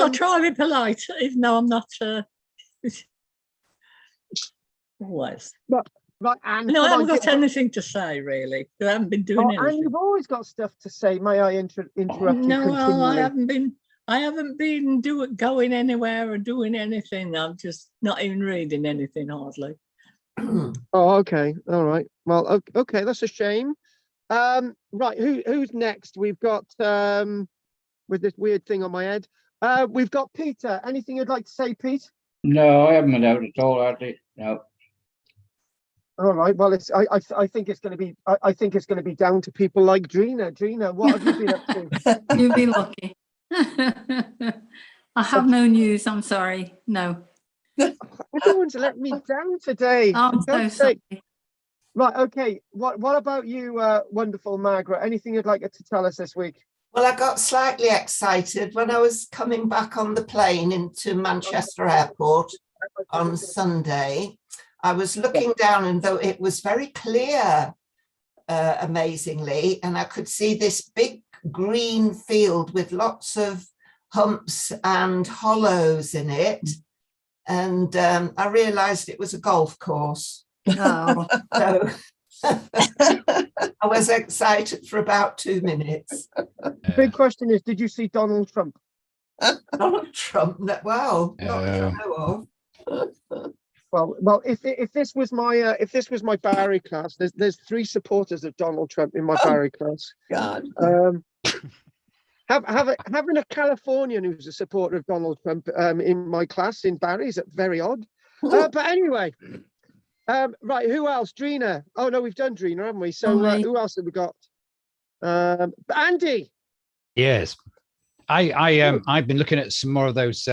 I'll try to be polite, even though I'm not always. Right, Anne. No, I haven't got anything to say, really. I haven't been doing anything. And you've always got stuff to say. May I interrupt you No, continually? well, I haven't been going anywhere or doing anything. I'm just not even reading anything hardly. Oh, okay. All right. Well, okay, that's a shame. Right, who's next? We've got with this weird thing on my head. We've got Peter. Anything you'd like to say, Pete? No, I haven't been out at all, actually. No. All right. Well, I think it's going to be down to people like Drina. Drina, what have you been up to? You'd be lucky. I have no news. I'm sorry. No. Everyone's let me down today. I'm so sorry. Right. Okay. What about you, wonderful Margaret? Anything you'd like to tell us this week? Well, I got slightly excited when I was coming back on the plane into Manchester Airport on Sunday. I was looking down, and though it was very clear, amazingly, and I could see this big green field with lots of humps and hollows in it. And I realized it was a golf course. Oh. So I was excited for about 2 minutes. The big question is, did you see Donald Trump? Donald Trump? Well, not that I know of. Well, if this was my Barry class, there's 3 supporters of Donald Trump in my Barry class. God. Having a Californian who's a supporter of Donald Trump in my class in Barry is very odd. But anyway, right, who else? Drina. Oh no, we've done Drina, haven't we? So who else have we got? Andy. Yes, I've been looking at some more of those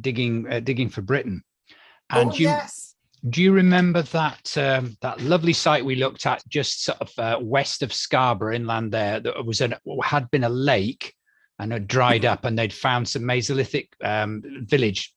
digging for Britain, and yes. Do you remember that lovely site we looked at just sort of west of Scarborough inland there? That had been a lake and had dried up, and they'd found some Mesolithic village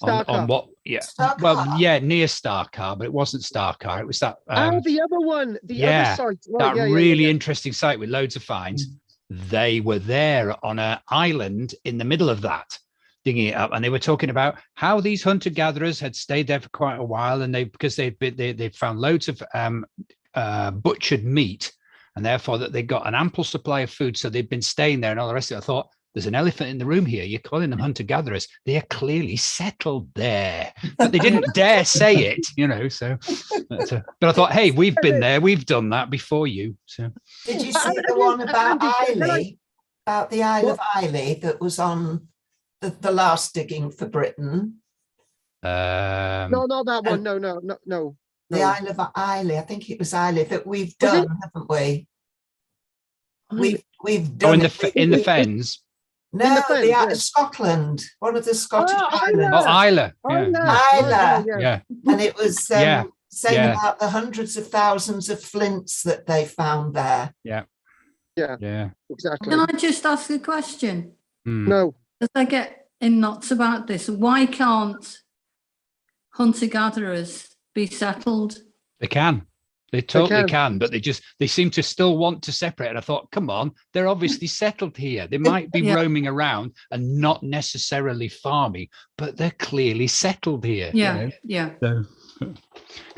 on what? Yeah, well, yeah, near Starcar, but it wasn't Starcar. It was that. The other one, other site. Right, that really interesting site with loads of finds. They were there on an island in the middle of that, digging it up, and they were talking about how these hunter-gatherers had stayed there for quite a while, and because they found loads of butchered meat, and therefore that they got an ample supply of food, so they'd been staying there and all the rest of it. I thought, there's an elephant in the room here. You're calling them hunter-gatherers. They are clearly settled there, but they didn't dare say it, So, but I thought, hey, we've been there, we've done that before you. So, did you see the one about Islay, about the Isle of Islay that was on the last digging for Britain? No, not that one. No. The Isle of Islay. I think it was Islay that we've done, haven't we? We've done in the Fens. No, Scotland, one of the Scottish islands. Oh, Islay. Islay. Yeah. And it was saying about the hundreds of thousands of flints that they found there. Yeah, exactly. Can I just ask a question? No. As I get in knots about this, why can't hunter-gatherers be settled? They can. They totally can, but they seem to still want to separate. And I thought, come on, they're obviously settled here. They might be roaming around and not necessarily farming, but they're clearly settled here. Yeah. Because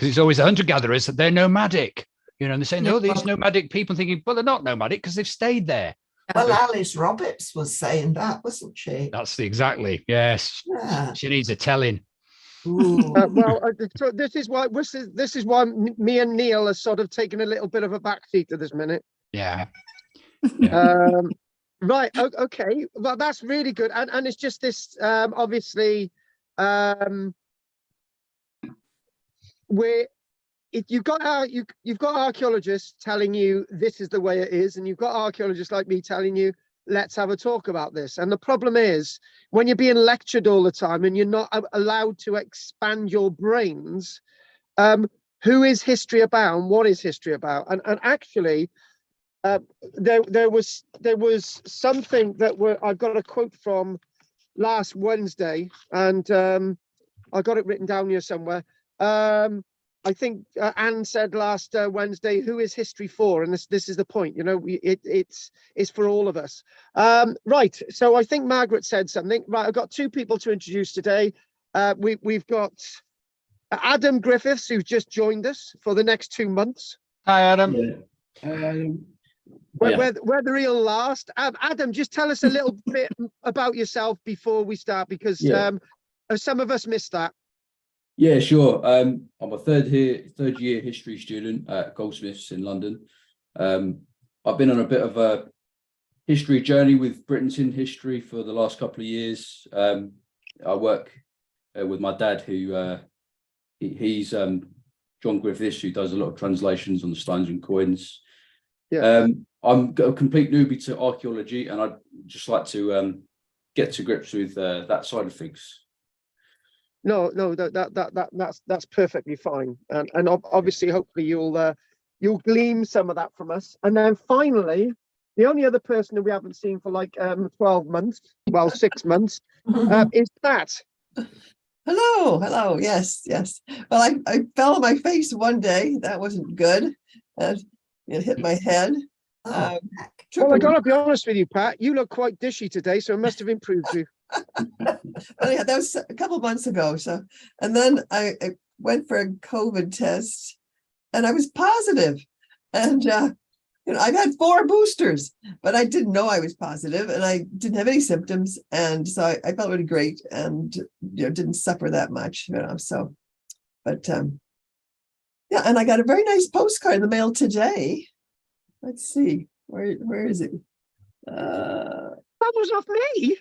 it's always the hunter-gatherers, they're nomadic. And they're saying, no, these nomadic people, thinking, well, they're not nomadic because they've stayed there. Well, Alice Roberts was saying that, wasn't she? That's exactly, yes. Yeah. She needs a telling. This is why me and Neil are sort of taking a little bit of a backseat to this minute. Yeah. Right. Okay. Well, that's really good, and it's just this. Obviously, you've got archaeologists telling you this is the way it is, and you've got archaeologists like me telling you, let's have a talk about this. And the problem is, when you're being lectured all the time and you're not allowed to expand your brains, who is history about and what is history about? And actually, there was something that I've got a quote from last Wednesday, and I got it written down here somewhere. I think Anne said last Wednesday, who is history for? And this is the point, you know, it's for all of us. Right, so I think Margaret said something. Right, I've got two people to introduce today. We've got Adam Griffiths, who's just joined us for the next 2 months. Hi, Adam. Yeah. Whether he'll last. Adam, just tell us a little bit about yourself before we start, because some of us missed that. Yeah, sure. I'm a third year history student at Goldsmiths in London. I've been on a bit of a history journey with Britain's in history for the last couple of years. I work with my dad, who he's John Griffiths, who does a lot of translations on the stones and coins. Yeah. I'm a complete newbie to archaeology, and I'd just like to get to grips with that side of things. No, that's perfectly fine, and obviously, hopefully, you'll glean some of that from us. And then finally, the only other person that we haven't seen for like 12 months, well, 6 months, is Pat. Hello. Yes. Well, I fell on my face one day. That wasn't good. It hit my head. Well, I gotta be honest with you, Pat. You look quite dishy today, so it must have improved you. Well, yeah, that was a couple of months ago. So, and then I went for a COVID test, and I was positive. And I've had 4 boosters, but I didn't know I was positive, and I didn't have any symptoms, and so I felt really great, and didn't suffer that much. So, but yeah, and I got a very nice postcard in the mail today. Let's see, where is it? That was off me.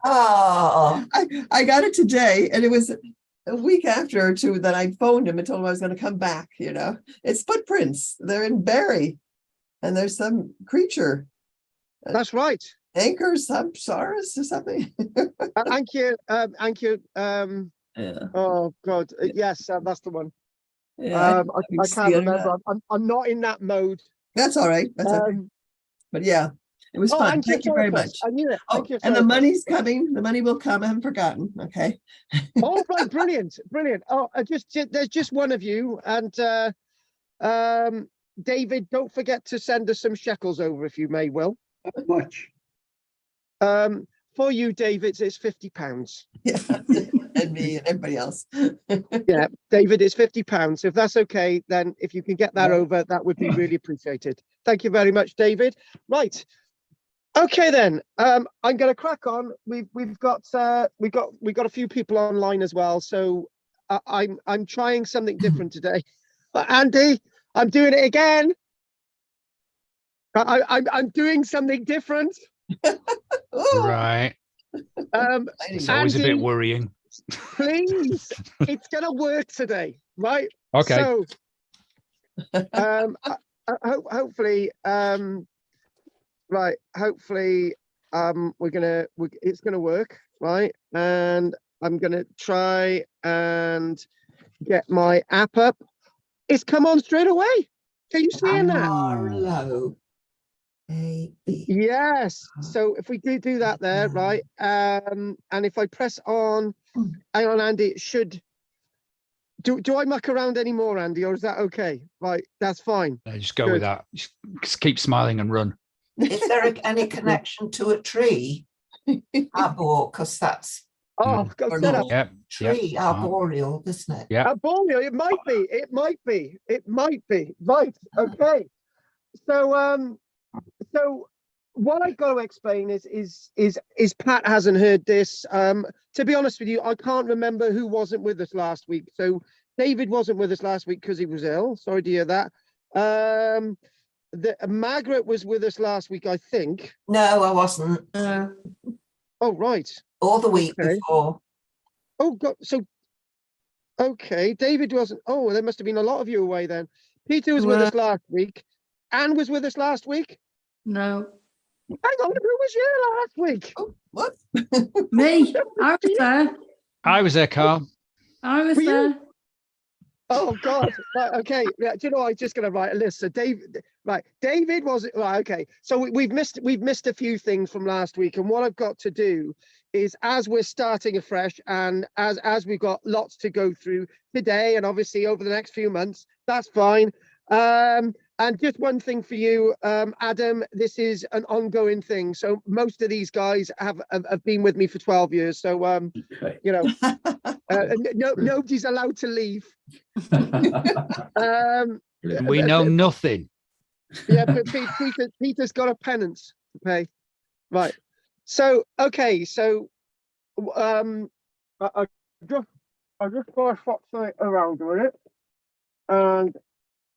Oh, I got it today, and it was a week after or two that I phoned him and told him I was going to come back. It's footprints. They're in Barry, and there's some creature. That's right. Ankylosaurus or something. Thank you. Yeah. Oh God, yes, that's the one. Yeah, I can't remember. I'm not in that mode. That's all right. That's okay. But yeah, it was fun. Thank you very much. I knew it. Thank you. And the money's coming. The money will come. I haven't forgotten. Okay. Oh, right, brilliant. Oh, there's just one of you, and David, don't forget to send us some shekels over, if you may, Will. How much? For you, David, it's £50. Yeah, and me and everybody else. Yeah, David, it's £50. If that's okay, then if you can get that over, that would be really appreciated. Thank you very much, David. Right. Okay, then. I'm going to crack on. We've got a few people online as well, so I'm trying something different today. Andy, I'm doing it again. I'm doing something different. Right. It's always a bit Andy, worrying. Please, it's gonna work today, right? Okay. So, hopefully, right. Hopefully, it's gonna work, right? And I'm gonna try and get my app up. It's come on straight away. Can you see that? Abor Low. Yes. So if we do that there, right? And if I press on, hang on, Andy, it should. Do I muck around anymore, Andy, or is that okay? Right, that's fine. Just go with that. Just keep smiling and run. Is there any connection to a tree? Abor, because that's Oh, God, set up. Yep. tree, arboreal, isn't it? Yeah. Arboreal, it might be. Right, okay. So what I've got to explain is Pat hasn't heard this. To be honest with you, I can't remember who wasn't with us last week. So David wasn't with us last week because he was ill. Sorry to hear that. Margaret was with us last week, I think. No, I wasn't. Oh, right. Or the week Okay. before. Oh, God. So, okay. David wasn't. Oh, there must have been a lot of you away then. Peter was with us last week. Anne was with us last week. No, Hang on, who was here last week? Oh, what? me. I was there. I was there, Carl. I was Were you? there. Oh God! Right, okay. Yeah, do you know? I'm just going to write a list. So David was right. Okay, so we've missed a few things from last week, and what I've got to do is, as we're starting afresh, and as we've got lots to go through today, and obviously over the next few months, that's fine. And just one thing for you, Adam, this is an ongoing thing. So most of these guys have been with me for 12 years. So Okay. you know, nobody's allowed to leave. We know nothing. Yeah, but Peter's got a penance to pay. Right. So okay, so I just got a swap site around with it, and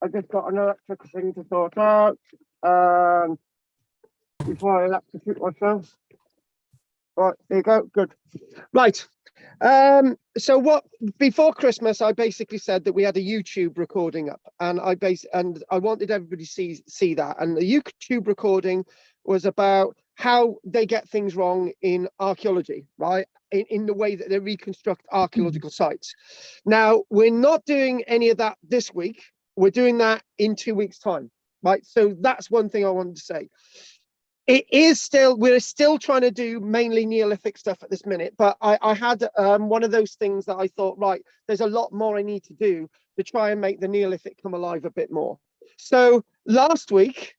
I just got an electric thing to sort out, and before I electrocute myself. Right, there you go. Good. Right. So what before Christmas, I basically said that we had a YouTube recording up, and I wanted everybody to see that. And the YouTube recording was about how they get things wrong in archaeology, right? In the way that they reconstruct archaeological sites. Now, we're not doing any of that this week. We're doing that in 2 weeks' time, right? So that's one thing I wanted to say. We're still trying to do mainly Neolithic stuff at this minute, but I had one of those things that I thought, right, there's a lot more I need to do to try and make the Neolithic come alive a bit more. So last week,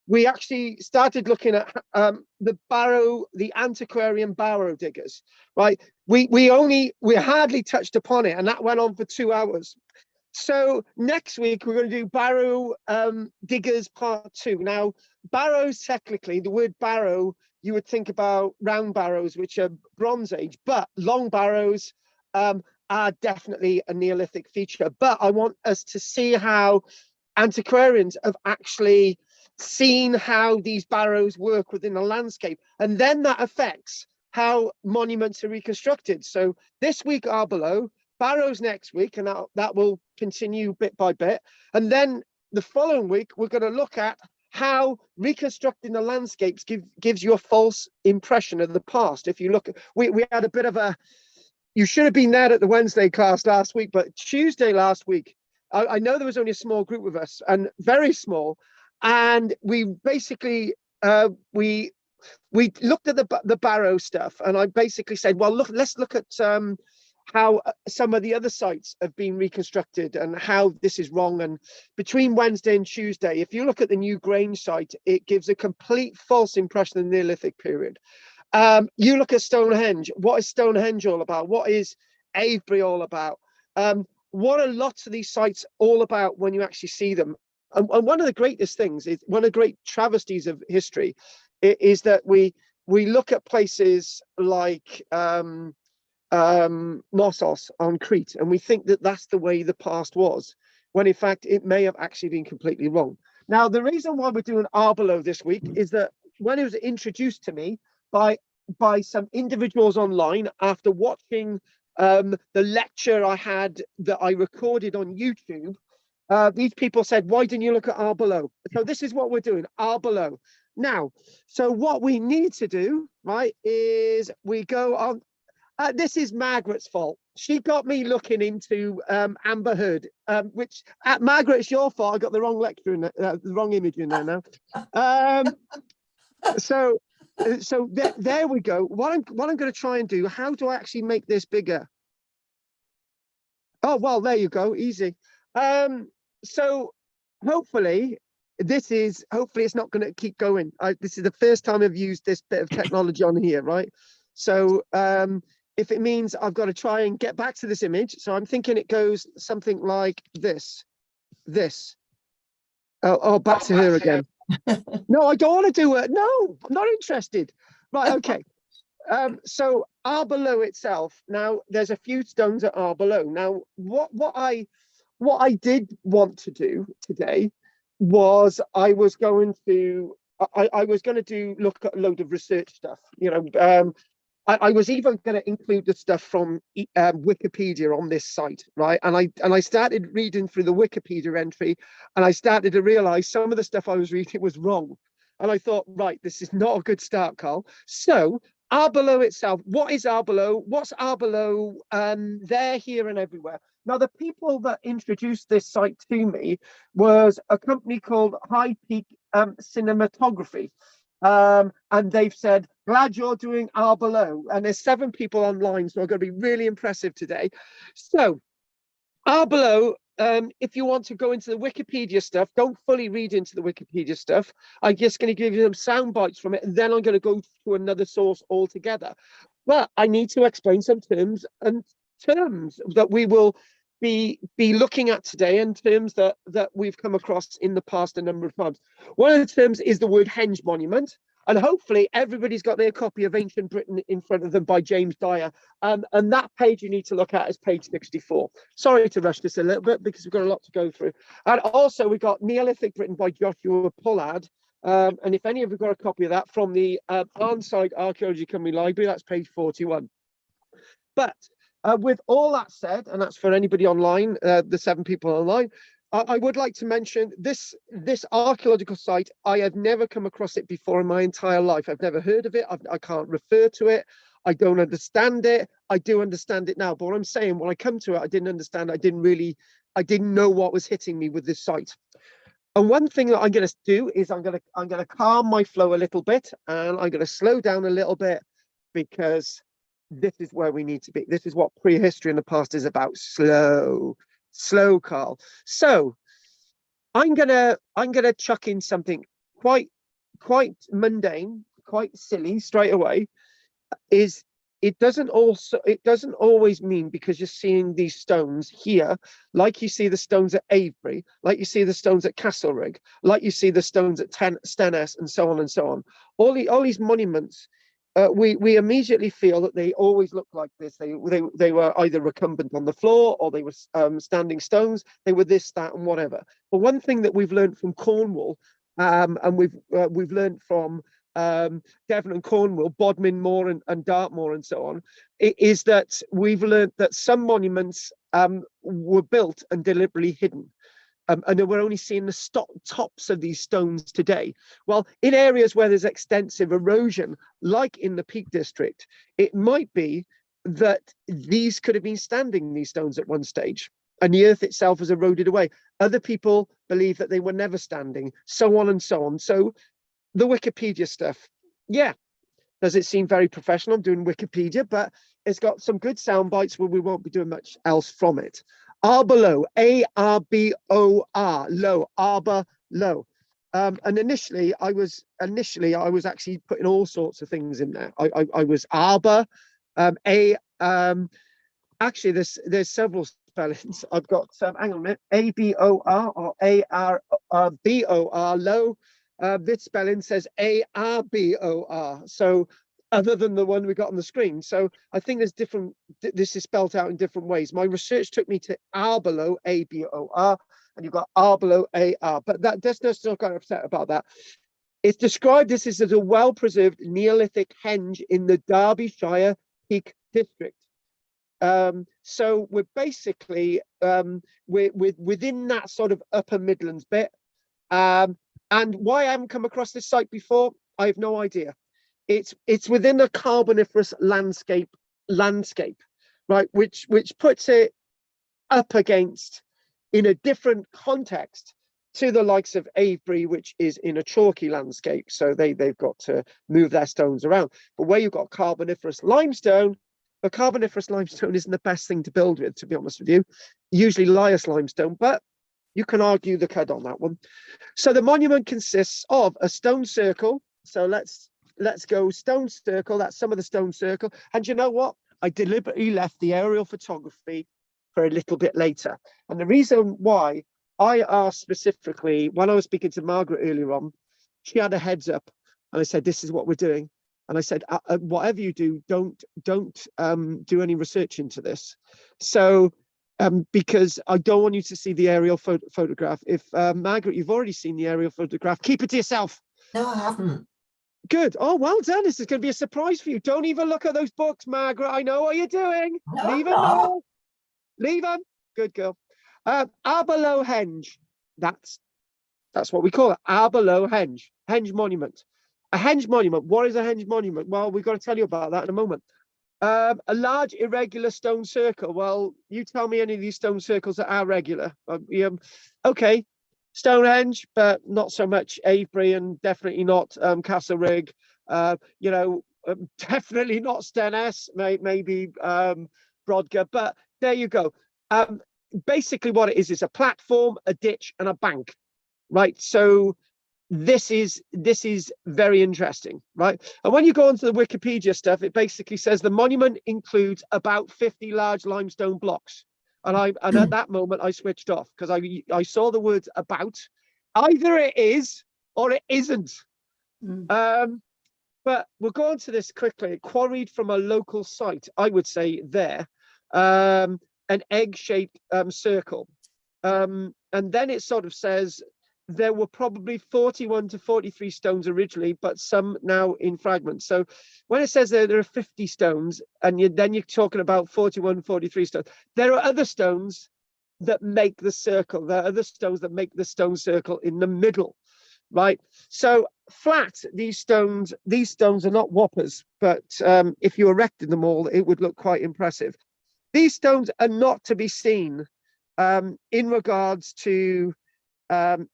we actually started looking at the antiquarian barrow diggers, right? We hardly touched upon it, and that went on for 2 hours. So next week we're going to do barrow diggers part 2. Now, barrows, technically, the word barrow, you would think about round barrows, which are Bronze Age, but long barrows are definitely a Neolithic feature. But I want us to see how antiquarians have actually seen how these barrows work within the landscape, and then that affects how monuments are reconstructed. So this week, Abor Low, barrows next week, and that will continue bit by bit. And then the following week, we're going to look at how reconstructing the landscapes gives you a false impression of the past. If you look, we had a bit of a, you should have been there at the Wednesday class last week, but Tuesday last week, I know there was only a small group of us, and very small, and we basically we looked at the barrow stuff, and I basically said, well, let's look at how some of the other sites have been reconstructed and how this is wrong. And between Wednesday and Tuesday, if you look at the New Grange site, it gives a complete false impression of the Neolithic period. You look at Stonehenge. What is Stonehenge all about? What is Avebury all about? What are lots of these sites all about when you actually see them? And one of the greatest things is, one of the great travesties of history is that we look at places like Knossos on Crete, and we think that that's the way the past was, when in fact it may have actually been completely wrong. Now, the reason why we're doing Abor Low this week is that when it was introduced to me by some individuals online after watching the lecture I had that I recorded on YouTube, these people said, why didn't you look at Abor Low? So this is what we're doing, Abor Low. Now, so what we need to do, right, is we go on. This is Margaret's fault. She got me looking into Amber Heard, which Margaret, it's your fault. I got the wrong lecture in the wrong image in there now. So there we go. What I'm going to try and do. How do I actually make this bigger? Oh well, there you go. Easy. So hopefully it's not going to keep going. This is the first time I've used this bit of technology on here, right? So if it means I've got to try and get back to this image, so I'm thinking it goes something like this. Oh, back to her again. No, I don't want to do it. No, I'm not interested. Right, okay. So Abor Low itself. Now, there's a few stones at Abor Low. Now, what I did want to do today was I was going to look at a load of research stuff. You know, I was even going to include the stuff from Wikipedia on this site, right? And I started reading through the Wikipedia entry, and I started to realize some of the stuff I was reading was wrong. And I thought, right, this is not a good start, Carl. So Abor Low itself, what is Abor Low? What's Abor Low? There, here, and everywhere. Now, the people that introduced this site to me was a company called High Peak Cinematography. And they've said, glad you're doing Abor Low. And there's 7 people online, so I'm going to be really impressive today. So, Abor Low, if you want to go into the Wikipedia stuff, don't fully read into the Wikipedia stuff. I'm just going to give you some sound bites from it, and then I'm going to go to another source altogether. But I need to explain some terms that we will be looking at today, and terms that we've come across in the past a number of times. One of the terms is the word henge monument, and hopefully everybody's got their copy of Ancient Britain in front of them by James Dyer, and that page you need to look at is page 64. Sorry to rush this a little bit because we've got a lot to go through. And also we've got Neolithic Britain by Joshua Pollard, and if any of you got a copy of that from the Arnside Archaeology Company Library, that's page 41. But with all that said, and that's for anybody online, the 7 people online, I would like to mention this archaeological site. I have never come across it before in my entire life. I've never heard of it. I can't refer to it. I don't understand it. I do understand it now. But what I'm saying, when I come to it, I didn't understand. I didn't know what was hitting me with this site. And one thing that I'm going to do is I'm going to calm my flow a little bit, and I'm going to slow down a little bit, because this is where we need to be. This is what prehistory in the past is about. Slow, Carl. So I'm gonna chuck in something quite mundane, quite silly straight away. It doesn't always mean, because you're seeing these stones here, like you see the stones at Avebury, like you see the stones at Castlerig, like you see the stones at Stennis, and so on and so on. All these monuments, we immediately feel that they always look like this. They were either recumbent on the floor, or they were standing stones. They were this, that, and whatever. But one thing that we've learned from Cornwall, and we've learned from Devon and Cornwall, Bodmin Moor and Dartmoor and so on, is that we've learned that some monuments were built and deliberately hidden. And we're only seeing the tops of these stones today. Well, in areas where there's extensive erosion, like in the Peak District, it might be that these could have been standing, these stones, at one stage, and the earth itself has eroded away. Other people believe that they were never standing, so on and so on. So the Wikipedia stuff, yeah, does it seem very professional? I'm doing Wikipedia, but it's got some good sound bites where we won't be doing much else from it. Abor Low, A-R-B-O-R, Low, Abor Low. And initially I was actually putting all sorts of things in there. I was Arbor, actually there's several spellings. I've got hang on a minute, A-B-O-R or A-R-B-O-R, Low. This spelling says A-R-B-O-R. So other than the one we got on the screen. So I think there's different, this is spelled out in different ways. My research took me to Abor Low, A-B-O-R, and you've got Abor Low, A-R, but that's not kind of upset about that. It's described this as a well-preserved Neolithic henge in the Derbyshire Peak District. So we're basically, we're within that sort of Upper Midlands bit. And why I haven't come across this site before, I have no idea. It's within a Carboniferous landscape, right? Which puts it up against, in a different context to the likes of Avebury, which is in a chalky landscape. So they've got to move their stones around. But where you've got Carboniferous limestone, the Carboniferous limestone isn't the best thing to build with, to be honest with you. Usually Lias limestone, but you can argue the cud on that one. So the monument consists of a stone circle. So let's go stone circle. That's some of the stone circle. And you know what? I deliberately left the aerial photography for a little bit later. And the reason why I asked specifically, when I was speaking to Margaret earlier on, she had a heads up, and I said, this is what we're doing. And I said, whatever you do, don't do any research into this. So because I don't want you to see the aerial photograph. If Margaret, you've already seen the aerial photograph, keep it to yourself. No, I haven't. Good. Oh, well done. This is going to be a surprise for you. Don't even look at those books, Margaret. I know what you're doing. No, Leave them now. Leave them. Good girl. Abor Low henge. That's what we call it. Abor Low henge. Henge monument. A henge monument. What is a henge monument? Well, we've got to tell you about that in a moment. A large irregular stone circle. Well, you tell me any of these stone circles that are regular. Okay, Stonehenge, but not so much Avebury, and definitely not Castlereagh. Definitely not Stennes. Maybe Brodgar. But there you go. Basically, what it is a platform, a ditch, and a bank. Right. So this is very interesting, right? And when you go onto the Wikipedia stuff, it basically says the monument includes about 50 large limestone blocks. And at that moment I switched off because I saw the words about. Either it is or it isn't. But we'll go on to this quickly. Quarried from a local site, I would say there, an egg-shaped circle. And then it sort of says there were probably 41 to 43 stones originally, but some now in fragments. So when it says there are 50 stones, and then you're talking about 41, 43 stones, there are other stones that make the circle. There are other stones that make the stone circle in the middle, right? So flat, these stones are not whoppers, but if you erected them all, it would look quite impressive. These stones are not to be seen in regards to the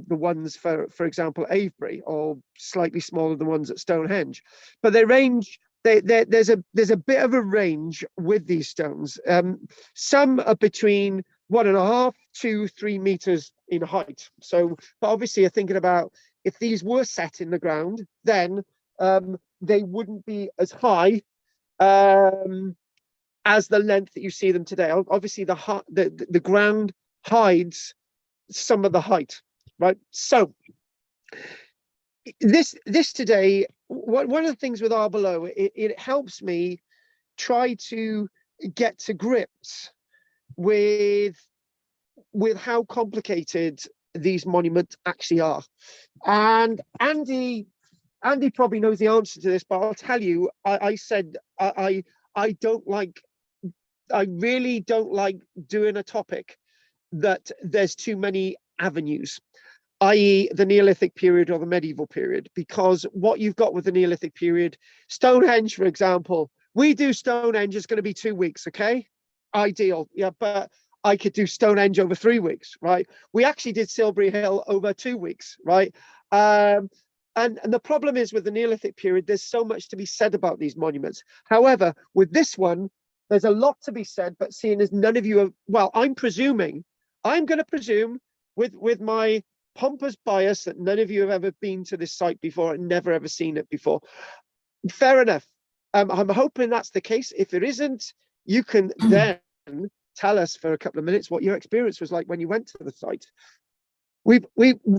ones for example Avebury, or slightly smaller than ones at Stonehenge, but they range. There's a bit of a range with these stones. Some are between 1.5 to 3 meters in height. So, but obviously you're thinking about if these were set in the ground, then they wouldn't be as high as the length that you see them today. Obviously the ground hides some of the height, right? So this today, one of the things with Abor Low, it helps me try to get to grips with how complicated these monuments actually are. And Andy probably knows the answer to this, but I'll tell you, I really don't like doing a topic that there's too many avenues, i.e. the Neolithic period or the medieval period, because what you've got with the Neolithic period, Stonehenge, for example, we do Stonehenge, is going to be 2 weeks, okay? Ideal, yeah, but I could do Stonehenge over 3 weeks, right? We actually did Silbury Hill over 2 weeks, right? And the problem is with the Neolithic period, there's so much to be said about these monuments. However, with this one, there's a lot to be said, but seeing as none of you have, well, I'm going to presume with my pompous bias that none of you have ever been to this site before and never ever seen it before. Fair enough. I'm hoping that's the case. If it isn't, you can then tell us for a couple of minutes what your experience was like when you went to the site. We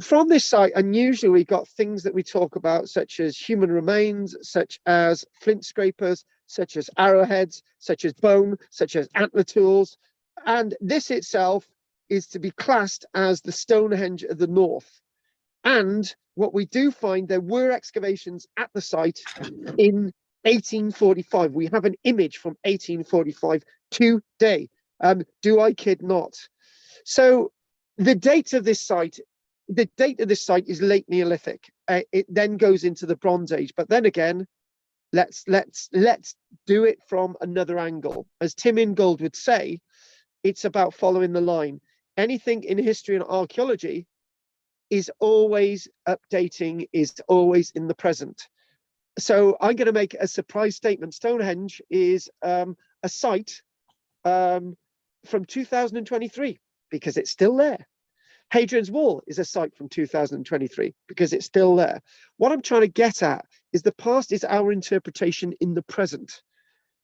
from this site unusually got things that we talk about, such as human remains, such as flint scrapers, such as arrowheads, such as bone, such as antler tools. And this itself is to be classed as the Stonehenge of the North. And what we do find, there were excavations at the site in 1845. We have an image from 1845 today. Do I kid not? So the date of this site is late Neolithic. It then goes into the Bronze Age. But then again, let's do it from another angle. As Tim Ingold would say, it's about following the line. Anything in history and archaeology is always updating, is always in the present. So I'm going to make a surprise statement. Stonehenge is a site from 2023 because it's still there. Hadrian's Wall is a site from 2023 because it's still there. What I'm trying to get at is the past is our interpretation in the present,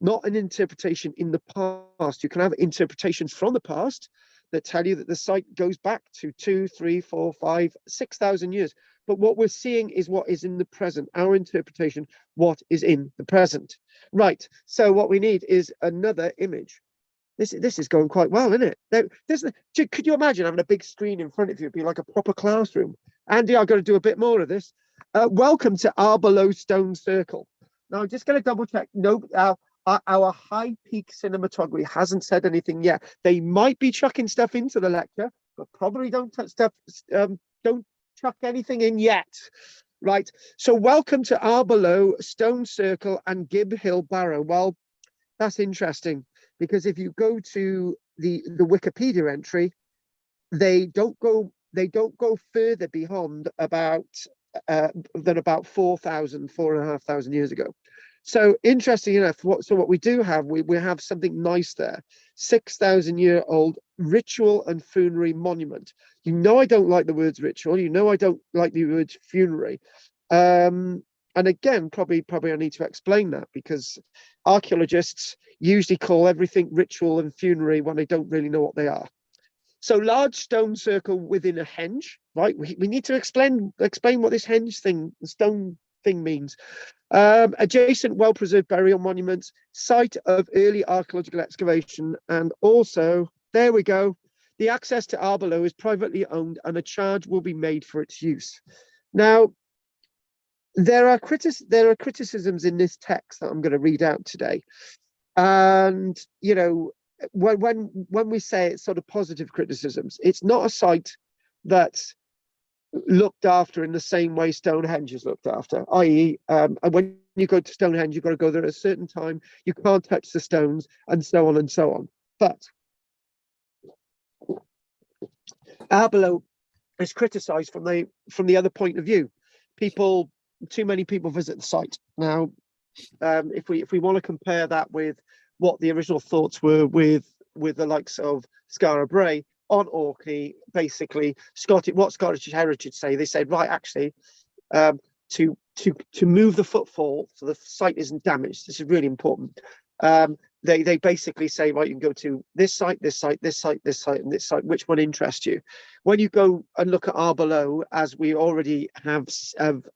not an interpretation in the past. You can have interpretations from the past that tell you that the site goes back to 2, 3, 4, 5, 6,000 years. But what we're seeing is what is in the present, our interpretation, what is in the present. Right, so what we need is another image. This is going quite well, isn't it? Could you imagine having a big screen in front of you? It'd be like a proper classroom. Andy, I've got to do a bit more of this. Welcome to Abor Low Stone Circle. Now, I'm just going to double check. No, our high peak cinematography hasn't said anything yet. They might be chucking stuff into the lecture, but probably don't chuck anything in yet. Right. So welcome to Abor Low, Stone Circle and Gib Hill Barrow. Well, that's interesting because if you go to the Wikipedia entry, they don't go further beyond about than about 4,500 years ago. So interesting enough, what we do have, we have something nice there. 6,000-year-old ritual and funerary monument. You know I don't like the words ritual. You know I don't like the words funerary. And again, probably I need to explain that because archaeologists usually call everything ritual and funerary when they don't really know what they are. So large stone circle within a henge, right? We need to explain what this henge thing, the stone thing means. Adjacent well-preserved burial monuments, site of early archaeological excavation, and also, there we go, the access to Abor Low is privately owned and a charge will be made for its use. Now, there are criticisms in this text that I'm going to read out today. And, you know, when we say it's sort of positive criticisms, it's not a site that's looked after in the same way Stonehenge is looked after, i.e. When you go to Stonehenge, you've got to go there at a certain time, you can't touch the stones, and so on and so on. But Abor Low is criticised from the other point of view. Too many people visit the site. Now, if we want to compare that with what the original thoughts were with the likes of Skara Brae on Orkney, basically what Scottish Heritage say, they said, right, actually, to move the footfall so the site isn't damaged, this is really important. They basically say, right, you can go to this site, this site, this site, this site, and this site. Which one interests you? When you go and look at Abor Low, as we already have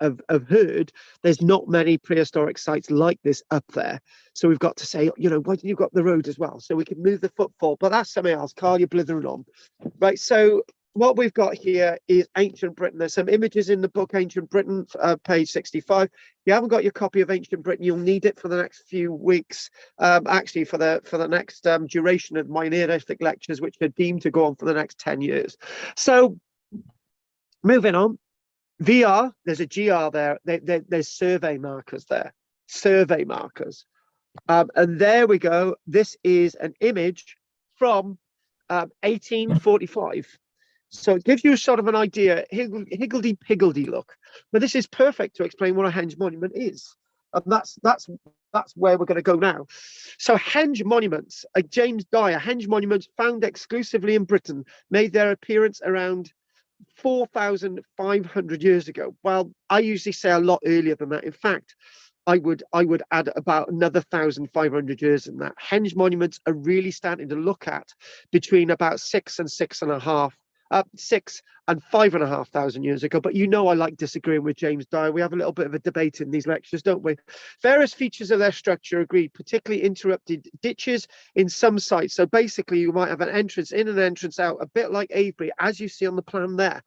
heard, there's not many prehistoric sites like this up there. So we've got to say, you know, why don't you got the road as well? So we can move the footfall, but that's something else. Carl, you're blithering on. Right, so what we've got here is Ancient Britain. There's some images in the book Ancient Britain, page 65. If you haven't got your copy of Ancient Britain, you'll need it for the next few weeks. Actually, for the next duration of my Neolithic lectures, which are deemed to go on for the next 10 years. So, moving on. VR, there's a GR there. There's survey markers there. Survey markers. And there we go. This is an image from 1845. So it gives you sort of an idea, higgledy-piggledy look. But this is perfect to explain what a henge monument is. And that's where we're going to go now. So henge monuments, James Dyer, henge monuments found exclusively in Britain, made their appearance around 4,500 years ago. Well, I usually say a lot earlier than that. In fact, I would add about another 1,500 years in that. Henge monuments are really starting to look at between about 6,500 years ago. But you know I like disagreeing with James Dyer. We have a little bit of a debate in these lectures, don't we? Various features of their structure agreed, particularly interrupted ditches in some sites. So basically you might have an entrance in and entrance out, a bit like Avebury, as you see on the plan there.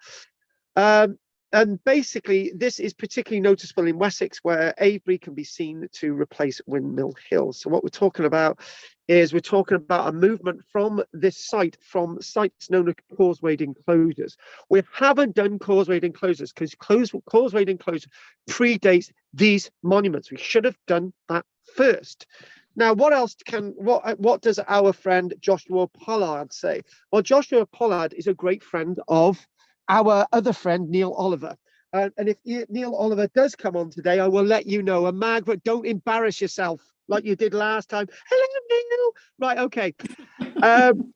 And basically, this is particularly noticeable in Wessex, where Avebury can be seen to replace Windmill Hill. So what we're talking about is we're talking about a movement from this site, from sites known as causewayed enclosures. We haven't done causewayed enclosures because causewayed enclosure predates these monuments. We should have done that first. Now, what does our friend Joshua Pollard say? Well, Joshua Pollard is a great friend of our other friend, Neil Oliver. And if Neil Oliver does come on today, I will let you know. And Margaret, don't embarrass yourself like you did last time. Hello, Neil. Right, okay.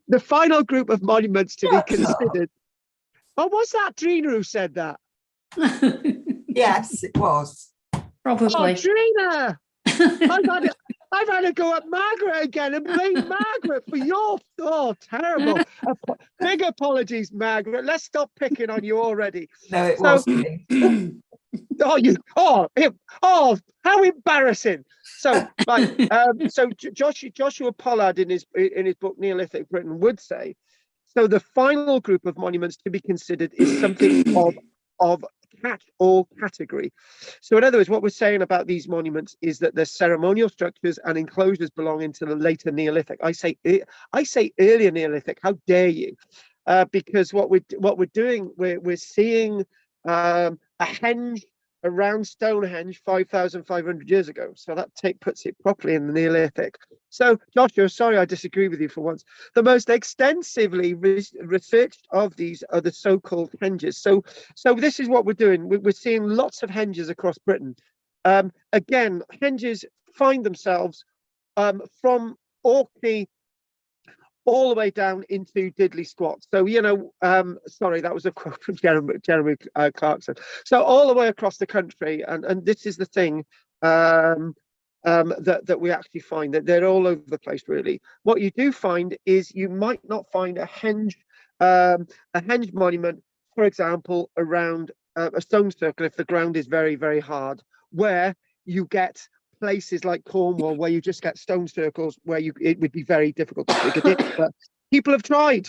The final group of monuments to be considered. Oh, was that Drina who said that? Yes, it was. Probably. Oh, Drina! I've had to go at Margaret again and blame Margaret for your terrible. Big apologies, Margaret. Let's stop picking on you already. No, it wasn't. How embarrassing. So, right, so Joshua Pollard in his book Neolithic Britain would say, so the final group of monuments to be considered is something of catch-all category. So in other words, what we're saying about these monuments is that they're ceremonial structures and enclosures belonging to the later Neolithic. I say earlier Neolithic. How dare you? Because what we're doing, we're seeing a henge around Stonehenge 5,500 years ago. So that puts it properly in the Neolithic. So, Joshua, sorry, I disagree with you for once. The most extensively researched of these are the so-called henges. So this is what we're doing. We're seeing lots of henges across Britain. Again, henges find themselves from Orkney all the way down into Diddley Squat. So, sorry, that was a quote from Jeremy Clarkson. So all the way across the country, and this is the thing that we actually find, that they're all over the place, really. What you do find is you might not find a henge monument, for example, around a stone circle if the ground is very, very hard, where you get places like Cornwall where you just get stone circles where it would be very difficult to dig a ditch, but people have tried.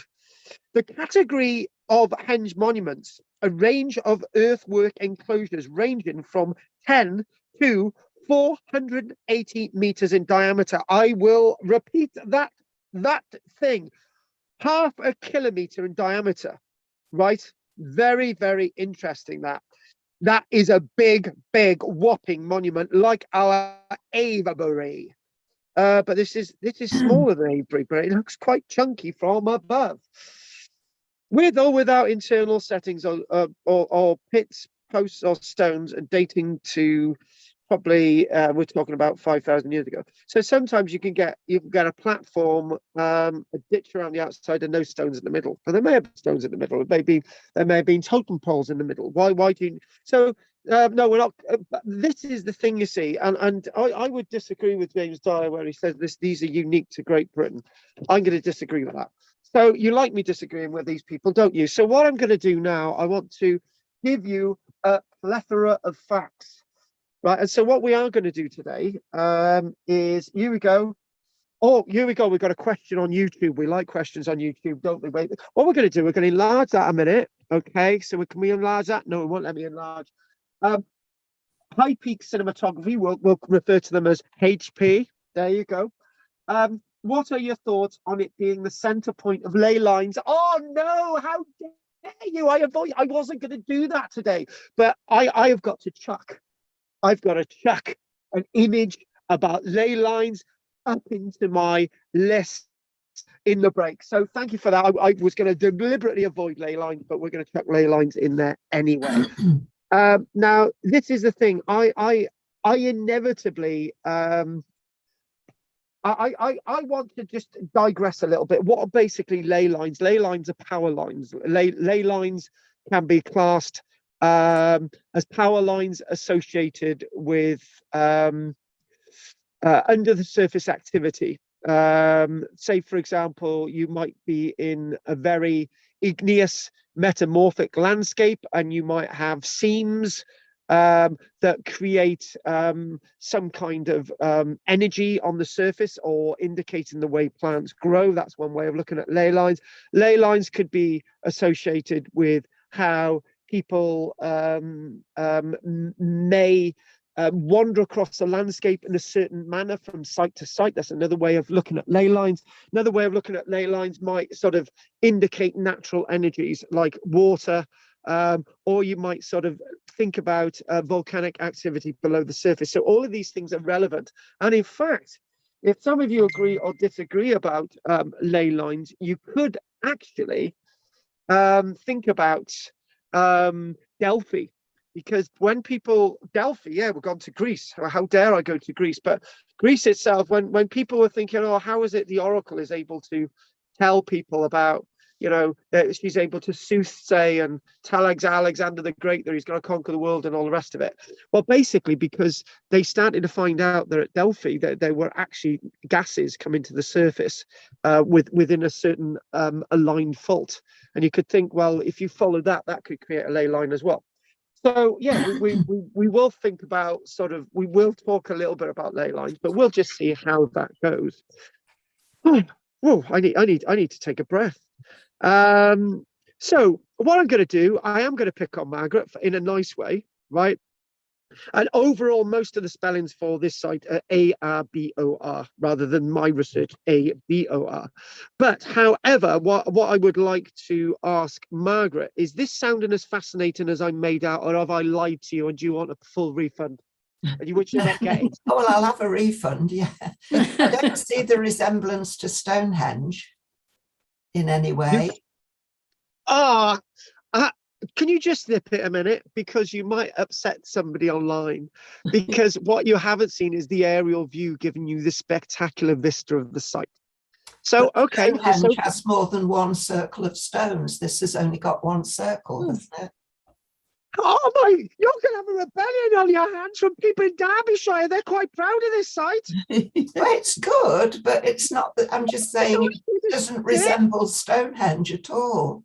The category of henge monuments, a range of earthwork enclosures ranging from 10 to 480 meters in diameter. I will repeat that thing, half a kilometer in diameter, right? Very, very interesting. That is a big, big, whopping monument like our Avebury. But this is smaller than Avebury, but it looks quite chunky from above. With or without internal settings or pits, posts, or stones, and dating to probably we're talking about 5,000 years ago. So sometimes you can get a platform, a ditch around the outside, and no stones in the middle. But there may have stones in the middle. There may have been totem poles in the middle. Why do you? So no, we're not. This is the thing, you see, and I would disagree with James Dyer where he says these are unique to Great Britain. I'm going to disagree with that. So you like me disagreeing with these people, don't you? So what I'm going to do now, I want to give you a plethora of facts. Right, and so what we are going to do today is, here we go. Oh, here we go. We've got a question on YouTube. We like questions on YouTube, don't we? Wait, what we're going to do, we're going to enlarge that a minute. Okay, so can we enlarge that? No, it won't let me enlarge. High Peak Cinematography, we'll refer to them as HP. There you go. What are your thoughts on it being the center point of ley lines? Oh no, how dare you? I wasn't going to do that today, but I have got to chuck. I've got to chuck an image about ley lines up into my list in the break. So thank you for that. I was going to deliberately avoid ley lines, but we're going to chuck ley lines in there anyway. Now, this is the thing. I inevitably I want to just digress a little bit. What are basically ley lines? Ley lines are power lines. Ley lines can be classed as power lines associated with under the surface activity. Say, for example, you might be in a very igneous metamorphic landscape and you might have seams that create some kind of energy on the surface or indicating the way plants grow. That's one way of looking at ley lines. Ley lines could be associated with how people may wander across the landscape in a certain manner from site to site. That's another way of looking at ley lines. Another way of looking at ley lines might sort of indicate natural energies like water, or you might sort of think about volcanic activity below the surface. So all of these things are relevant. And in fact, if some of you agree or disagree about ley lines, you could actually think about Delphi, because when people we've gone to Greece. How dare I go to Greece? But Greece itself, when people were thinking, oh, how is it the oracle is able to tell people about, she's able to soothsay and tell Alexander the Great that he's going to conquer the world and all the rest of it. Well, basically because they started to find out that at Delphi that there were actually gases coming to the surface within a certain aligned fault. And you could think, well, if you follow that could create a ley line as well. So yeah, we will think about we will talk a little bit about ley lines, but we'll just see how that goes. Oh, I need to take a breath. So what I'm going to do, I am going to pick on Margaret in a nice way, right? And overall, most of the spellings for this site are A-R-B-O-R rather than my research, A-B-O-R. But however, what I would like to ask Margaret, is this sounding as fascinating as I made out, or have I lied to you and do you want a full refund? Which you're not getting. Oh, well, I'll have a refund, yeah. I don't see the resemblance to Stonehenge in any way. Can you just snip it a minute? Because you might upset somebody online. Because what you haven't seen is the aerial view giving you the spectacular vista of the site. So, But okay. Stonehenge has more than one circle of stones. This has only got one circle, hasn't it? Oh my, you're going to have a rebellion on your hands from people in Derbyshire. They're quite proud of this site. Well, it's good, but it's not that. I'm just saying it doesn't resemble Stonehenge at all.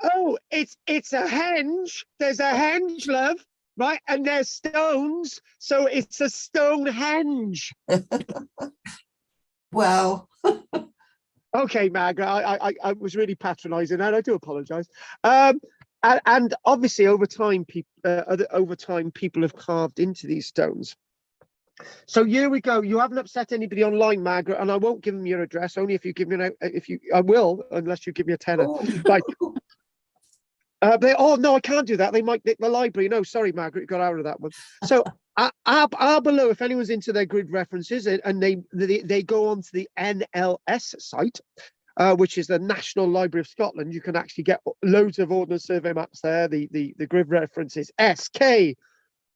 Oh, it's a henge. There's a henge, love, right? And there's stones, so it's a Stonehenge. Well, Okay, Margaret, I was really patronising, and I do apologise. And obviously, over time, people have carved into these stones. So here we go. You haven't upset anybody online, Margaret, and I won't give them your address. Only if you give me I will, unless you give me a tenner. Right. Oh no, I can't do that. They might nick the library. No, sorry, Margaret, you got out of that one. So Arbor Low, if anyone's into their grid references, and they go onto the NLS site, which is the National Library of Scotland, you can actually get loads of Ordnance Survey maps there. The grid reference is SK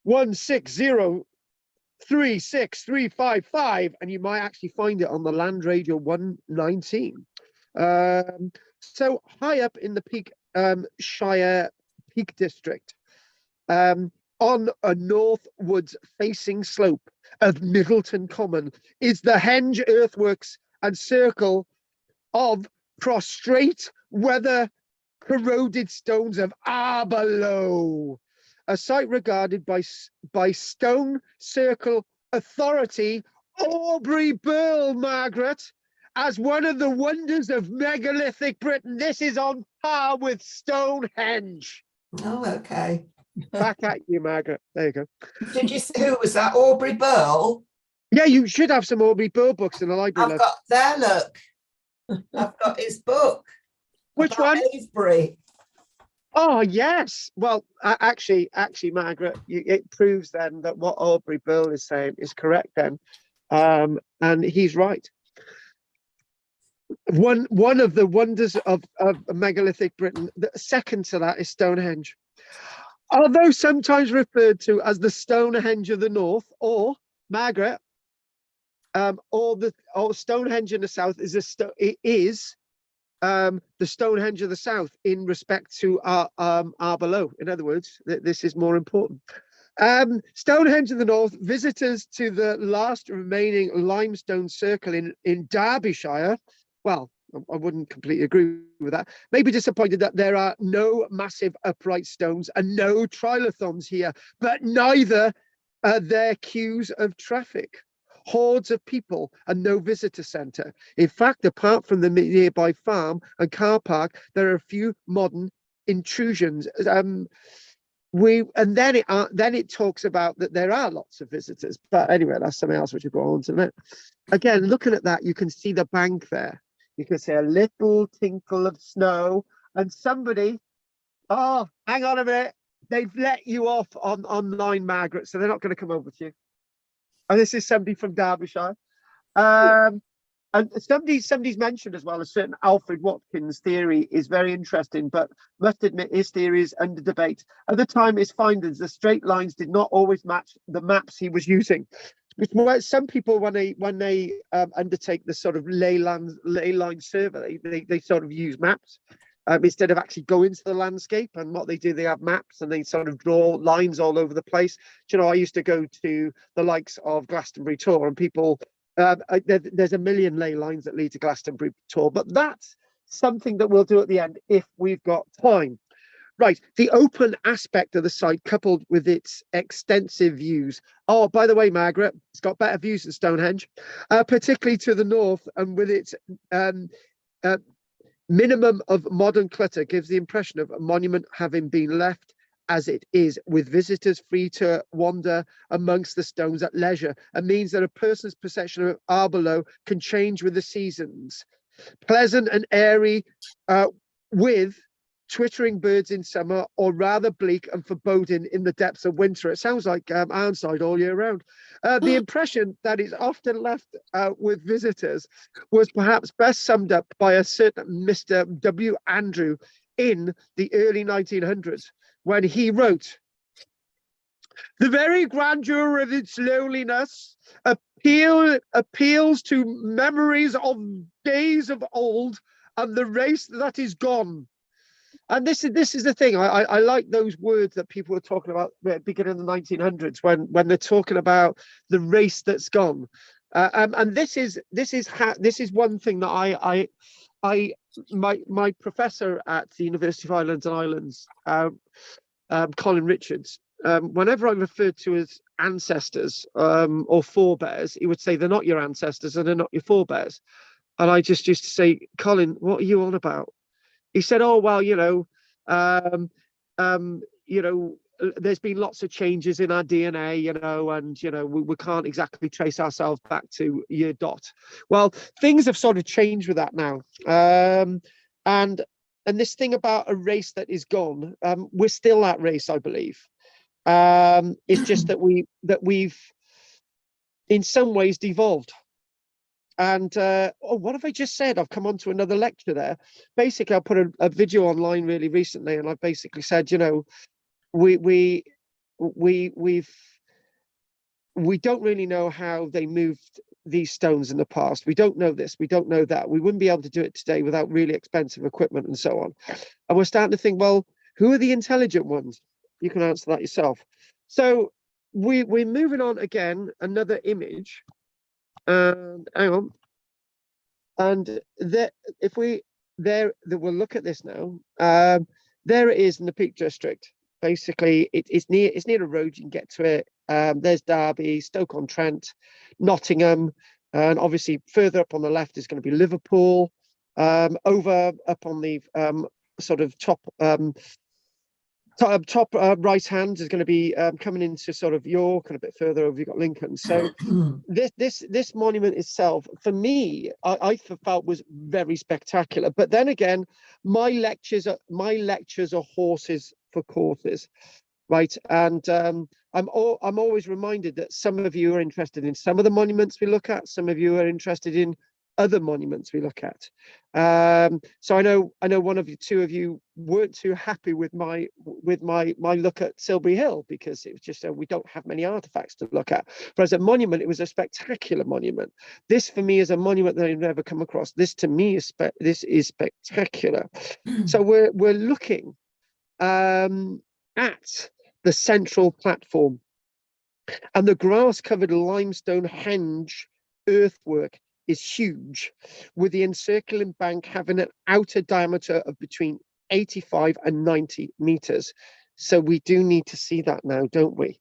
160363555, and you might actually find it on the Land Radio 119. So high up in the Peak Shire Peak District, on a northwards facing slope of Middleton Common, is the henge earthworks and circle of prostrate, weather corroded stones of Arbor Low, a site regarded by Stone Circle Authority Aubrey Burl, Margaret, as one of the wonders of megalithic Britain. This is on par with Stonehenge. oh, okay. Back at you, Margaret. There you go. Did you see who was that? Aubrey Burl? Yeah, you should have some Aubrey Burl books in the library. I've got there, look. I've got his book. Which about one? Avebury. Oh, yes. Well, actually, Margaret, it proves then that what Aubrey Burl is saying is correct then. And he's right. One of the wonders of megalithic Britain, the second to that is Stonehenge. Although sometimes referred to as the Stonehenge of the North, or Margaret, or Stonehenge in the South is the Stonehenge of the South in respect to Arbor Low. In other words, this is more important. Stonehenge in the North, visitors to the last remaining limestone circle in Derbyshire, well, I wouldn't completely agree with that, may be disappointed that there are no massive upright stones and no trilithons here, but neither are there queues of traffic, hordes of people, and no visitor centre. In fact, apart from the nearby farm and car park, there are a few modern intrusions. Then it talks about that there are lots of visitors, but anyway, that's something else which we'll go on to in a minute. Again, looking at that, you can see the bank there. You can see a little tinkle of snow, and somebody, oh, hang on a minute, they've let you off online, Margaret, so they're not going to come over to you. And this is somebody from Derbyshire. And somebody's mentioned as well a certain Alfred Watkins theory is very interesting, but must admit his theory is under debate. At the time, his findings, the straight lines did not always match the maps he was using. Some people, when they undertake the sort of ley line survey, they sort of use maps instead of actually going to the landscape. And what they do, they have maps and they sort of draw lines all over the place. Do you know, I used to go to the likes of Glastonbury Tor, and people, there's a million ley lines that lead to Glastonbury Tor, but that's something that we'll do at the end if we've got time. Right, the open aspect of the site coupled with its extensive views. Oh, by the way, Margaret, it's got better views than Stonehenge, particularly to the north, and with its minimum of modern clutter, gives the impression of a monument having been left as it is, with visitors free to wander amongst the stones at leisure, and means that a person's perception of Abor Low can change with the seasons. Pleasant and airy, with twittering birds in summer, or rather bleak and foreboding in the depths of winter. It sounds like Ironside all year round. The impression that is often left with visitors was perhaps best summed up by a certain Mr. W. Andrew in the early 1900s, when he wrote, "The very grandeur of its loneliness appeals to memories of days of old and the race that is gone." And this is the thing. I like those words that people were talking about at the beginning of the 1900s when they're talking about the race that's gone. And this is one thing that my professor at the University of Highlands and Islands, Colin Richards, whenever I referred to as ancestors or forebears, he would say they're not your ancestors and they're not your forebears. And I just used to say, Colin, what are you on about? He said, "Oh, well, there's been lots of changes in our DNA, and we can't exactly trace ourselves back to year dot." Well, things have sort of changed with that now, and this thing about a race that is gone, we're still that race, I believe. It's just that we've in some ways devolved. And what have I just said? I've come on to another lecture there. Basically, I put a video online really recently, and I basically said, we don't really know how they moved these stones in the past. We don't know this, we don't know that. We wouldn't be able to do it today without really expensive equipment and so on. And we're starting to think, well, who are the intelligent ones? You can answer that yourself. So we're moving on again, another image. And hang on, and we'll look at this now. There it is in the Peak District. Basically, it's near a road, you can get to it. There's Derby, Stoke-on-Trent, Nottingham, and obviously further up on the left is going to be Liverpool. Over up on the sort of top right hand is going to be coming into sort of York, and a bit further over you've got Lincoln. So this monument itself, for me, I felt was very spectacular. But then again, my lectures are horses for courses, right? And I'm always reminded that some of you are interested in some of the monuments we look at, some of you are interested in other monuments we look at. So I know one of you, two of you weren't too happy with my look at Silbury Hill, because it was just we don't have many artifacts to look at. But as a monument, it was a spectacular monument. This for me is a monument that I've never come across. This to me is spectacular. So we're looking at the central platform and the grass-covered limestone henge earthwork is huge, with the encircling bank having an outer diameter of between 85 and 90 meters. So we do need to see that now, don't we?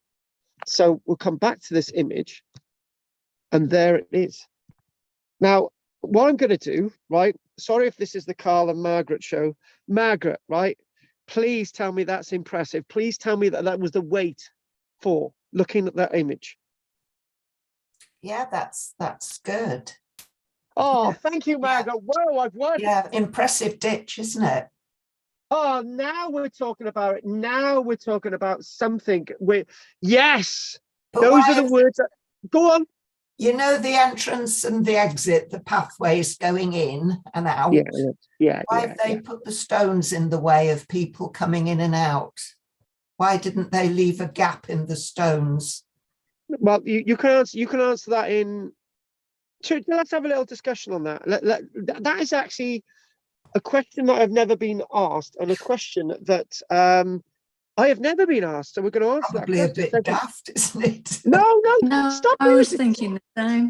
So we'll come back to this image, and there it is. Now, what I'm going to do, right? Sorry if this is the Carl and Margaret show. Margaret, right? Please tell me that's impressive. Please tell me that was the weight for looking at that image. Yeah, that's good. Oh, thank you, Margaret. Whoa, I've won. Yeah, impressive ditch, isn't it? Oh, now we're talking about it. Now we're talking about something. Yes, But those are the words. Go on. You know, the entrance and the exit, the pathways going in and out. Yeah. Why have they put the stones in the way of people coming in and out? Why didn't they leave a gap in the stones? Well, you can answer that in. Let's have a little discussion on that. That is actually a question that I've never been asked, and a question that I have never been asked. So we're going to answer Probably that question. a bit daft, isn't it? No. Stop. I was thinking the same.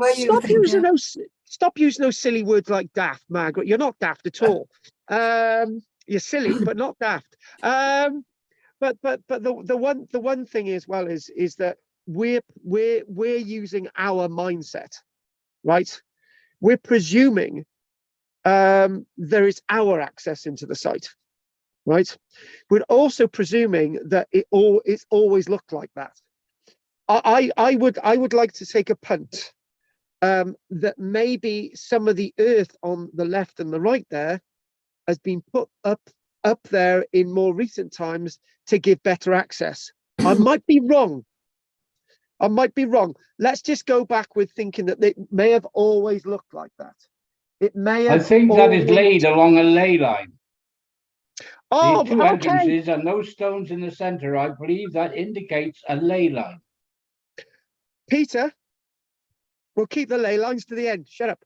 Stop using those silly words like daft, Margaret. You're not daft at all. You're silly, but not daft. But the one thing as well is that we're using our mindset. Right, we're presuming there is our access into the site. right? We're also presuming that it's always looked like that. I would like to take a punt that maybe some of the earth on the left and the right there has been put up there in more recent times to give better access. I might be wrong. I might be wrong. Let's just go back with thinking that it may have always looked like that. It may have. I think that is always- laid along a ley line. Oh, The two okay. entrances and those stones in the center, I believe that indicates a ley line. Peter, we'll keep the ley lines to the end. Shut up.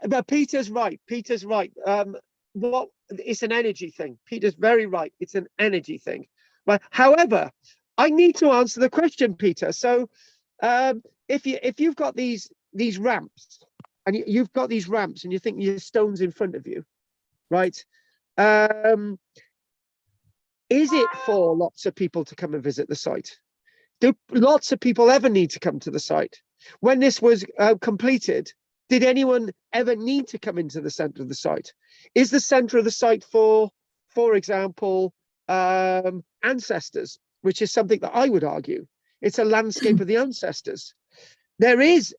But Peter's right. Peter's right. It's an energy thing. Peter's very right. It's an energy thing. But however, I need to answer the question, Peter. So, if you've got these ramps, and you've got these ramps, and you think your stones in front of you, right? Is it for lots of people to come and visit the site? Do lots of people ever need to come to the site? When this was completed, did anyone ever need to come into the center of the site? Is the center of the site for example, ancestors, which is something that I would argue. It's a landscape of the ancestors. There is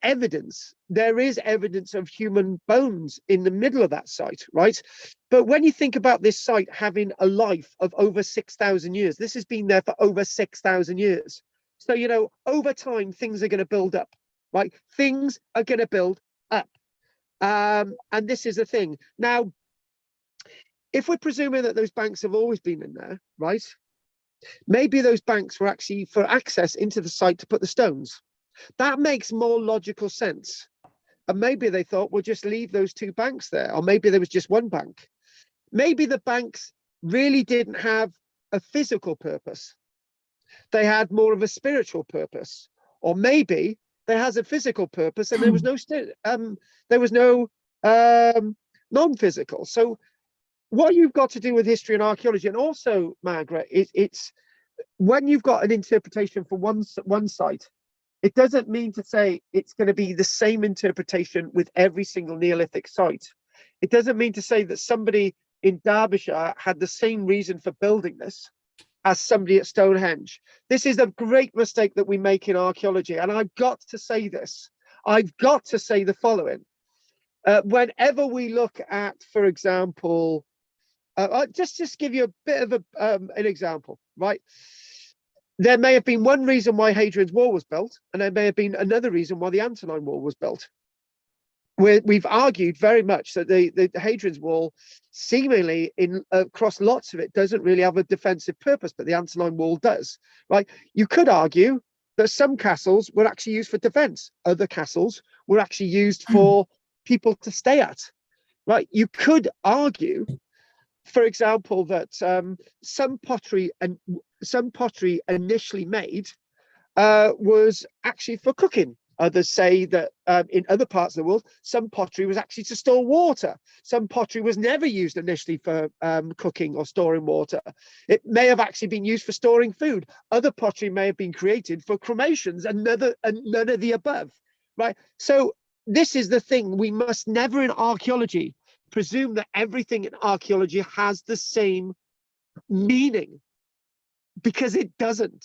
evidence. There is evidence of human bones in the middle of that site, right? But when you think about this site having a life of over 6,000 years, this has been there for over 6,000 years. So, you know, over time, things are going to build up, right? Things are going to build up. And this is the thing. Now, if we're presuming that those banks have always been in there, right? Maybe those banks were actually for access into the site to put the stones. That makes more logical sense. And maybe they thought, we'll just leave those two banks there. Or maybe there was just one bank. Maybe the banks really didn't have a physical purpose. They had more of a spiritual purpose. Or maybe there has a physical purpose and there was no non-physical. So what you've got to do with history and archaeology, and also, Margaret, it's when you've got an interpretation for one site, it doesn't mean to say it's going to be the same interpretation with every single Neolithic site. It doesn't mean to say that somebody in Derbyshire had the same reason for building this as somebody at Stonehenge. This is a great mistake that we make in archaeology. And I've got to say this. I've got to say the following. Whenever we look at, for example, just give you a bit of an example, right? There may have been one reason why Hadrian's Wall was built, and there may have been another reason why the Antonine Wall was built. We've argued very much that the Hadrian's Wall, seemingly across lots of it, doesn't really have a defensive purpose, but the Antonine Wall does, right? You could argue that some castles were actually used for defense. Other castles were actually used for people to stay at, right? You could argue, for example, that some pottery initially made was actually for cooking. Others say that in other parts of the world, some pottery was actually to store water. Some pottery was never used initially for cooking or storing water. It may have actually been used for storing food. Other pottery may have been created for cremations and none of the above, right? So this is the thing. We must never in archaeology presume that everything in archaeology has the same meaning, because it doesn't.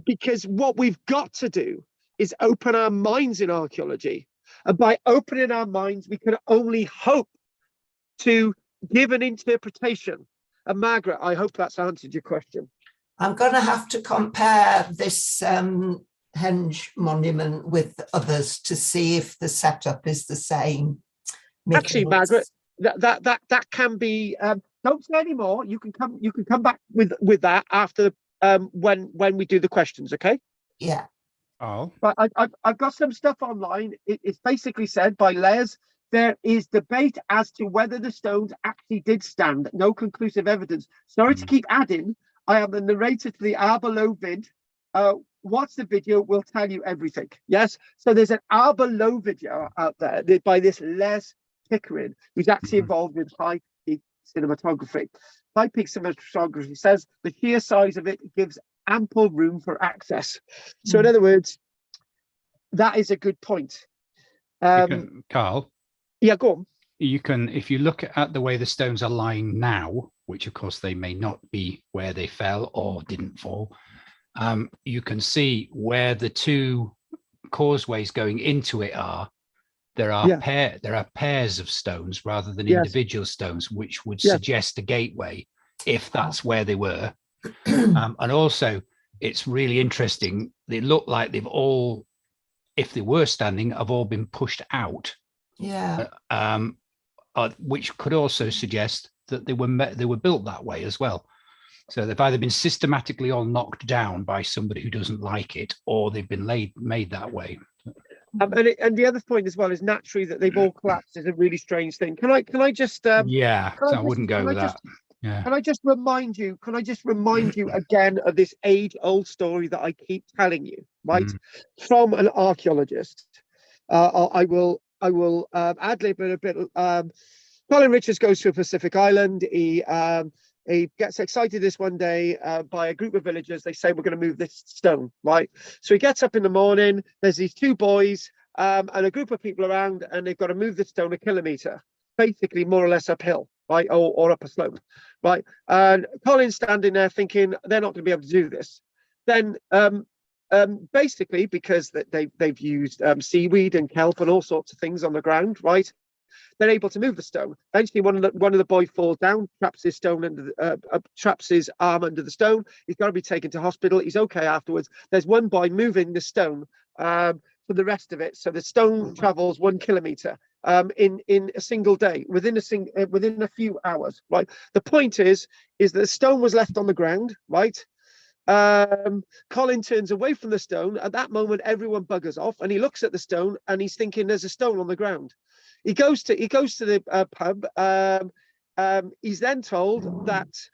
Because what we've got to do is open our minds in archaeology. And by opening our minds, we can only hope to give an interpretation. And Margaret, I hope that's answered your question. I'm going to have to compare this Henge monument with others to see if the setup is the same. Actually, Margaret, that can be. Don't say any more. You can come back with that after when we do the questions. Okay. Yeah. Oh. But I've got some stuff online. It's basically said by Les. There is debate as to whether the stones actually did stand. No conclusive evidence. Sorry to keep adding. I am the narrator to the Abor Low vid. Watch the video. We'll tell you everything. Yes. So there's an Abor Low video out there by this Les Pickering, who's actually involved with high peak cinematography. High peak cinematography says the sheer size of it gives ample room for access. So in other words, that is a good point. Carl, Yeah, go on. you can, if you look at the way the stones are lying now, which of course they may not be where they fell or didn't fall, you can see where the two causeways going into it are. There are pairs of stones rather than individual stones, which would suggest a gateway if that's where they were. And also, it's really interesting. They look like they've all, if they were standing, have all been pushed out. Yeah. Which could also suggest that they were built that way as well. So they've either been systematically all knocked down by somebody who doesn't like it, or they've been made that way. And the other point as well is naturally that they've all collapsed is a really strange thing. Can I just I wouldn't go with that. Yeah. Can I just remind you again of this age-old story that I keep telling you, right? From an archaeologist. I will ad-lib it a bit. Colin Richards goes to a Pacific island. He gets excited this one day by a group of villagers. They say, we're going to move this stone, right? So he gets up in the morning. There's these two boys and a group of people around, and they've got to move the stone 1 kilometre, basically more or less uphill, right? Or up a slope, right? And Colin's standing there thinking they're not going to be able to do this. Then basically, because they've used seaweed and kelp and all sorts of things on the ground, right? They're able to move the stone. Eventually, one of the boys falls down, traps his arm under the stone. He's got to be taken to hospital. He's okay afterwards. There's one boy moving the stone for the rest of it. So the stone travels 1 kilometre in a single day, within a few hours. Right. The point is that the stone was left on the ground. Right. Colin turns away from the stone. At that moment, everyone buggers off, and he looks at the stone and he's thinking, "There's a stone on the ground." He goes to the pub. He's then told that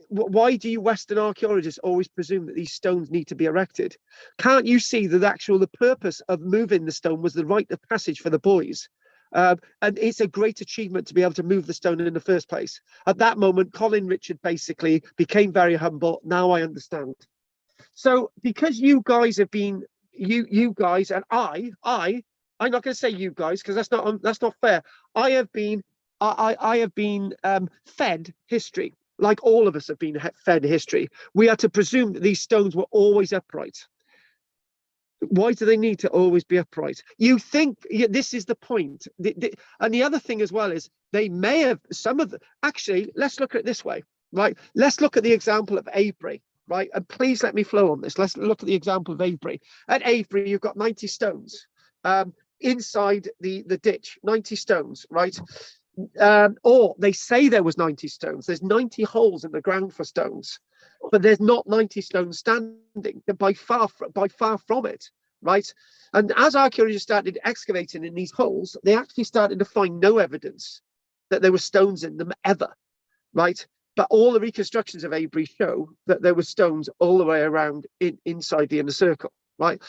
why do you Western archaeologists always presume that these stones need to be erected? Can't you see that the purpose of moving the stone was the rite of passage for the boys? And it's a great achievement to be able to move the stone in the first place. At that moment, Colin Richard basically became very humble. Now I understand. So because you guys have been, you guys and I'm not going to say you guys because that's not fair. I have been fed history, like all of us have been fed history. We are to presume that these stones were always upright. Why do they need to always be upright? You think this is the point. And the other thing as well is they may have actually, let's look at it this way, right? Let's look at the example of Avebury, right? And please let me flow on this. Let's look at the example of Avebury. At Avebury, you've got 90 stones. Inside the ditch, 90 stones, right? Or they say there was 90 stones. There's 90 holes in the ground for stones, but there's not 90 stones standing. They're by far from it, right? And as archaeologists started excavating in these holes, they actually started to find no evidence that there were stones in them ever, right? But all the reconstructions of Avebury show that there were stones all the way around inside the inner circle, right?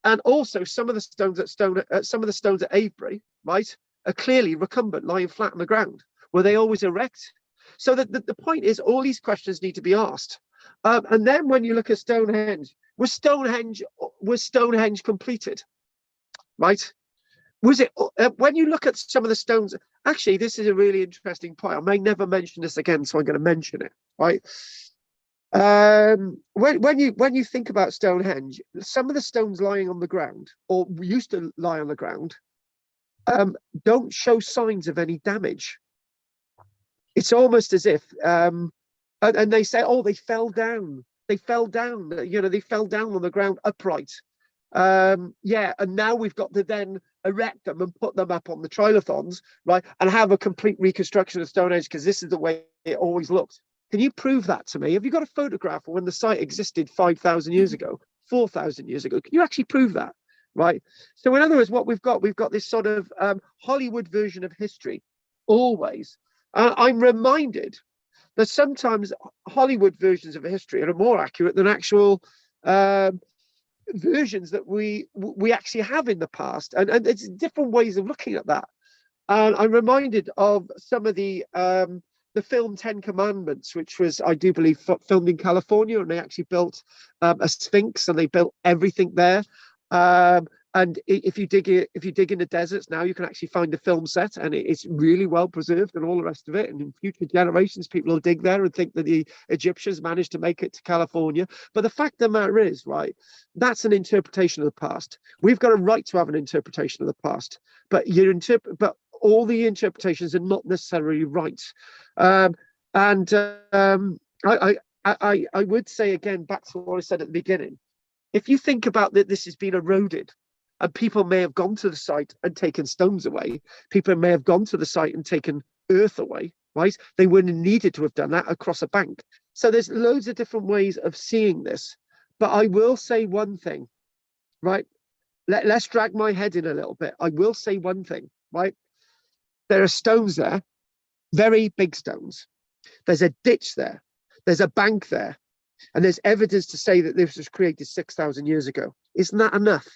And also some of the stones at Avebury, right, are clearly recumbent, lying flat on the ground. Were they always erect? So the point is, all these questions need to be asked. And then when you look at Stonehenge, was Stonehenge completed? Right? Was it when you look at some of the stones? Actually, this is a really interesting point. I may never mention this again, so I'm going to mention it. Right? When you think about Stonehenge, some of the stones lying on the ground, or used to lie on the ground, don't show signs of any damage. It's almost as if and they say, oh, they fell down, they fell down on the ground upright. And now we've got to then erect them and put them up on the trilithons, right, and have a complete reconstruction of Stonehenge because this is the way it always looked. Can you prove that to me? Have you got a photograph of when the site existed 5,000 years ago, 4,000 years ago? Can you actually prove that? Right. So in other words, what we've got this sort of Hollywood version of history. Always. I'm reminded that sometimes Hollywood versions of history are more accurate than actual versions that we actually have in the past. And it's different ways of looking at that. And I'm reminded of some of the film 10 Commandments, which was, I do believe, filmed in California, and they actually built a Sphinx and they built everything there. And if you dig in the deserts now, you can actually find the film set, and it's really well preserved and all the rest of it. And in future generations, people will dig there and think that the Egyptians managed to make it to California. But the fact of the matter is, right, that's an interpretation of the past. We've got a right to have an interpretation of the past, but all the interpretations are not necessarily right. I would say again, back to what I said at the beginning, if you think about that, this has been eroded, and people may have gone to the site and taken stones away. People may have gone to the site and taken earth away, right? They wouldn't have needed to have done that across a bank. So there's loads of different ways of seeing this. But I will say one thing, right? Let's drag my head in a little bit. I will say one thing, right? There are stones there, very big stones. There's a ditch there. There's a bank there. And there's evidence to say that this was created 6,000 years ago. Isn't that enough?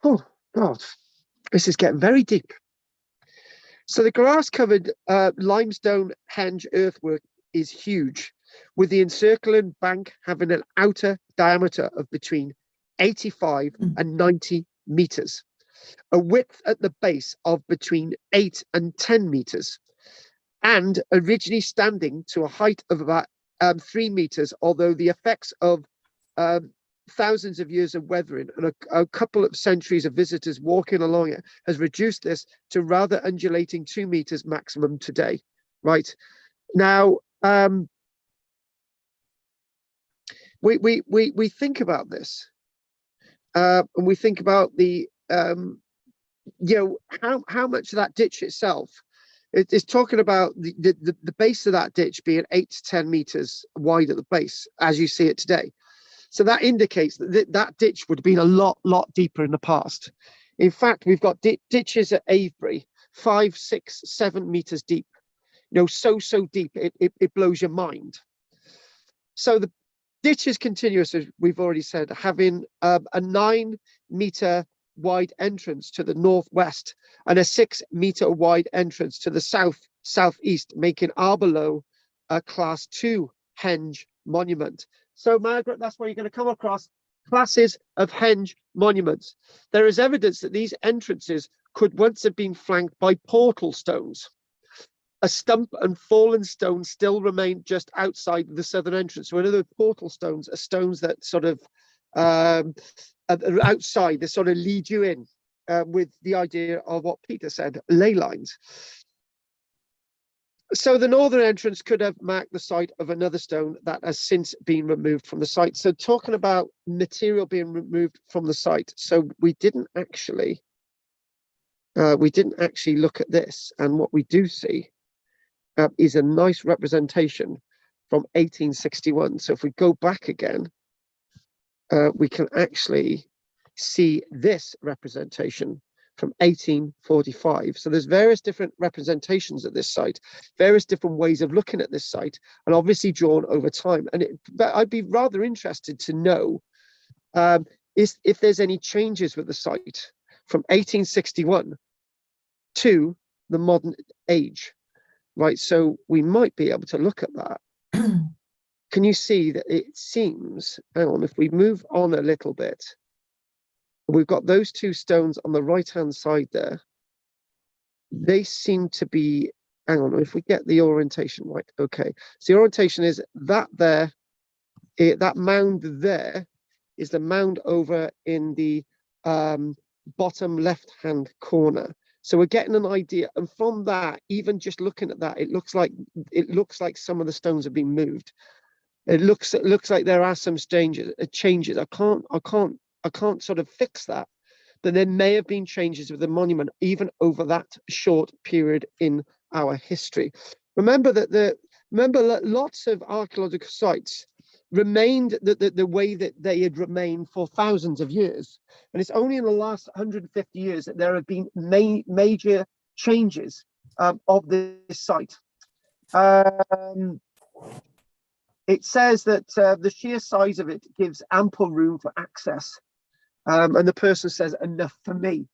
Oh, God, this is getting very deep. So the grass-covered limestone henge earthwork is huge, with the encircling bank having an outer diameter of between 85 and 90 meters, a width at the base of between 8 and 10 meters, and originally standing to a height of about 3 meters, although the effects of thousands of years of weathering and a couple of centuries of visitors walking along it has reduced this to rather undulating 2 meters maximum today. Right now, we think about this, and we think about the how much of that ditch itself. It's talking about the base of that ditch being 8 to 10 meters wide at the base, as you see it today. So that indicates that that ditch would have been a lot deeper in the past. In fact, we've got ditches at Avebury, 5, 6, 7 meters deep. So deep, it blows your mind. So the ditch is continuous, as we've already said, having a 9-meter wide entrance to the northwest and a 6-meter wide entrance to the southeast, making Abor Low a class 2 henge monument. So Margaret, that's where you're going to come across classes of henge monuments. There is evidence that these entrances could once have been flanked by portal stones. A stump and fallen stone still remain just outside the southern entrance. So another portal stones are stones that sort of outside, they sort of lead you in with the idea of what Peter said, ley lines. So the northern entrance could have marked the site of another stone that has since been removed from the site. So talking about material being removed from the site. So we didn't actually look at this, and what we do see is a nice representation from 1861. So if we go back again, we can actually see this representation from 1845. So there's various different representations at this site, various different ways of looking at this site, and obviously drawn over time. And I'd be rather interested to know if there's any changes with the site from 1861 to the modern age, right? So we might be able to look at that. Can you see that it seems, hang on, if we move on a little bit, we've got those two stones on the right-hand side there. They seem to be, hang on, if we get the orientation right, okay. So the orientation is that there, that mound there is the mound over in the bottom left-hand corner. So we're getting an idea, and from that, even just looking at that, it looks like some of the stones have been moved. It looks like there are some changes. I can't sort of fix that, but there may have been changes with the monument even over that short period in our history. Remember that lots of archaeological sites remained the way that they had remained for thousands of years, and it's only in the last 150 years that there have been major changes of this site. It says that the sheer size of it gives ample room for access. And the person says, enough for me.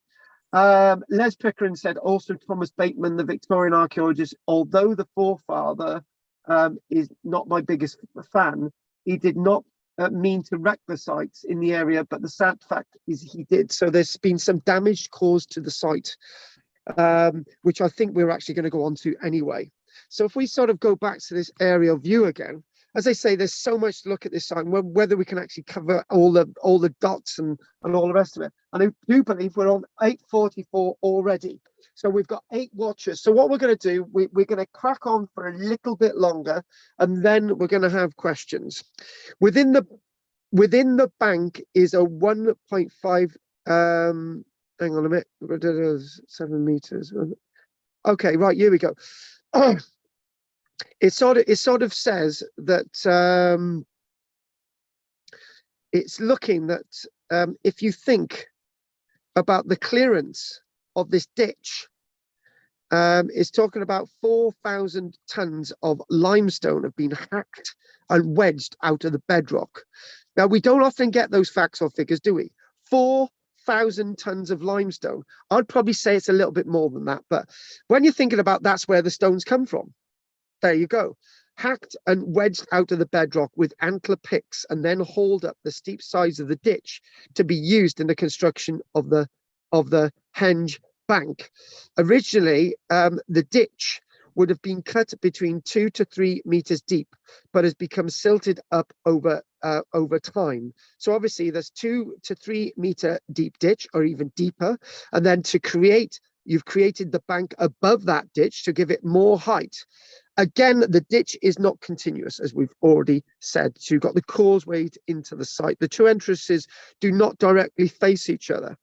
Les Pickering said, also Thomas Bateman, the Victorian archaeologist, although the forefather is not my biggest fan, he did not mean to wreck the sites in the area, but the sad fact is he did. So there's been some damage caused to the site, which I think we're actually going to go on to anyway. So if we sort of go back to this aerial view again, as I say, there's so much to look at this site, whether we can actually cover all the dots and all the rest of it. And I do believe we're on 8:44 already. So we've got 8 watchers. So what we're going to do, we're going to crack on for a little bit longer, and then we're going to have questions. Within the bank is a 1.5 hang on a minute, 7 meters. Okay, right, here we go. It sort of says that it's looking that if you think about the clearance of this ditch, it's talking about 4,000 tons of limestone have been hacked and wedged out of the bedrock. Now, we don't often get those facts or figures, do we? 4,000 tons of limestone. I'd probably say it's a little bit more than that, but when you're thinking about that's where the stones come from, there you go. Hacked and wedged out of the bedrock with antler picks and then hauled up the steep sides of the ditch to be used in the construction of the Henge bank. Originally, the ditch would have been cut between 2 to 3 meters deep, but has become silted up over time. So obviously there's 2 to 3 meter deep ditch or even deeper. And then you've created the bank above that ditch to give it more height. Again, the ditch is not continuous, as we've already said. So you've got the causeway into the site. The two entrances do not directly face each other.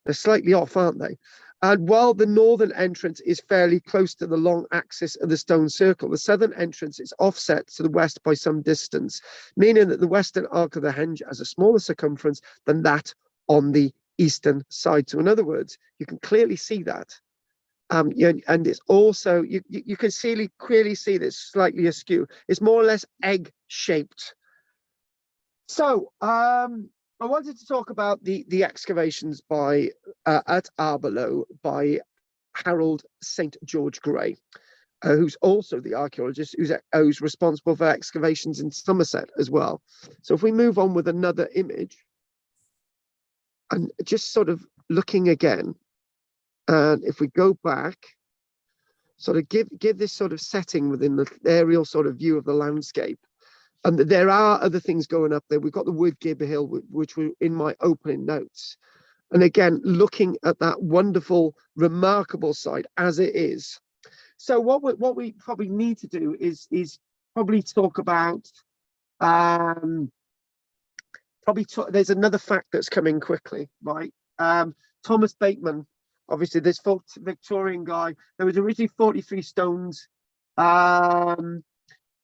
They're slightly off, aren't they? And while the northern entrance is fairly close to the long axis of the stone circle, the southern entrance is offset to the west by some distance, meaning that the western arc of the henge has a smaller circumference than that on the eastern side. So in other words, you can clearly see that. And it's also, you can clearly see that it's slightly askew. It's more or less egg-shaped. So I wanted to talk about the excavations at Abor Low by Harold St. George Gray, who's also the archaeologist who's responsible for excavations in Somerset as well. So if we move on with another image, and just sort of looking again, and if we go back, sort of give this sort of setting within the aerial sort of view of the landscape. And there are other things going up there. We've got the Wood Gibber Hill, which were in my opening notes. And again, looking at that wonderful, remarkable site as it is. So what we probably need to do is probably talk about, there's another fact that's coming quickly, right? Thomas Bateman, obviously this Victorian guy, there was originally 43 stones.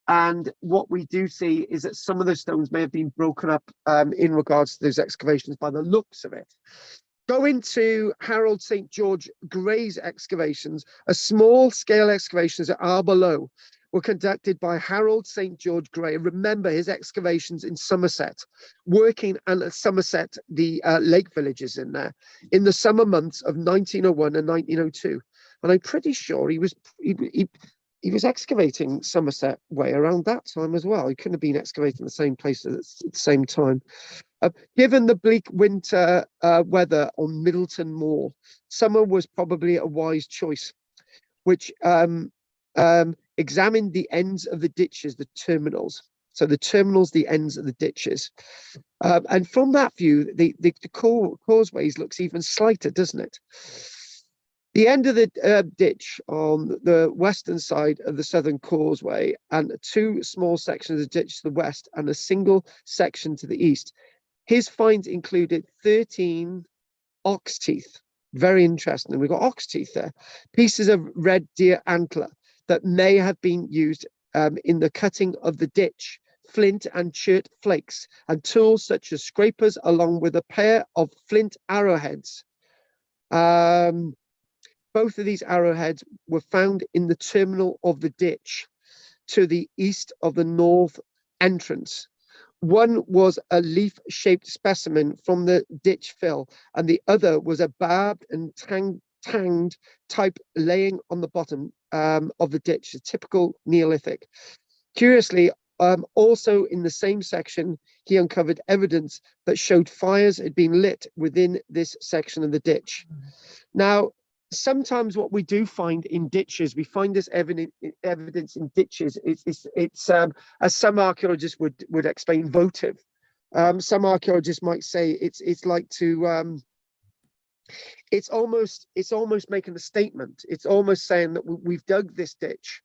And what we do see is that some of those stones may have been broken up in regards to those excavations by the looks of it. Going to Harold St. George Gray's excavations, a small-scale excavations at Abor Low were conducted by Harold St. George Gray. Remember his excavations in Somerset, working at Somerset, the lake villages in there, in the summer months of 1901 and 1902. And I'm pretty sure he was excavating Somerset Way around that time as well. He couldn't have been excavating the same place at the same time. Given the bleak winter weather on Middleton Moor, summer was probably a wise choice, which examined the ends of the ditches, the terminals. So the terminals, the ends of the ditches. And from that view, the causeways looks even slighter, doesn't it? The end of the ditch on the western side of the southern causeway, and 2 small sections of the ditch to the west and a single section to the east. His finds included 13 ox teeth. Very interesting. We've got ox teeth there. Pieces of red deer antler that may have been used in the cutting of the ditch, flint and chert flakes, and tools such as scrapers, along with a pair of flint arrowheads. Both of these arrowheads were found in the terminal of the ditch to the east of the north entrance. One was a leaf-shaped specimen from the ditch fill, and the other was a barbed and tanged type laying on the bottom of the ditch, a typical Neolithic. Curiously, Also in the same section, he uncovered evidence that showed fires had been lit within this section of the ditch. Now, sometimes what we do find in ditches, we find this evidence in ditches. It's as some archaeologists would explain, votive. Some archaeologists might say it's like to it's almost making a statement. It's almost saying that we've dug this ditch.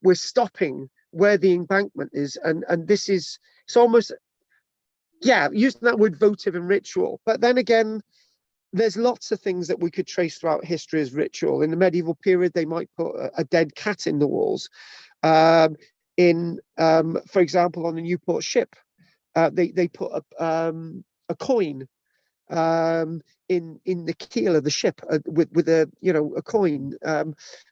We're stopping where the embankment is, and this is, it's almost, yeah, using that word votive and ritual. But then again, there's lots of things that we could trace throughout history as ritual. In the medieval period, they might put a dead cat in the walls. For example, on the Newport ship, they put a coin in the keel of the ship with a a coin.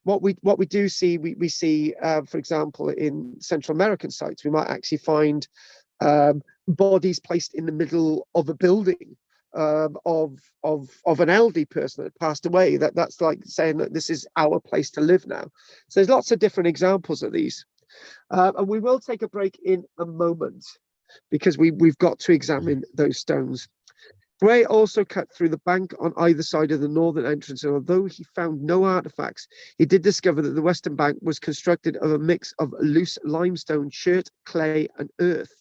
What we do see, we see for example in Central American sites, we might actually find bodies placed in the middle of a building of an elderly person that passed away. That's like saying that this is our place to live now. So there's lots of different examples of these, and we will take a break in a moment because we've got to examine those stones. Gray also cut through the bank on either side of the northern entrance, and although he found no artifacts, he did discover that the western bank was constructed of a mix of loose limestone, chert, clay, and earth.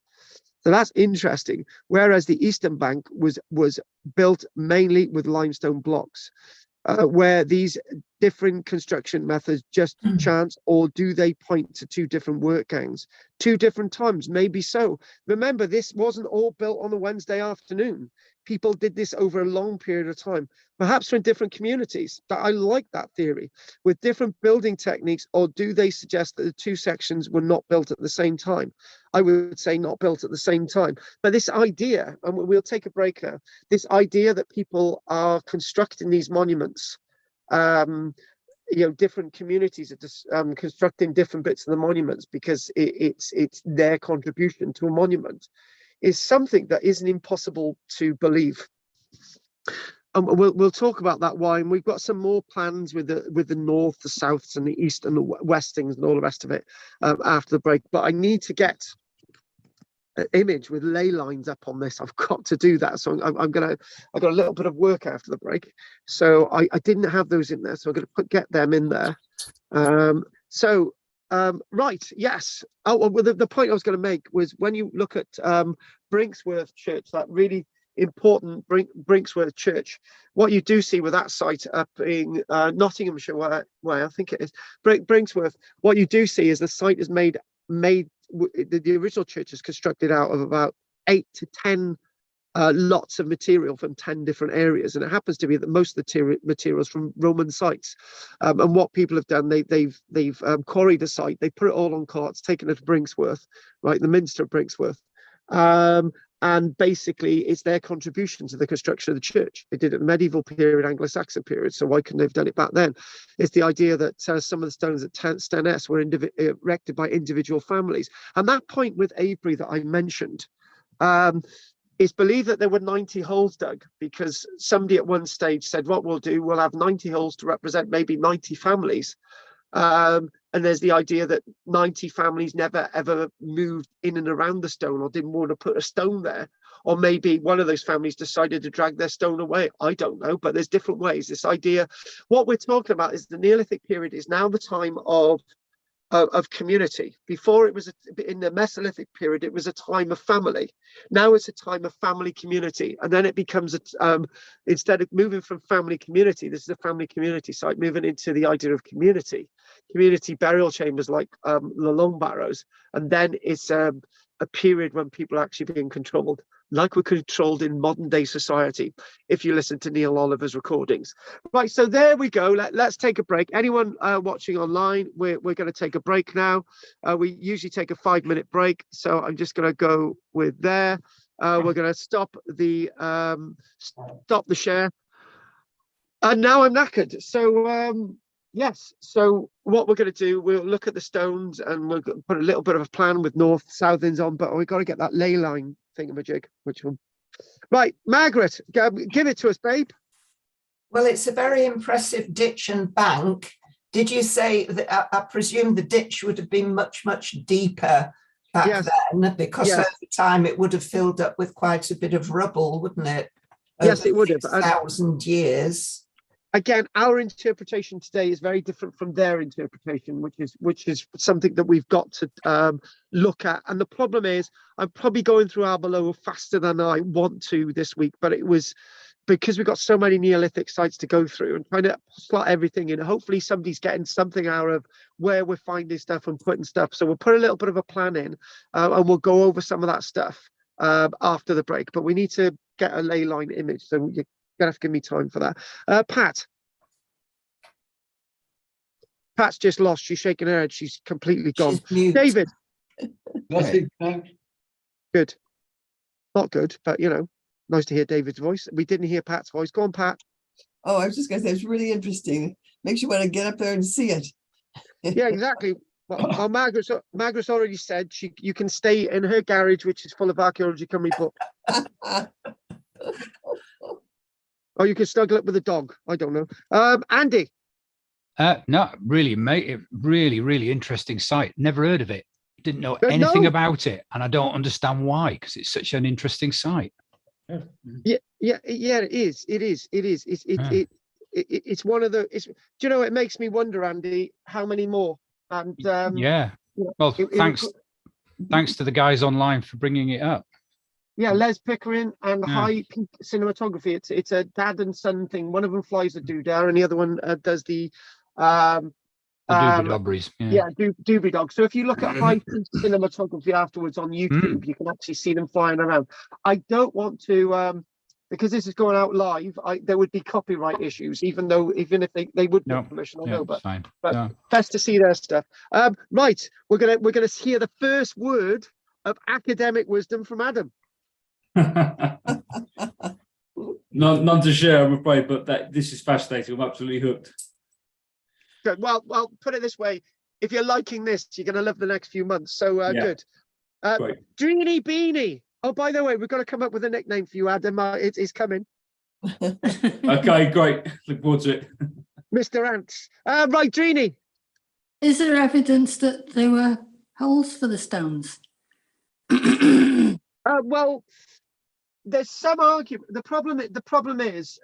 So that's interesting. Whereas the eastern bank was built mainly with limestone blocks. Where these different construction methods just chance, or do they point to two different work gangs, two different times? Maybe so. Remember, this wasn't all built on a Wednesday afternoon. People did this over a long period of time, perhaps from different communities. I like that theory, with different building techniques. Or do they suggest that the two sections were not built at the same time? I would say not built at the same time. But this idea, and we'll take a break now, this idea that people are constructing these monuments, different communities are just constructing different bits of the monuments because it's their contribution to a monument, is something that isn't impossible to believe. And we'll talk about that why, and we've got some more plans with the north, the souths, and the east and the westings and all the rest of it after the break. But I need to get an image with ley lines up on this. I've got to do that. So I've got a little bit of work after the break. So I didn't have those in there, so I'm going to get them in there. Right, yes. Oh, well, the point I was going to make was when you look at Brinksworth Church, that really important Brinksworth Church, what you do see with that site up in Nottinghamshire, where I think it is, Brinksworth, what you do see is the site is made the original church is constructed out of about 8 to 10 lots of material from 10 different areas, and it happens to be that most of the materials from Roman sites. And what people have done, they've quarried a site, they put it all on carts, taken it to Brinksworth, right, the Minster of Brinksworth, and basically it's their contribution to the construction of the church. They did it in the medieval period, Anglo-Saxon period, so why couldn't they have done it back then? It's the idea that some of the stones at Steness were erected by individual families. And that point with Avebury that I mentioned, it's believed that there were 90 holes dug because somebody at one stage said, what we'll do, we'll have 90 holes to represent maybe 90 families. And there's the idea that 90 families never ever moved in and around the stone or didn't want to put a stone there. Or maybe one of those families decided to drag their stone away. I don't know, but there's different ways. This idea, what we're talking about is the Neolithic period is now the time of community. Before it was in the Mesolithic period, it was a time of family. Now it's a time of family community, and then it becomes instead of moving from family community, this is a family community site, moving into the idea of community burial chambers like the long barrows, and then it's a period when people are actually being controlled, like we're controlled in modern day society, if you listen to Neil Oliver's recordings. Right, so there we go. Let's take a break. Anyone watching online, we're going to take a break now. We usually take a 5-minute break, so I'm just going to go with there. We're going to stop the share. And now I'm knackered. So yes, so what we're going to do, we'll look at the stones and we'll put a little bit of a plan with north, south ends on, but we've got to get that ley line thingamajig, which one? Right, Margaret, give it to us, babe. Well, it's a very impressive ditch and bank. Did you say that I presume the ditch would have been much, much deeper back Yes. then, because Yes. over time it would have filled up with quite a bit of rubble, wouldn't it? Yes, Over it would have. 6,000 years. Again, our interpretation today is very different from their interpretation, which is something that we've got to look at. And the problem is, I'm probably going through Abor Low faster than I want to this week, but it was because we've got so many Neolithic sites to go through and trying to slot everything in. Hopefully somebody's getting something out of where we're finding stuff and putting stuff. So we'll put a little bit of a plan in and we'll go over some of that stuff after the break. But we need to get a ley line image. So you're going to have to give me time for that. Pat's just lost. She's shaking her head. She's completely gone. She's mute. David. Nothing, thanks. Good. Not good, but you know, nice to hear David's voice. We didn't hear Pat's voice. Go on, Pat. Oh, I was just gonna say, it's really interesting. Makes you want to get up there and see it. Yeah, exactly. Well, Margaret's already said you can stay in her garage, which is full of archaeology Cymru books. Or you can snuggle up with a dog. I don't know. Andy. No, really, mate, really interesting site. Never heard of it. Didn't know anything about it, and I don't understand why, because it's such an interesting site. Yeah, it is. It's one of the. Do you know? It makes me wonder, Andy, how many more? And yeah. Well, thanks to the guys online for bringing it up. Yeah, Les Pickering and High Peak Cinematography. It's a dad and son thing. One of them flies a doodah, and the other one does the Doobie Dobberies. Doobie Dog. So if you look at High Peak Cinematography afterwards on YouTube, you can actually see them flying around. I don't want to, because this is going out live, there would be copyright issues, even if they would get permission. I know, but fine. best to see their stuff. Right, we're gonna hear the first word of academic wisdom from Adam. None to share, I'm afraid, but this is fascinating. I'm absolutely hooked. Good. Well, put it this way: if you're liking this, you're going to love the next few months. So good. Dreeny Beanie. Oh, by the way, we've got to come up with a nickname for you, Adam. It's coming. Okay, great. Look forward to it. Mr. Ants. Right, Dreeny. Is there evidence that there were holes for the stones? Well, there's some argument. The problem is,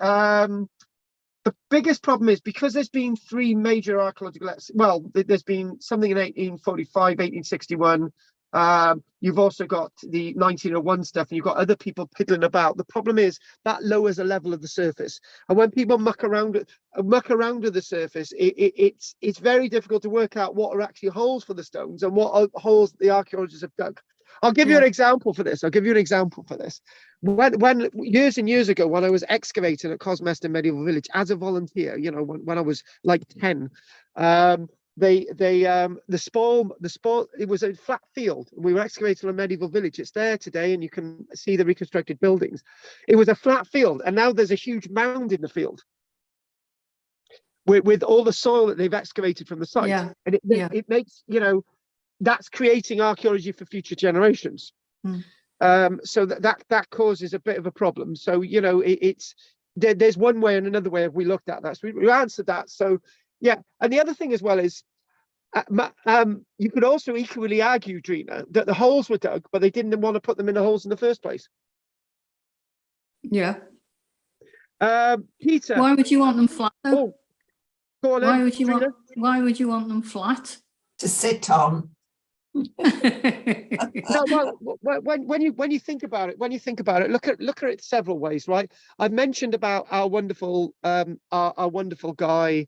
the biggest problem is because there's been three major archaeological. Well, there's been something in 1845, 1861. You've also got the 1901 stuff, and you've got other people piddling about. The problem is that lowers the level of the surface, and when people muck around with the surface, it's very difficult to work out what are actually holes for the stones and what holes the archaeologists have dug. I'll give you an example for this. When years and years ago, when I was excavating at Cosmeston Medieval Village as a volunteer, you know, when I was like 10, the spore, it was a flat field. We were excavating a medieval village. It's there today, and you can see the reconstructed buildings. It was a flat field, and now there's a huge mound in the field with all the soil that they've excavated from the site. Yeah. And it makes, you know, that's creating archaeology for future generations. So that causes a bit of a problem. So, you know, there's one way and another way if we looked at that. So we answered that. So yeah. And the other thing as well is you could also equally argue, Drina, that the holes were dug, but they didn't want to put them in the holes in the first place. Yeah. Peter. Why would you want them flat though? Oh, go on, why would you want them flat? To sit on. No, well, when you think about it, look at it several ways, right? I've mentioned about our wonderful guy,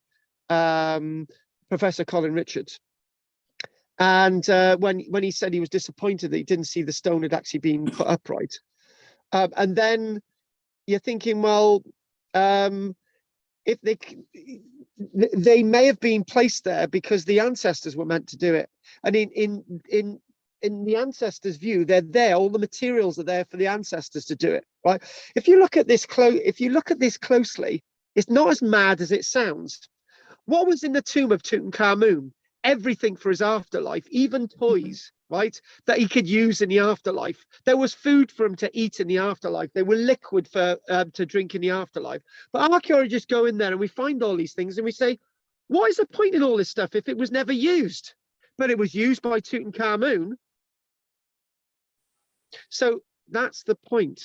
Professor Colin Richards, and when he said he was disappointed that he didn't see the stone had actually been put upright, and then you're thinking, well, if they may have been placed there because the ancestors were meant to do it. And in the ancestors' view, they're there. All the materials are there for the ancestors to do it, right? If you look at this closely, it's not as mad as it sounds. What was in the tomb of Tutankhamun? Everything for his afterlife, even toys, right, that he could use in the afterlife. There was food for him to eat in the afterlife. They were liquid for to drink in the afterlife. But archaeologists go in there and we find all these things and we say, what is the point in all this stuff if it was never used? But it was used by Tutankhamun So that's the point.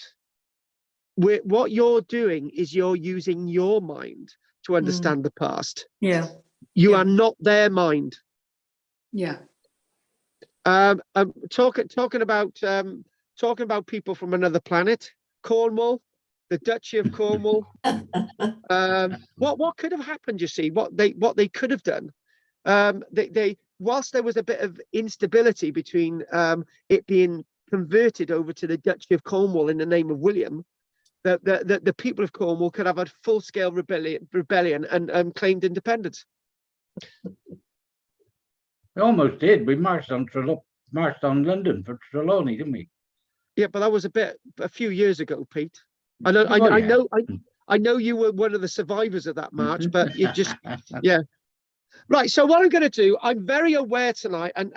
What you're doing is you're using your mind to understand the past. Yeah. You Yeah. are not their mind. Yeah. Talking about people from another planet, Cornwall, the Duchy of Cornwall. What could have happened? You see, what they could have done. They whilst there was a bit of instability between it being converted over to the Duchy of Cornwall in the name of William, the people of Cornwall could have a full-scale rebellion and claimed independence. We almost did. We marched on London for Trelawney, didn't we? Yeah, but that was a few years ago, Pete. I know you were one of the survivors of that march, but you just yeah. Right. So what I'm going to do, I'm very aware tonight, and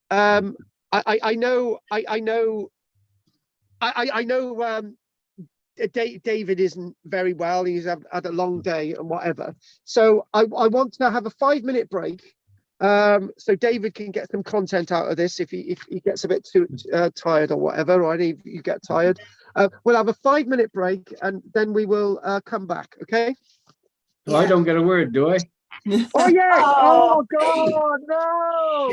I know David isn't very well. He's had a long day and whatever. So I want to have a 5-minute break. So David can get some content out of this if he gets a bit too tired or whatever, or any of you get tired. We'll have a 5-minute break and then we will come back. Okay. So I don't get a word, do I? Oh yeah! Oh, Oh God, no!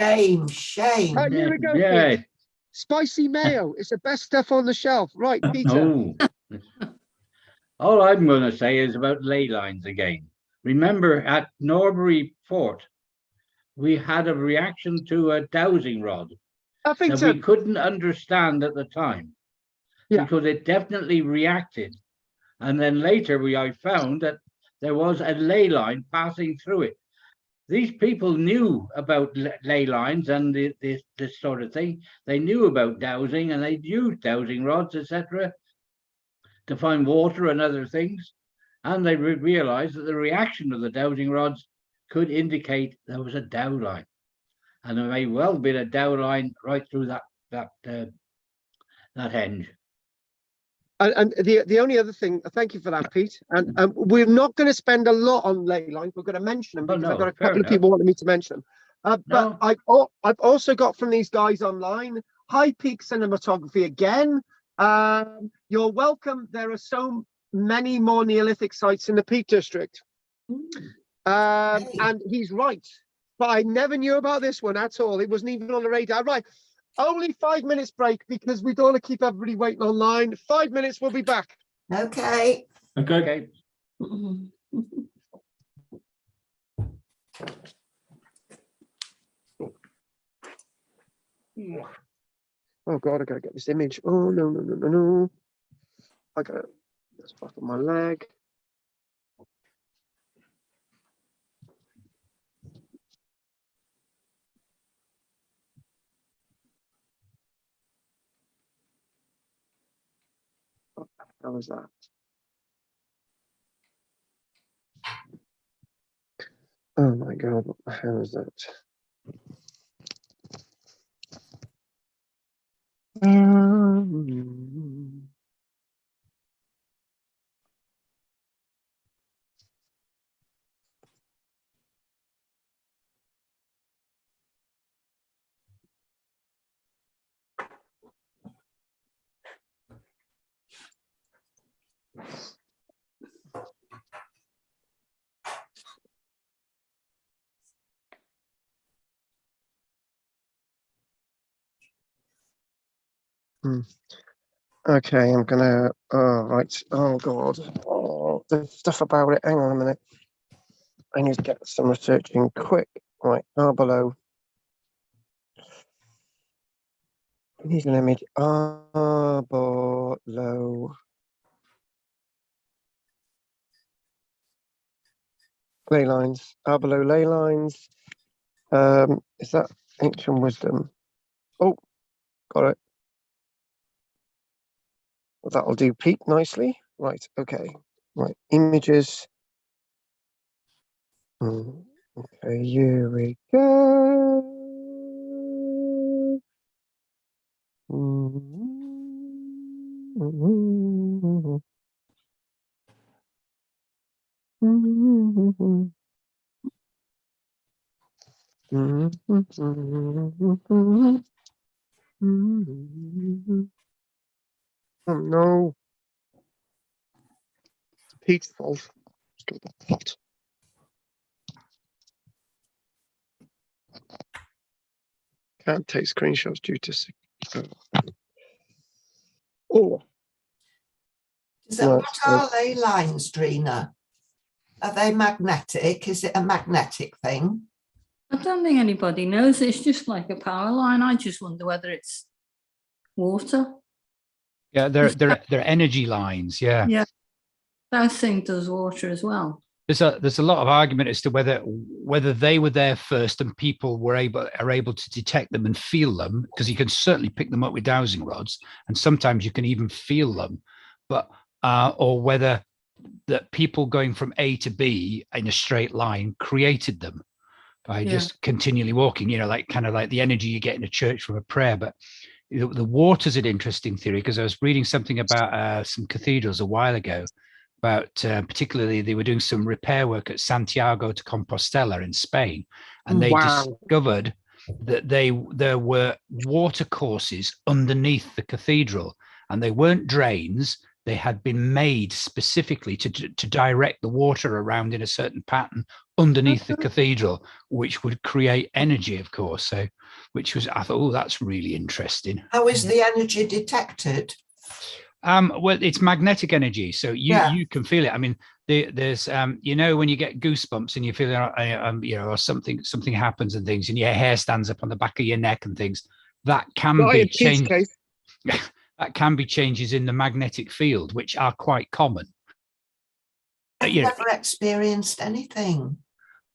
Shame. Here we go. Yeah. Pete. Spicy mayo. It's the best stuff on the shelf. Right, Peter. No. All I'm going to say is about ley lines again. Remember at Norbury Fort, we had a reaction to a dowsing rod that we Huffington. couldn't understand at the time, because it definitely reacted. And then later I found that there was a ley line passing through it. These people knew about ley lines and this sort of thing. They knew about dowsing, and they'd used dowsing rods, etc., to find water and other things. And they realized that the reaction of the dowsing rods could indicate there was a dow line. And there may well have been a dow line right through that henge. And the only other thing, thank you for that, Pete. And we're not going to spend a lot on ley lines. We're going to mention them because I've got a couple of people wanting me to mention them. But I've also got from these guys online, High Peak Cinematography again. You're welcome. There are so many more Neolithic sites in the Peak District. And he's right. But I never knew about this one at all. It wasn't even on the radar. Right. Only 5 minutes break because we don't want to keep everybody waiting online. 5 minutes, we'll be back. Okay. Okay. Oh God, I gotta get this image. Oh no. I got that's back on my leg. What the hell is that? Oh my God, what the hell is that? Okay, I'm gonna. Oh right. Oh God. Oh, there's stuff about it. Hang on a minute. I need to get some researching quick. Right, Abor Low. Here's an image. Abor Low. Ley lines. Abor Low ley lines. Is that ancient wisdom? Oh, got it. Well, that'll do Pete nicely. Right, okay. Right, images. Okay, here we go. Oh no. It's Pete's fault. It's got that pot. Can't take screenshots due to oh. So Right, what are ley lines, Drina? Are they magnetic? Is it a magnetic thing? I don't think anybody knows. It's just like a power line. I just wonder whether it's water. Yeah, they're energy lines. Yeah. Yeah. That thing does water as well. There's a lot of argument as to whether they were there first and people are able to detect them and feel them, because you can certainly pick them up with dowsing rods, and sometimes you can even feel them, but or whether that people going from A to B in a straight line created them by just continually walking, like kind of like the energy you get in a church from a prayer. But the water's an interesting theory, because I was reading something about some cathedrals a while ago, about particularly they were doing some repair work at Santiago de Compostela in Spain, and they discovered that there were water courses underneath the cathedral, and they weren't drains. They had been made specifically to direct the water around in a certain pattern underneath the cathedral, which would create energy, of course. So, I thought, oh, that's really interesting. How is the energy detected? Well, it's magnetic energy, so you can feel it. I mean, there's when you get goosebumps and you feel or something happens and things, and your hair stands up on the back of your neck and things, that can be changed. That can be changes in the magnetic field, which are quite common. I've never experienced anything.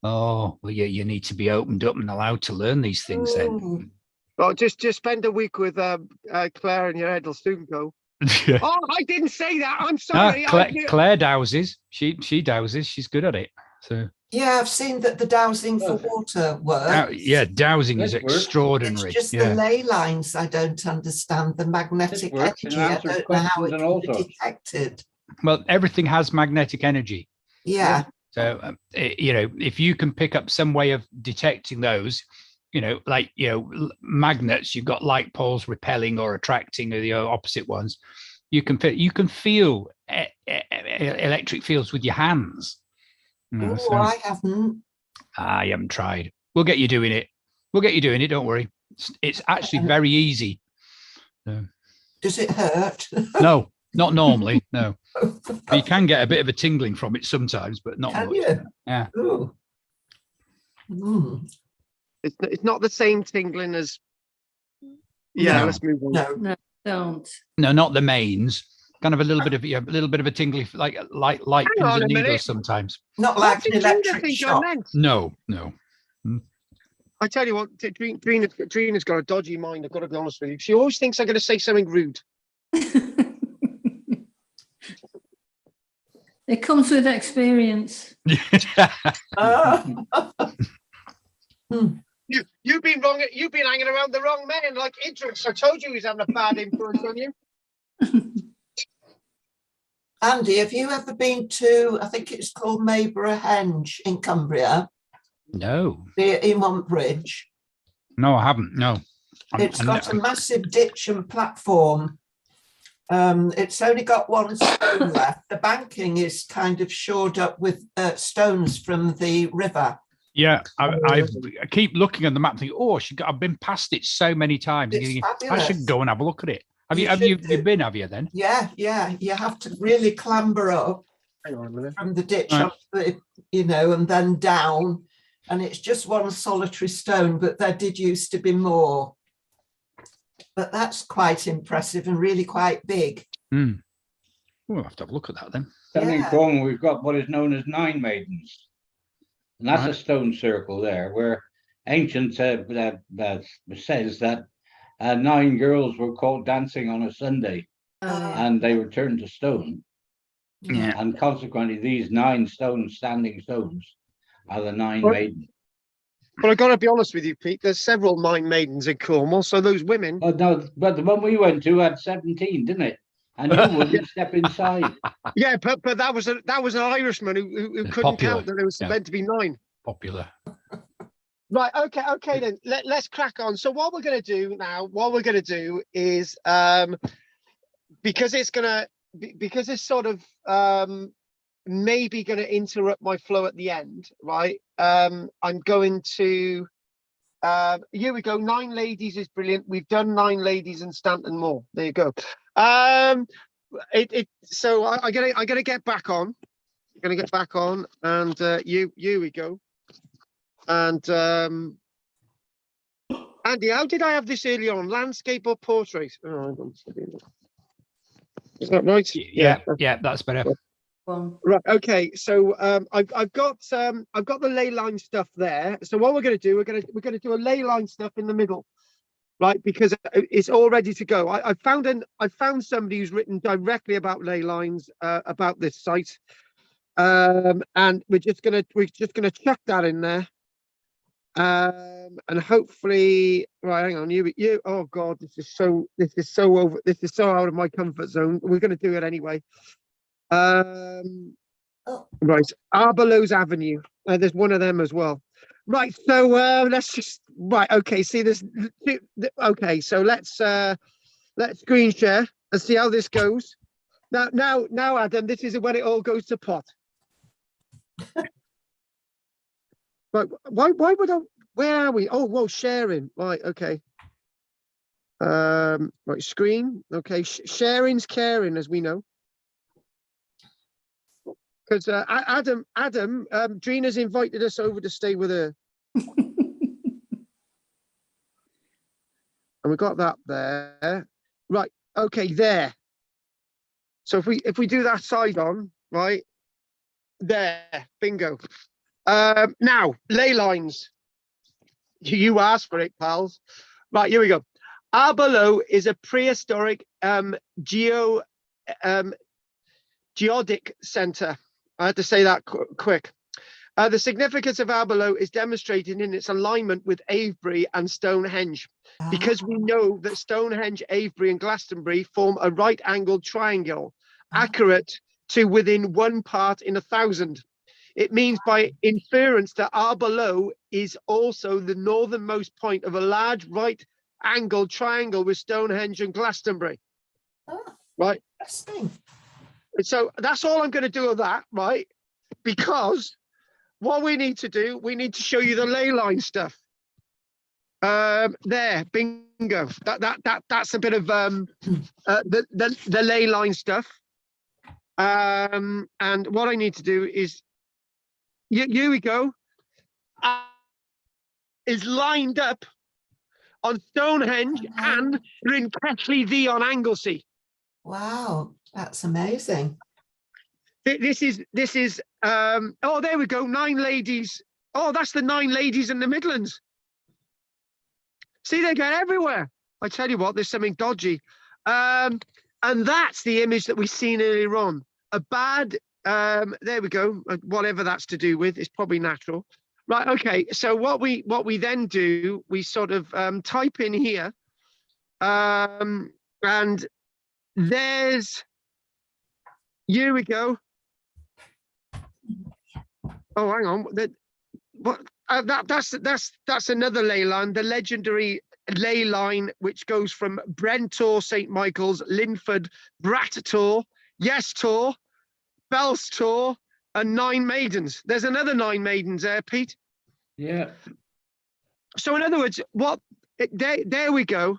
Oh, well, you need to be opened up and allowed to learn these things. Then, well, just spend a week with Claire, and your head will soon go. Oh, I didn't say that. I'm sorry. Claire dowses. She dowses. She's good at it. So yeah, I've seen that the dowsing for water works. Dowsing is extraordinary. It's just the ley lines I don't understand. The magnetic energy. I don't know how it can be detected. Well, everything has magnetic energy. Yeah. So if you can pick up some way of detecting those, magnets, you've got light poles repelling or attracting, or the opposite ones. You can feel electric fields with your hands. I haven't. You haven't tried. We'll get you doing it. Don't worry. It's actually very easy. Does it hurt? No, not normally. No, but you can get a bit of a tingling from it sometimes, but not much. You? Yeah. It's not the same tingling as. Yeah, let's move on. No, don't. No, not the mains. Kind of a little bit of a tingly, like pins and needles sometimes. Not like an electric shock. No. I tell you what, Drina's got a dodgy mind. I've got to be honest with you. She always thinks I'm going to say something rude. It comes with experience. You've been wrong. You've been hanging around the wrong man, like Idris. I told you he's having a bad influence on you. Andy, have you ever been to, I think it's called Maybury Henge in Cumbria? No. The Emont Bridge? No, I haven't. No. It's got a massive ditch and platform. It's only got one stone left. The banking is kind of shored up with stones from the river. Yeah, I keep looking at the map thinking, I've been past it so many times. I should go and have a look at it. Have you been, have you then? Yeah. You have to really clamber up from the ditch up and then down. And it's just one solitary stone, but there did used to be more. But that's quite impressive and really quite big. We'll have to have a look at that then. Down in Cornwall, we've got what is known as Nine Maidens. And that's a stone circle there, where ancient says that 9 girls were caught dancing on a Sunday, and they were turned to stone. Yeah. And consequently, these 9 standing stones, are the 9 maidens. But I've got to be honest with you, Pete. There's several 9 maidens in Cornwall, so those women. Oh, no, but the one we went to had 17, didn't it? And you wouldn't step inside. Yeah, but that was an Irishman who couldn't count that there was meant to be 9. Popular. Right. Okay. Then let's crack on. So what we're going to do now, is because because it's sort of maybe going to interrupt my flow at the end, right? I'm going to here we go. 9 ladies is brilliant. We've done 9 ladies and Stanton Moore. There you go. So I gotta get back on. I'm gonna get back on, and here we go. And Andy, how did I have this earlier on? Landscape or portrait? Oh, hang on. Is that right? Yeah, that's better. One. Right. Okay. So I've got the ley line stuff there. So what we're going to do, we're going to do a ley line stuff in the middle, right? Because it's all ready to go. I found somebody who's written directly about ley lines about this site, and we're just gonna chuck that in there. And hopefully, right, hang on, you, oh God, this is so out of my comfort zone. We're going to do it anyway. Right, Abor Low's Avenue. There's one of them as well. Right, so let's just, right, okay, see this, okay, so let's screen share and see how this goes. Now, Adam, this is when it all goes to pot. But why would I? Where are we? Oh, whoa, sharing. Right, okay. Right, screen. Okay, sharing's caring, as we know. Because Adam, Drina's invited us over to stay with her, and we got that there. Right, okay, there. So if we do that side on, right, there, bingo. Now, ley lines. You asked for it, pals. Right, here we go. Abor Low is a prehistoric geodic center. I had to say that quick. The significance of Abor Low is demonstrated in its alignment with Avebury and Stonehenge, because we know that Stonehenge, Avebury, and Glastonbury form a right-angled triangle, accurate to within 1 part in 1,000. It means by inference that Abor Low is also the northernmost point of a large right-angled triangle with Stonehenge and Glastonbury. Right. Interesting. So that's all I'm going to do of that, right? Because what we need to do, we need to show you the ley line stuff. There, bingo. That's a bit of the ley line stuff. And what I need to do is, here we go. Is lined up on Stonehenge and in Ketley V on Anglesey. Wow, that's amazing. This is oh, there we go, 9 ladies. Oh, that's the 9 ladies in the Midlands. See, they get everywhere. I tell you what, there's something dodgy. And that's the image that we seen earlier on. A bad, there we go, whatever that's to do with, it's probably natural. Right, okay, so what we then do, we sort of type in here, and there's, here we go. Oh, hang on, that's another ley line, the legendary ley line, which goes from Brentor, St. Michael's, Linford, Brattor, Yes Tor, Bells Tor, and 9 Maidens. There's another 9 Maidens there, Pete. Yeah. So in other words, there we go.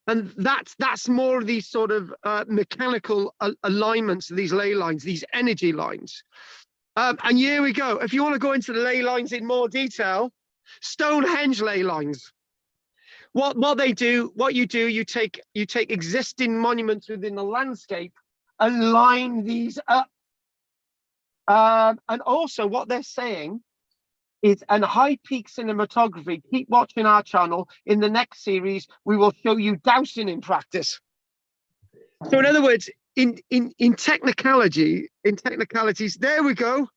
And that's more of these sort of mechanical alignments of these ley lines, these energy lines. And here we go. If you want to go into the ley lines in more detail, Stonehenge ley lines. What you do, you take existing monuments within the landscape and line these up. And also what they're saying is an high peak cinematography. Keep watching our channel. In the next series, we will show you dowsing in practice. So in other words, in technicalities, there we go.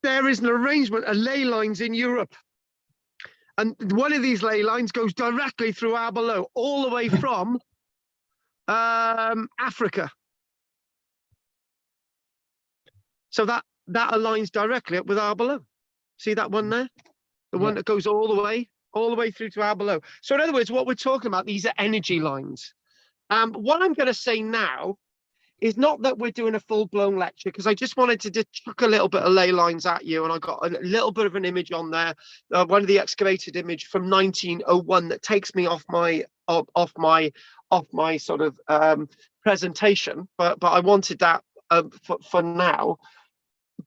There is an arrangement of ley lines in Europe. And one of these ley lines goes directly through Abor Low, all the way from Africa. So that aligns directly up with Abor Low. See that one there? The one that goes all the way all the way through to Abor Low. So in other words, what we're talking about, these are energy lines. What I'm going to say now is not that we're doing a full-blown lecture, because I just wanted to just chuck a little bit of ley lines at you, and I got a little bit of an image on there, one of the excavated image from 1901 that takes me off my sort of presentation, but I wanted that for now.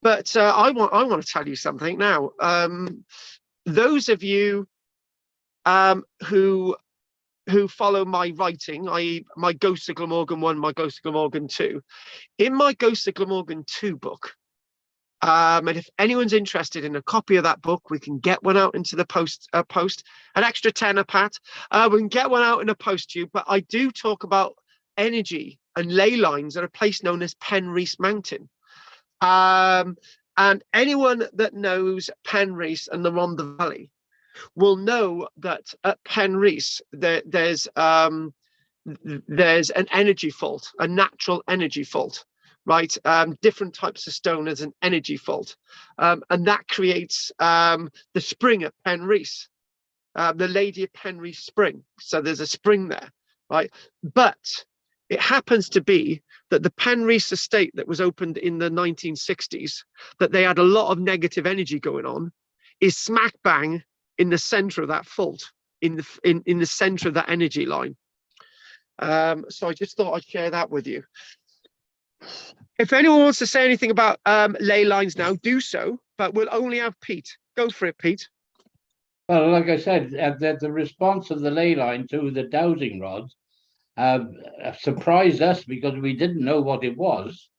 But I want to tell you something now. Those of you who follow my writing, i.e. my Ghost of Glamorgan 1, my Ghost of Glamorgan 2. In my Ghost of Glamorgan 2 book, and if anyone's interested in a copy of that book, we can get one out into the post, an extra tenner, Pat. We can get one out in a post to you, but I do talk about energy and ley lines at a place known as Penrhys Mountain. And anyone that knows Penrhys and the Rhondda Valley will know that at Penrhys there's an energy fault, a natural energy fault, right? Different types of stone as an energy fault, and that creates the spring at Penrhys, the Lady of Penrhys Spring. So there's a spring there, right? But it happens to be that the Penrhys estate that was opened in the 1960s, that they had a lot of negative energy going on, is smack bang in the center of that fault, in the center of that energy line. So I just thought I'd share that with you. If anyone wants to say anything about ley lines now, do so, but we'll only have Pete. Go for it, Pete. Well, like I said, the response of the ley line to the dowsing rods surprised us, because we didn't know what it was.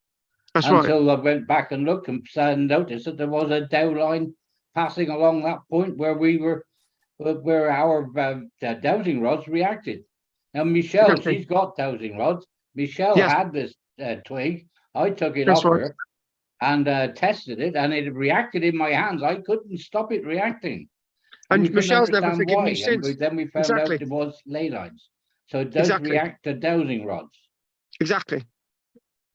That's until right. I went back and looked and noticed that there was a dow line passing along that point where our dowsing rods reacted. Now, Michelle, Okay. she's got dowsing rods. Michelle Yes. had this twig. I took it That's off right. her and tested it, and it reacted in my hands. I couldn't stop it reacting. And we couldn't Michelle's never understand forgiven why. me since. And then we found Exactly. out it was ley lines. So it does Exactly. react to dowsing rods. Exactly.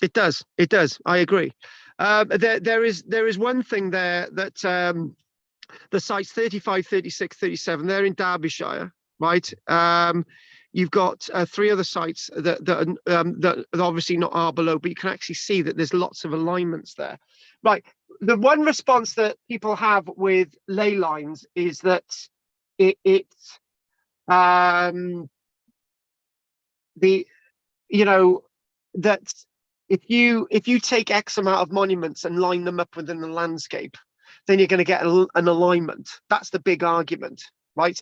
It does. It does. I agree. There is one thing there that the sites 35, 36, 37, they're in Derbyshire, right? You've got 3 other sites that are obviously not Abor Low, but you can actually see that there's lots of alignments there. Right. The one response that people have with ley lines is that that if you take X amount of monuments and line them up within the landscape, then you're going to get an alignment. That's the big argument, right?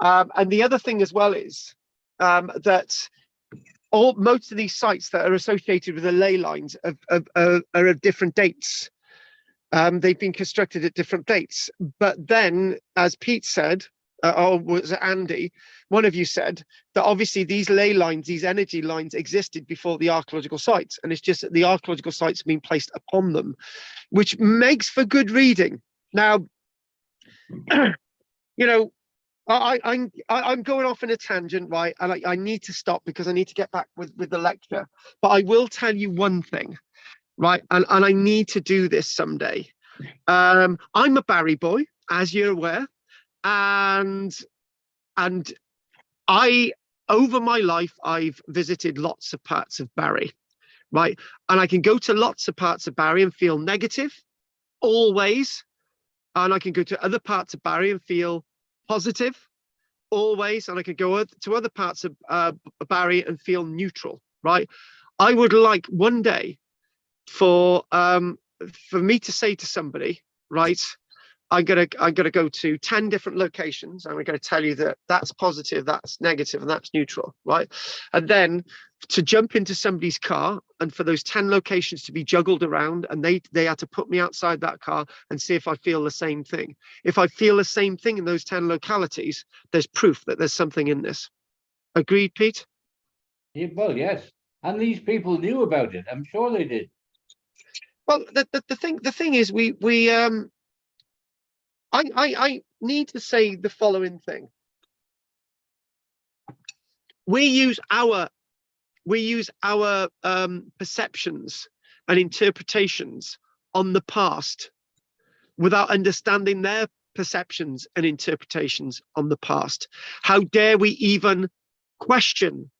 And the other thing as well is that most of these sites that are associated with the ley lines are of different dates. They've been constructed at different dates. But then, as Pete said, or was it Andy, one of you said that obviously these ley lines, these energy lines existed before the archaeological sites, and it's just that the archaeological sites have been placed upon them, which makes for good reading. Now, you know, I'm going off in a tangent, right? And I need to stop because I need to get back with the lecture. But I will tell you one thing, right? And I need to do this someday. I'm a Barry boy, as you're aware. And over my life, I've visited lots of parts of Barry, right? And I can go to lots of parts of Barry and feel negative, always. And I can go to other parts of Barry and feel positive, always. And I could go to other parts of Barry and feel neutral, right? I would like one day for me to say to somebody, right, I'm gonna go to 10 different locations. I'm gonna tell you that that's positive, that's negative, and that's neutral, right? And then to jump into somebody's car and for those 10 locations to be juggled around, and they had to put me outside that car and see if I feel the same thing. If I feel the same thing in those 10 localities, there's proof that there's something in this. Agreed, Pete? Yeah, well, yes. And these people knew about it. I'm sure they did. Well, the thing is, I need to say the following thing. We use our perceptions and interpretations on the past without understanding their perceptions and interpretations on the past? How dare we even question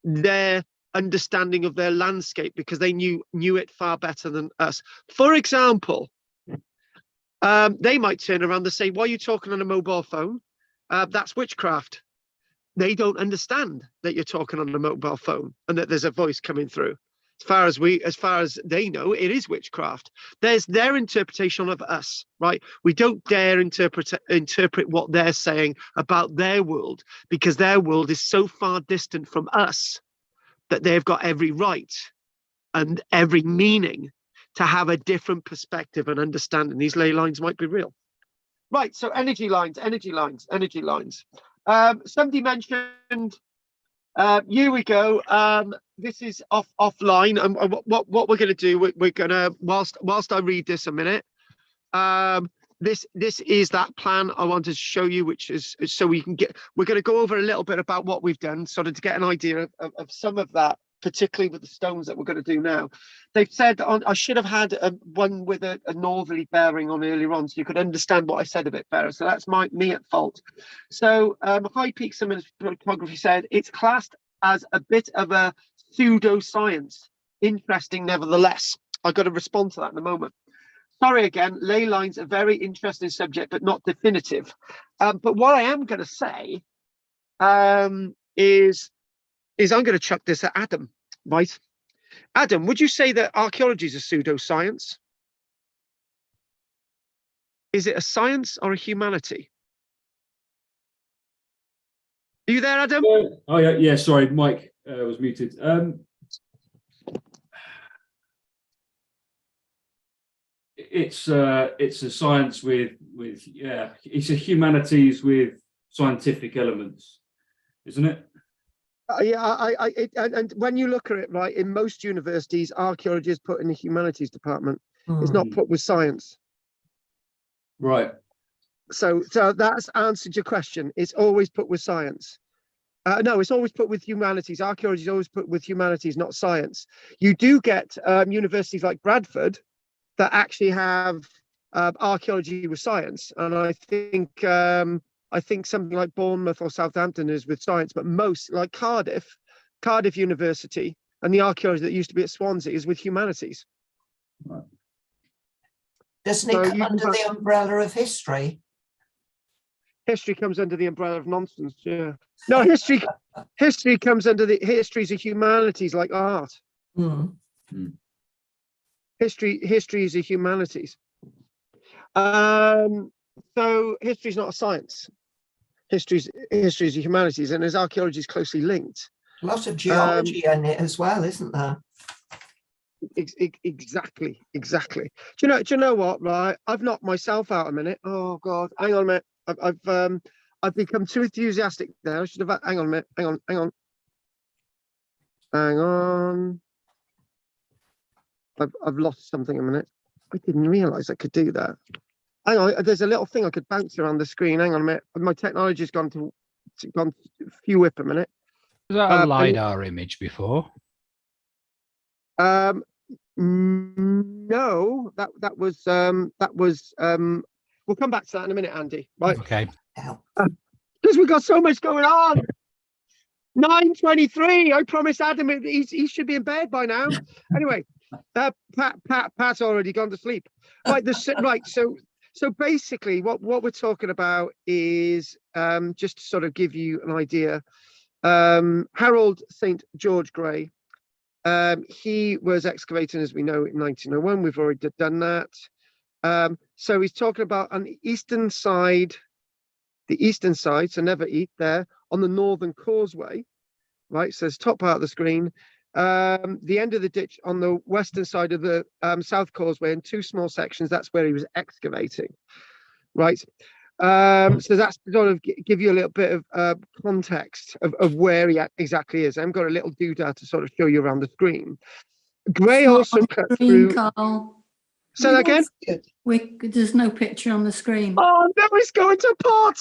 their understanding of their landscape because they knew it far better than us? For example, they might turn around and say, why are you talking on a mobile phone? That's witchcraft. They don't understand that you're talking on a mobile phone and that there's a voice coming through. As far as they know, it is witchcraft. There's their interpretation of us, right? We don't dare interpret what they're saying about their world, because their world is so far distant from us that they've got every right and every meaning to have a different perspective and understanding. These ley lines might be real. Right, so energy lines. Somebody mentioned, here we go. This is offline, and what we're going to do, we're going to, whilst I read this a minute, this is that plan I wanted to show you, which is so we're going to go over a little bit about what we've done, sort of to get an idea of some of that, particularly with the stones that we're going to do now. They've said I should have had one with a northerly bearing on earlier on, so you could understand what I said a bit better. So that's me at fault. So High Peak Cinematography said it's classed as a bit of a pseudoscience. Interesting, nevertheless. I've got to respond to that in a moment. Sorry again, ley lines are a very interesting subject, but not definitive. But what I am going to say is I'm going to chuck this at Adam, right? Adam, would you say that archaeology is a pseudoscience? Is it a science or a humanity? Are you there, Adam? Oh yeah. Sorry, Mike was muted. It's a science with it's a humanities with scientific elements, isn't it? And when you look at it, right, in most universities, archaeology is put in the humanities department. It's not put with science. Right. So that's answered your question. It's always put with science. No, it's always put with humanities. Archaeology is always put with humanities, not science. You do get universities like Bradford that actually have archaeology with science, and I think something like Bournemouth or Southampton is with science, but most, like Cardiff University, and the archaeology that used to be at Swansea is with humanities. Right. Doesn't it come under the umbrella of history? History comes under the umbrella of nonsense, yeah. No, history comes under the histories of humanities, like art. History is a humanities. So history is not a science. History is a humanities, and as archaeology is closely linked. A lot of geology in it as well, isn't there? Exactly. Do you know what? Right, I've knocked myself out a minute. Oh God, hang on a minute. I've become too enthusiastic now. I should have. Hang on a minute. Hang on. I've lost something a minute. I didn't realise I could do that. Hang on, there's a little thing I could bounce around the screen. Hang on a minute. My technology's gone few whip a minute. Was that a LiDAR image before? No, that was we'll come back to that in a minute, Andy. Right. Okay. Because we've got so much going on. 9:23. I promised Adam he should be in bed by now. Anyway, Pat's already gone to sleep. Right, right. So basically, what we're talking about is just to sort of give you an idea. Harold St. George Gray. He was excavating, as we know, in 1901. We've already done that. So he's talking about on the eastern side, so never eat there, on the northern causeway, right? So it's top part of the screen. The end of the ditch on the western side of the south causeway in two small sections. That's where he was excavating, right? So that's to sort of give you a little bit of context of where he exactly is. I've got a little doodad to sort of show you around the screen. Gray also cut through. Carl. Say that again? There's no picture on the screen. Oh no, it's going to pot.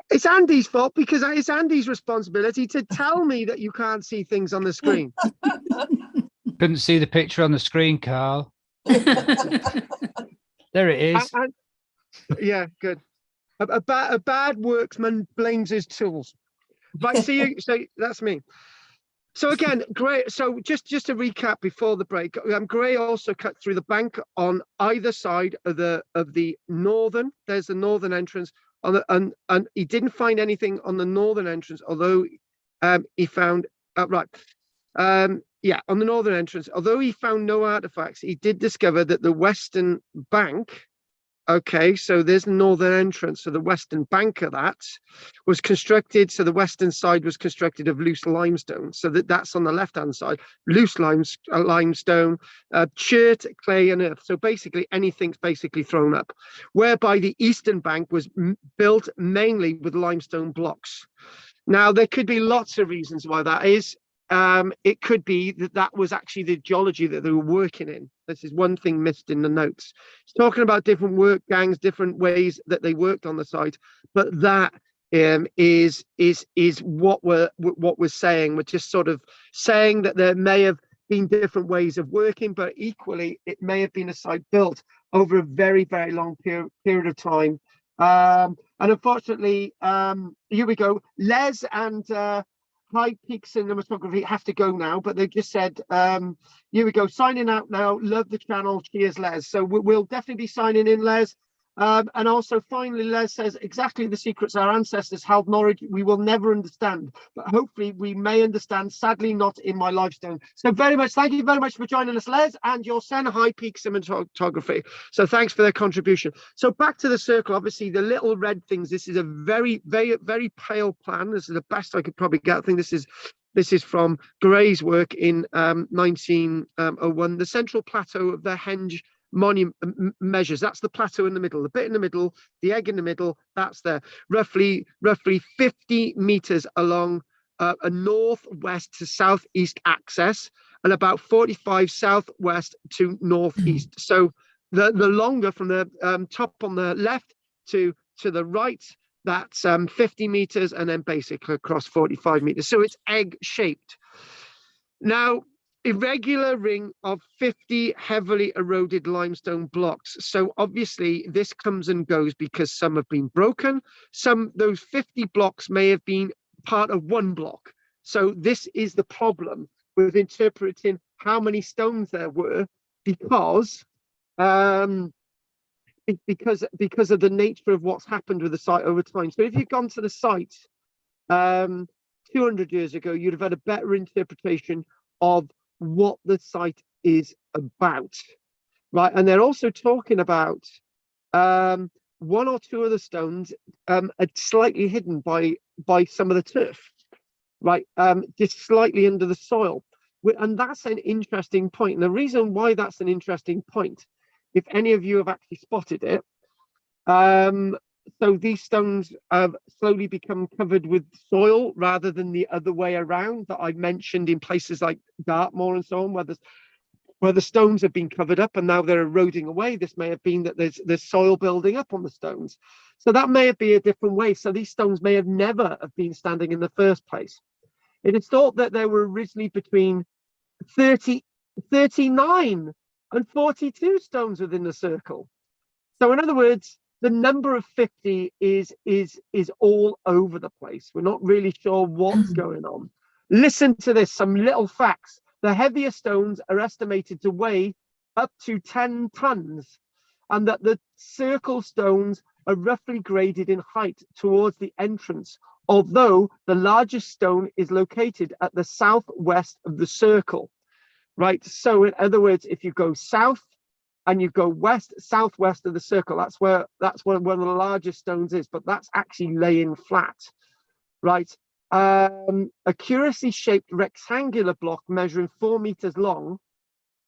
It's Andy's fault, because it's Andy's responsibility to tell me that you can't see things on the screen. Couldn't see the picture on the screen, Carl. There it is. Yeah, good. A bad worksman blames his tools. Right, so that's me. So again, Gray. So just to recap before the break, Gray also cut through the bank on either side of the northern. There's the northern entrance on the, and he didn't find anything on the northern entrance, although he found yeah, on the northern entrance. Although he found no artifacts, he did discover that the western bank. Okay, so there's the northern entrance. So the western bank of that was constructed. So the western side was constructed of loose limestone. So that's on the left-hand side, loose limestone, chert, clay, and earth. So basically anything's basically thrown up. Whereby the eastern bank was built mainly with limestone blocks. Now, there could be lots of reasons why that is. It could be that was actually the geology that they were working in. This is one thing missed in the notes. It's talking about different work gangs, different ways that they worked on the site, but that is what we're saying. We're just sort of saying that there may have been different ways of working, but equally it may have been a site built over a very, very long period of time. And unfortunately, here we go. Les and High Peak Cinematography have to go now, but they just said, here we go, signing out now. Love the channel. Cheers, Les. So we'll definitely be signing in, Les. And also, finally, Les says, exactly the secrets our ancestors held knowledge we will never understand, but hopefully we may understand, sadly not in my lifetime. So very much, thank you very much for joining us, Les, and your son, High Peak Cinematography. So thanks for their contribution. So back to the circle, obviously the little red things, this is a very, very, very pale plan. This is the best I could probably get. I think this is from Gray's work in 1901. The central plateau of the Henge monument measures, that's the plateau in the middle, the bit in the middle, the egg in the middle, that's there, roughly 50 meters along a northwest to southeast axis, and about 45 southwest to northeast. So the longer from the top on the left to the right, that's 50 meters, and then basically across 45 meters. So it's egg shaped. Now, irregular ring of 50 heavily eroded limestone blocks. So obviously this comes and goes because some have been broken. Those 50 blocks may have been part of one block. So this is the problem with interpreting how many stones there were, because of the nature of what's happened with the site over time. So if you've gone to the site 200 years ago, you'd have had a better interpretation of what the site is about, right? And they're also talking about one or two of the stones are slightly hidden by some of the turf, right? Just slightly under the soil. And that's an interesting point. And the reason why that's an interesting point, if any of you have actually spotted it, so these stones have slowly become covered with soil rather than the other way around that I mentioned in places like Dartmoor and so on, where the stones have been covered up and now they're eroding away. This may have been that there's soil building up on the stones. So that may have been a different way. So these stones may have never have been standing in the first place. It is thought that there were originally between 39 and 42 stones within the circle. So in other words, the number of 50 is all over the place. We're not really sure what's going on. Listen to this, some little facts. The heavier stones are estimated to weigh up to 10 tons, and that the circle stones are roughly graded in height towards the entrance, although the largest stone is located at the southwest of the circle, right? So in other words, if you go south and you go southwest of the circle, that's where one of the largest stones is, but that's actually laying flat, right? A curiously shaped rectangular block measuring 4 meters long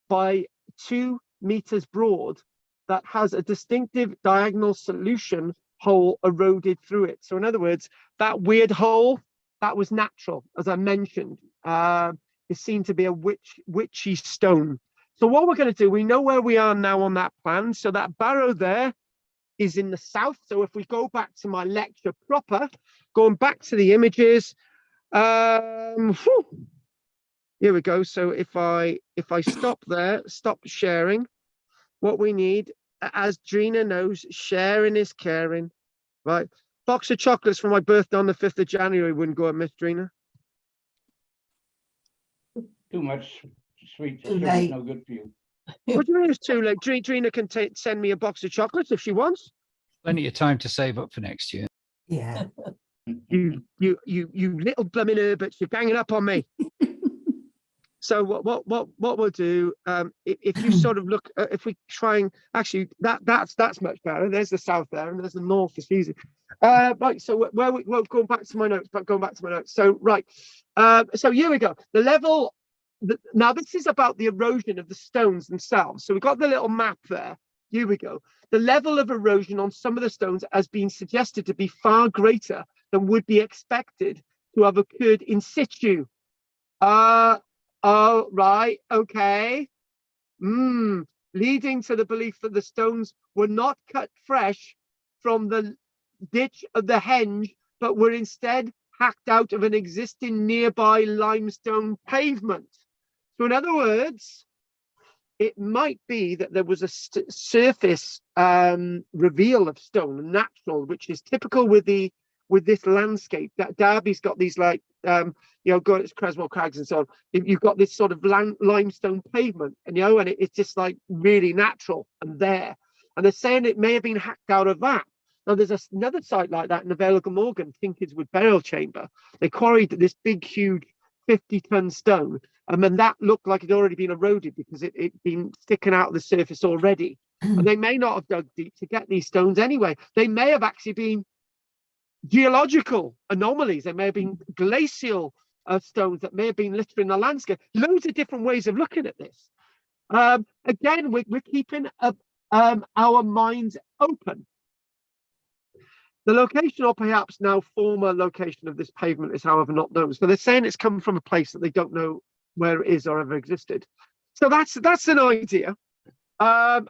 by 2 meters broad that has a distinctive diagonal solution hole eroded through it. So in other words, that weird hole, that was natural, as I mentioned. Is seen to be a witchy stone. So what we're going to do, we know where we are now on that plan. So that barrow there is in the south. So if we go back to my lecture proper, going back to the images, here we go. So if I stop there, stop sharing, what we need as Drina knows, sharing is caring, right? Box of chocolates for my birthday on the 5th of January wouldn't go amiss, Drina. Too much sweet Too sugar is late. no good for you. What do you mean it's too late? Drina can send me a box of chocolates if she wants. Plenty of time to save up for next year. Yeah. You little blooming herberts, you're ganging up on me. So what we'll do, if you sort of look, if we try and actually that's much better. There's the south there, and there's the north. It's easy. Right. So well, going back to my notes. So right. So here we go. The level. Now this is about the erosion of the stones themselves. So we've got the little map there. Here we go. The level of erosion on some of the stones has been suggested to be far greater than would be expected to have occurred in situ. Oh, right, okay. Leading to the belief that the stones were not cut fresh from the ditch of the henge, but were instead hacked out of an existing nearby limestone pavement. So in other words, it might be that there was a surface reveal of stone, natural, which is typical with this landscape. That Derby's got these like got its Creswell Crags and so on. You've got this sort of limestone pavement, and and it's just like really natural and there. And they're saying it may have been hacked out of that. Now there's another site like that in the Vale of Glamorgan, Tinkerswood Burial Chamber. They quarried this big, huge 50-ton stone, and then that looked like it had already been eroded because it'd been sticking out of the surface already. And they may not have dug deep to get these stones anyway. They may have actually been geological anomalies. They may have been glacial stones that may have been littering the landscape. Loads of different ways of looking at this. Again, we're keeping our minds open. The location, or perhaps now former location of this pavement, is however not known. So they're saying it's come from a place that they don't know where it is or ever existed. So that's an idea. I'm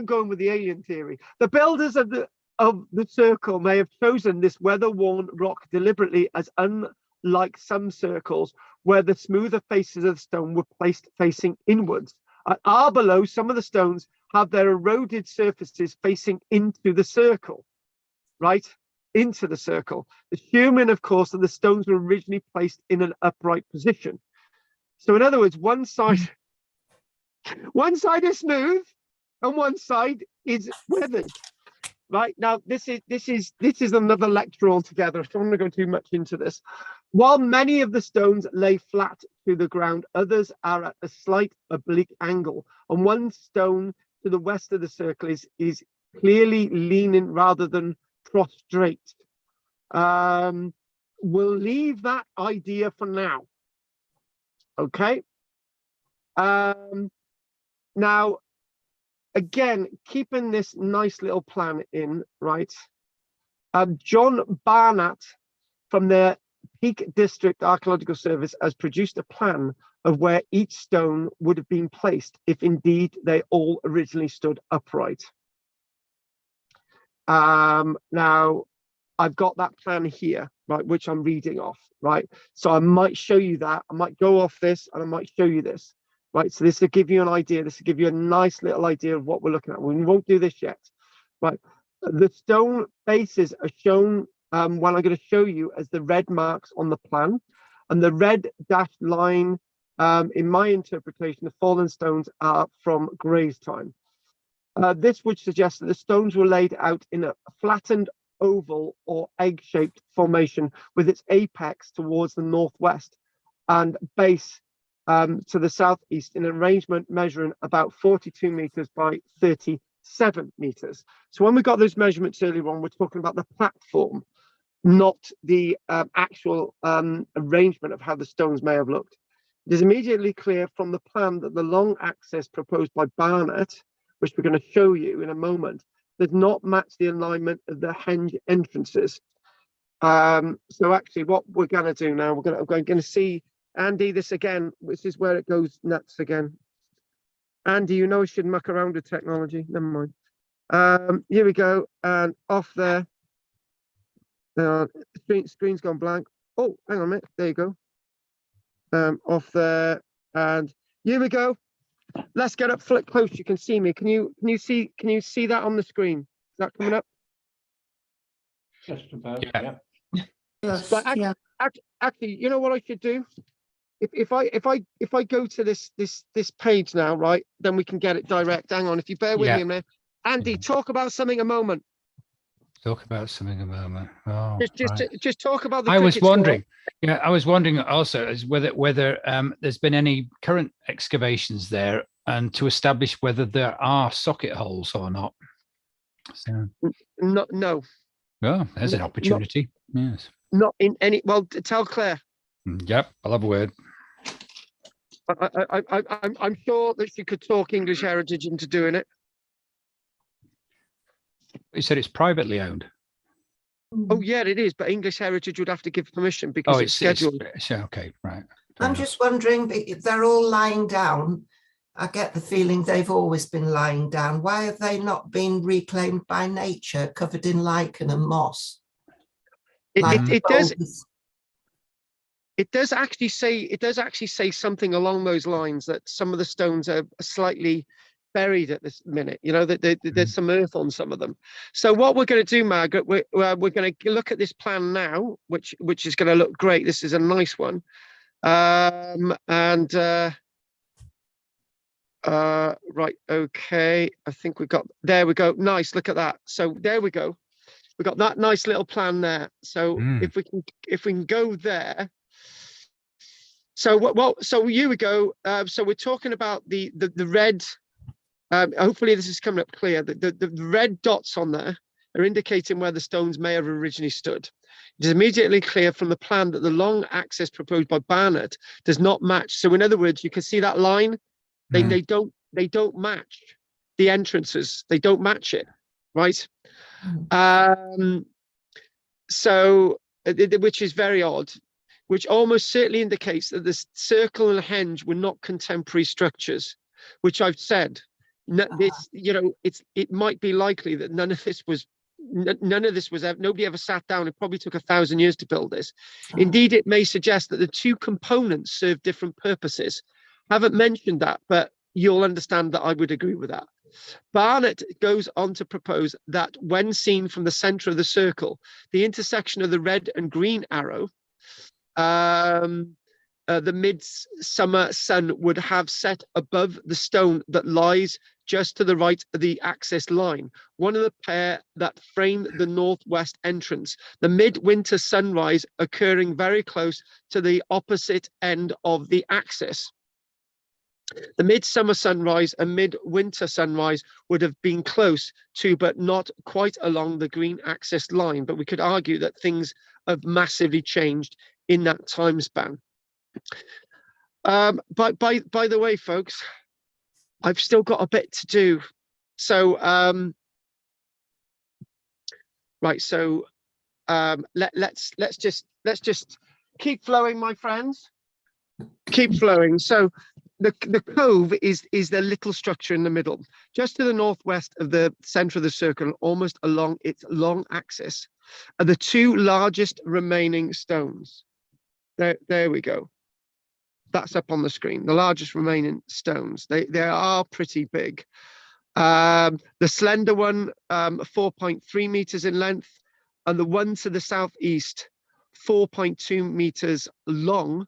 going with the alien theory. The builders of the circle may have chosen this weather-worn rock deliberately, as unlike some circles where the smoother faces of the stone were placed facing inwards. At Abor Low, some of the stones have their eroded surfaces facing into the circle. Right into the circle, assuming, of course, that the stones were originally placed in an upright position. So, in other words, one side is smooth, and one side is weathered. Right now, this is another lecture altogether. I don't want to go too much into this. While many of the stones lay flat to the ground, others are at a slight oblique angle, and one stone to the west of the circle is clearly leaning rather than prostrate. We'll leave that idea for now. Okay. Now, again, keeping this nice little plan in, right? John Barnett from the Peak District Archaeological Service has produced a plan of where each stone would have been placed if indeed they all originally stood upright. Now I've got that plan here, right, which I'm reading off, right? So I might show you that. I might go off this and I might show you this, right? So this will give you an idea. This will give you a nice little idea of what we're looking at. We won't do this yet, right? The stone bases are shown when I'm going to show you as the red marks on the plan, and the red dashed line, in my interpretation, the fallen stones are from Gray's time. This would suggest that the stones were laid out in a flattened oval or egg-shaped formation with its apex towards the northwest and base to the southeast in an arrangement measuring about 42 meters by 37 meters. So when we got those measurements earlier on, we're talking about the platform, not the actual arrangement of how the stones may have looked. It is immediately clear from the plan that the long axis proposed by Barnett, which we're going to show you in a moment, does not match the alignment of the henge entrances. So actually what we're going to do now, we're going to see, Andy, this again, this is where it goes nuts again. Andy, you know I shouldn't muck around with technology. Never mind. Here we go, and off there. Screen's gone blank. Oh, hang on a minute. There you go. Off there, and here we go. let's get up close. You can see me. Can you see that on the screen? Is that coming up? Just about, Yeah. yeah. Yes, But yeah. actually, you know what I should do? If I go to this page now, right, then we can get it direct. Hang on, if you bear with Yeah. me a minute. Andy, Yeah. talk about something a moment. Talk about something a moment. Oh, right. Just talk about the I was cricket score. wondering. Yeah, I was wondering also as whether there's been any current excavations there, and to establish whether there are socket holes or not. So, No, oh, there's an No, opportunity. Yes. not in any. Well, tell Claire. Yep, I'll have a word. I'm sure that she could talk English Heritage into doing it. You said it's privately owned. Oh yeah, it is, but English Heritage would have to give permission because Oh, it's scheduled. Okay, right. Fair I'm enough. just wondering if they're all lying down. I get the feeling they've always been lying down. Why have they not been reclaimed by nature, covered in lichen and moss? It does actually say something along those lines, that some of the stones are slightly buried at this minute. You know, that there's some earth on some of them. So what we're going to do, Margaret, we're going to look at this plan now, which is going to look great. This is a nice one. Right, okay, I think there we go. Nice, look at that. So there we go. We've got that nice little plan there. So if we can go there. So here we go. So we're talking about the red. Hopefully this is coming up clear. The red dots on there are indicating where the stones may have originally stood. It is immediately clear from the plan that the long axis proposed by Barnett does not match. So in other words, you can see that line. They don't match the entrances. They don't match it, right? So which is very odd, which almost certainly indicates that the circle and henge were not contemporary structures, which I've said. This, you know, it might be likely that none of this was nobody ever sat down. It probably took 1,000 years to build this. Indeed, it may suggest that the two components serve different purposes. I haven't mentioned that, but you'll understand that I would agree with that. Barnett goes on to propose that when seen from the center of the circle, the intersection of the red and green arrow, the midsummer sun would have set above the stone that lies just to the right of the axis line, one of the pair that frame the northwest entrance, the midwinter sunrise occurring very close to the opposite end of the axis. The midsummer sunrise and midwinter sunrise would have been close to, but not quite along the green axis line. But we could argue that things have massively changed in that time span. By the way, folks, I've still got a bit to do. So, right. So, let's just keep flowing, my friends. Keep flowing. So, the cove is the little structure in the middle, just to the northwest of the center of the circle, almost along its long axis, are the two largest remaining stones. There we go. That's up on the screen. The largest remaining stones. They are pretty big. The slender one, 4.3 meters in length, and the one to the southeast, 4.2 meters long,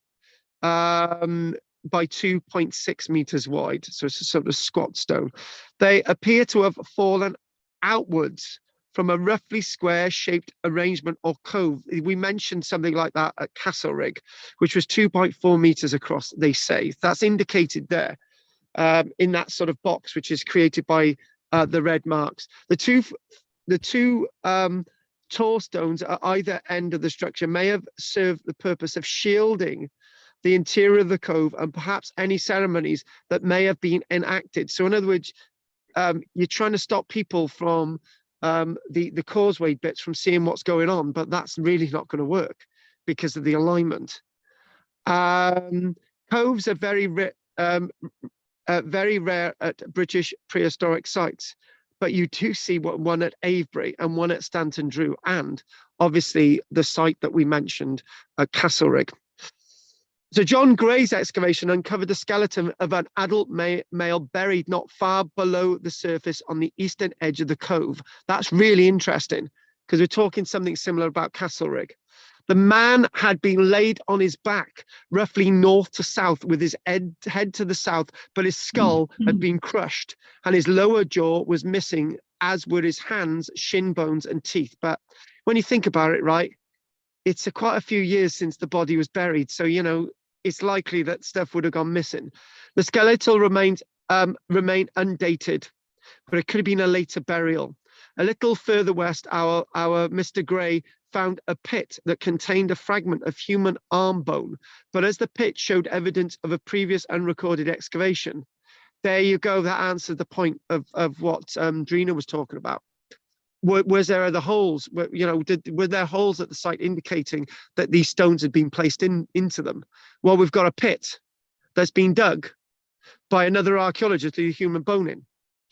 by 2.6 meters wide. So it's a sort of squat stone. They appear to have fallen outwards from a roughly square shaped arrangement or cove. We mentioned something like that at Castlerig, which was 2.4 meters across, they say. That's indicated there in that sort of box, which is created by the red marks. The two tall stones at either end of the structure may have served the purpose of shielding the interior of the cove and perhaps any ceremonies that may have been enacted. So in other words, you're trying to stop people from the causeway bits from seeing what's going on, but that's really not going to work because of the alignment. Coves are very rare at British prehistoric sites, but you do see one at Avebury and one at Stanton Drew, and obviously the site that we mentioned at Castlerig. So John Gray's excavation uncovered the skeleton of an adult male buried not far below the surface on the eastern edge of the cove. That's really interesting because we're talking something similar about Castlerig. The man had been laid on his back, roughly north to south, with his head to the south, but his skull had been crushed and his lower jaw was missing, as were his hands, shin bones and teeth. But when you think about it, right, it's quite a few years since the body was buried. So, you know, it's likely that stuff would have gone missing. The skeletal remain undated, but it could have been a later burial. A little further west, our Mr. Gray found a pit that contained a fragment of human arm bone, but as the pit showed evidence of a previous unrecorded excavation, there you go. That answered the point of what Drina was talking about. Was there other holes? You know, were there holes at the site indicating that these stones had been placed into them? Well, we've got a pit that's been dug by another archaeologist with a human bone in.